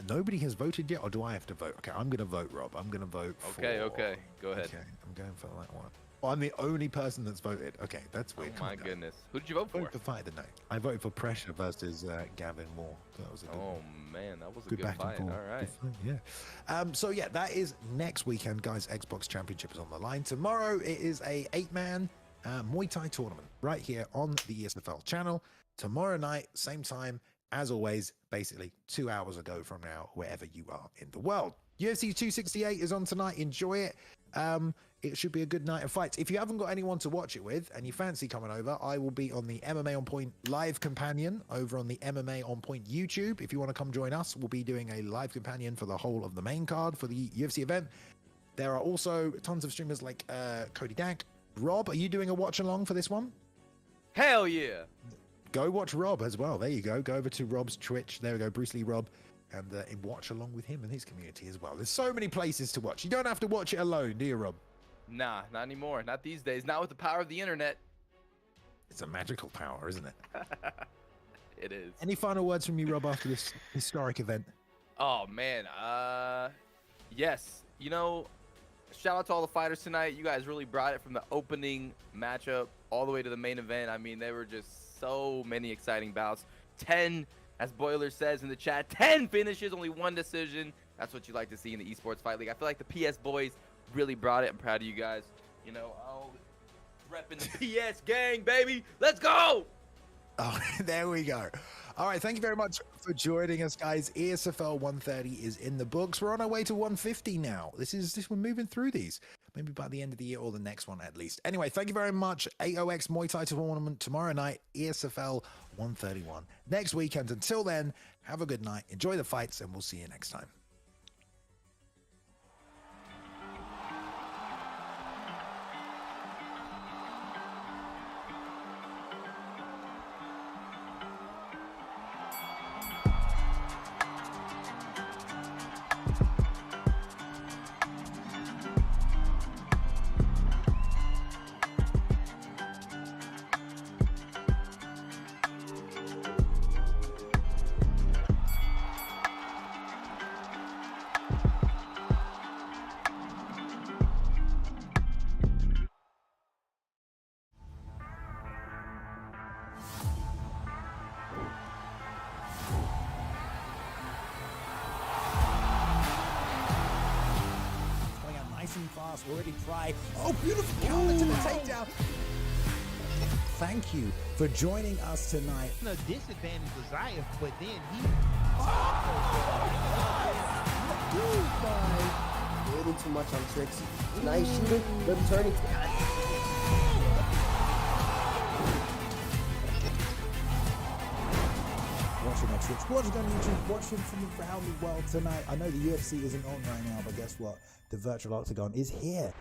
Nobody has voted yet, or do I have to vote? Okay, I'm going to vote, Rob. I'm going to vote for... Okay. Go ahead. Okay, I'm going for that one. Oh, I'm the only person that's voted. Okay, that's weird. Oh, my goodness. Who did you vote for? Voted for fight of the night. I voted for Pressure versus Gavin Moore. That was a good one. Man, that was a Good good back fight. and All forth. right. Good fight, yeah. So yeah, that is next weekend, guys. Xbox Championship is on the line. Tomorrow it is a 8-man Muay Thai tournament right here on the ESFL channel. Tomorrow night, same time as always, basically 2 hours ago from now, wherever you are in the world. UFC 268 is on tonight. Enjoy it. It should be a good night of fights. If you haven't got anyone to watch it with and you fancy coming over, I will be on the MMA On Point live companion over on the MMA On Point YouTube. If you want to come join us, we'll be doing a live companion for the whole of the main card for the UFC event. There are also tons of streamers like Cody Dank. Rob, are you doing a watch along for this one? Hell yeah. Go watch Rob as well. There you go. Go over to Rob's Twitch. There we go. Bruce Lee Rob. And watch along with him and his community as well. There's so many places to watch. You don't have to watch it alone, do you, Rob? Nah, not anymore. Not these days. Not with the power of the internet. It's a magical power, isn't it? It is. Any final words from you, Rob, after this historic event? Oh, man. Yes. You know, shout out to all the fighters tonight. You guys really brought it from the opening matchup all the way to the main event. I mean, there were just so many exciting bouts. 10, as Boiler says in the chat, 10 finishes, only 1 decision. That's what you like to see in the Esports Fight League. I feel like the PS boys really brought it. I'm proud of you guys. You know, repping the PS gang, baby. Let's go. Oh, there we go. All right, thank you very much for joining us, guys. ESFL 130 is in the books. We're on our way to 150 now. We're moving through these. Maybe by the end of the year or the next one at least. Anyway, thank you very much. AOX Muay Thai tournament tomorrow night, ESFL 131 next weekend. Until then, have a good night. Enjoy the fights, and we'll see you next time. Already try. Oh, beautiful counter to the takedown. Thank you for joining us tonight. The disadvantage was Zayaf, but then he. A little too much on Trixie. Nice shooting, but turning. Watching on Twitch, watching on YouTube, watching from around the world tonight. I know the UFC isn't on right now, but guess what? The virtual octagon is here.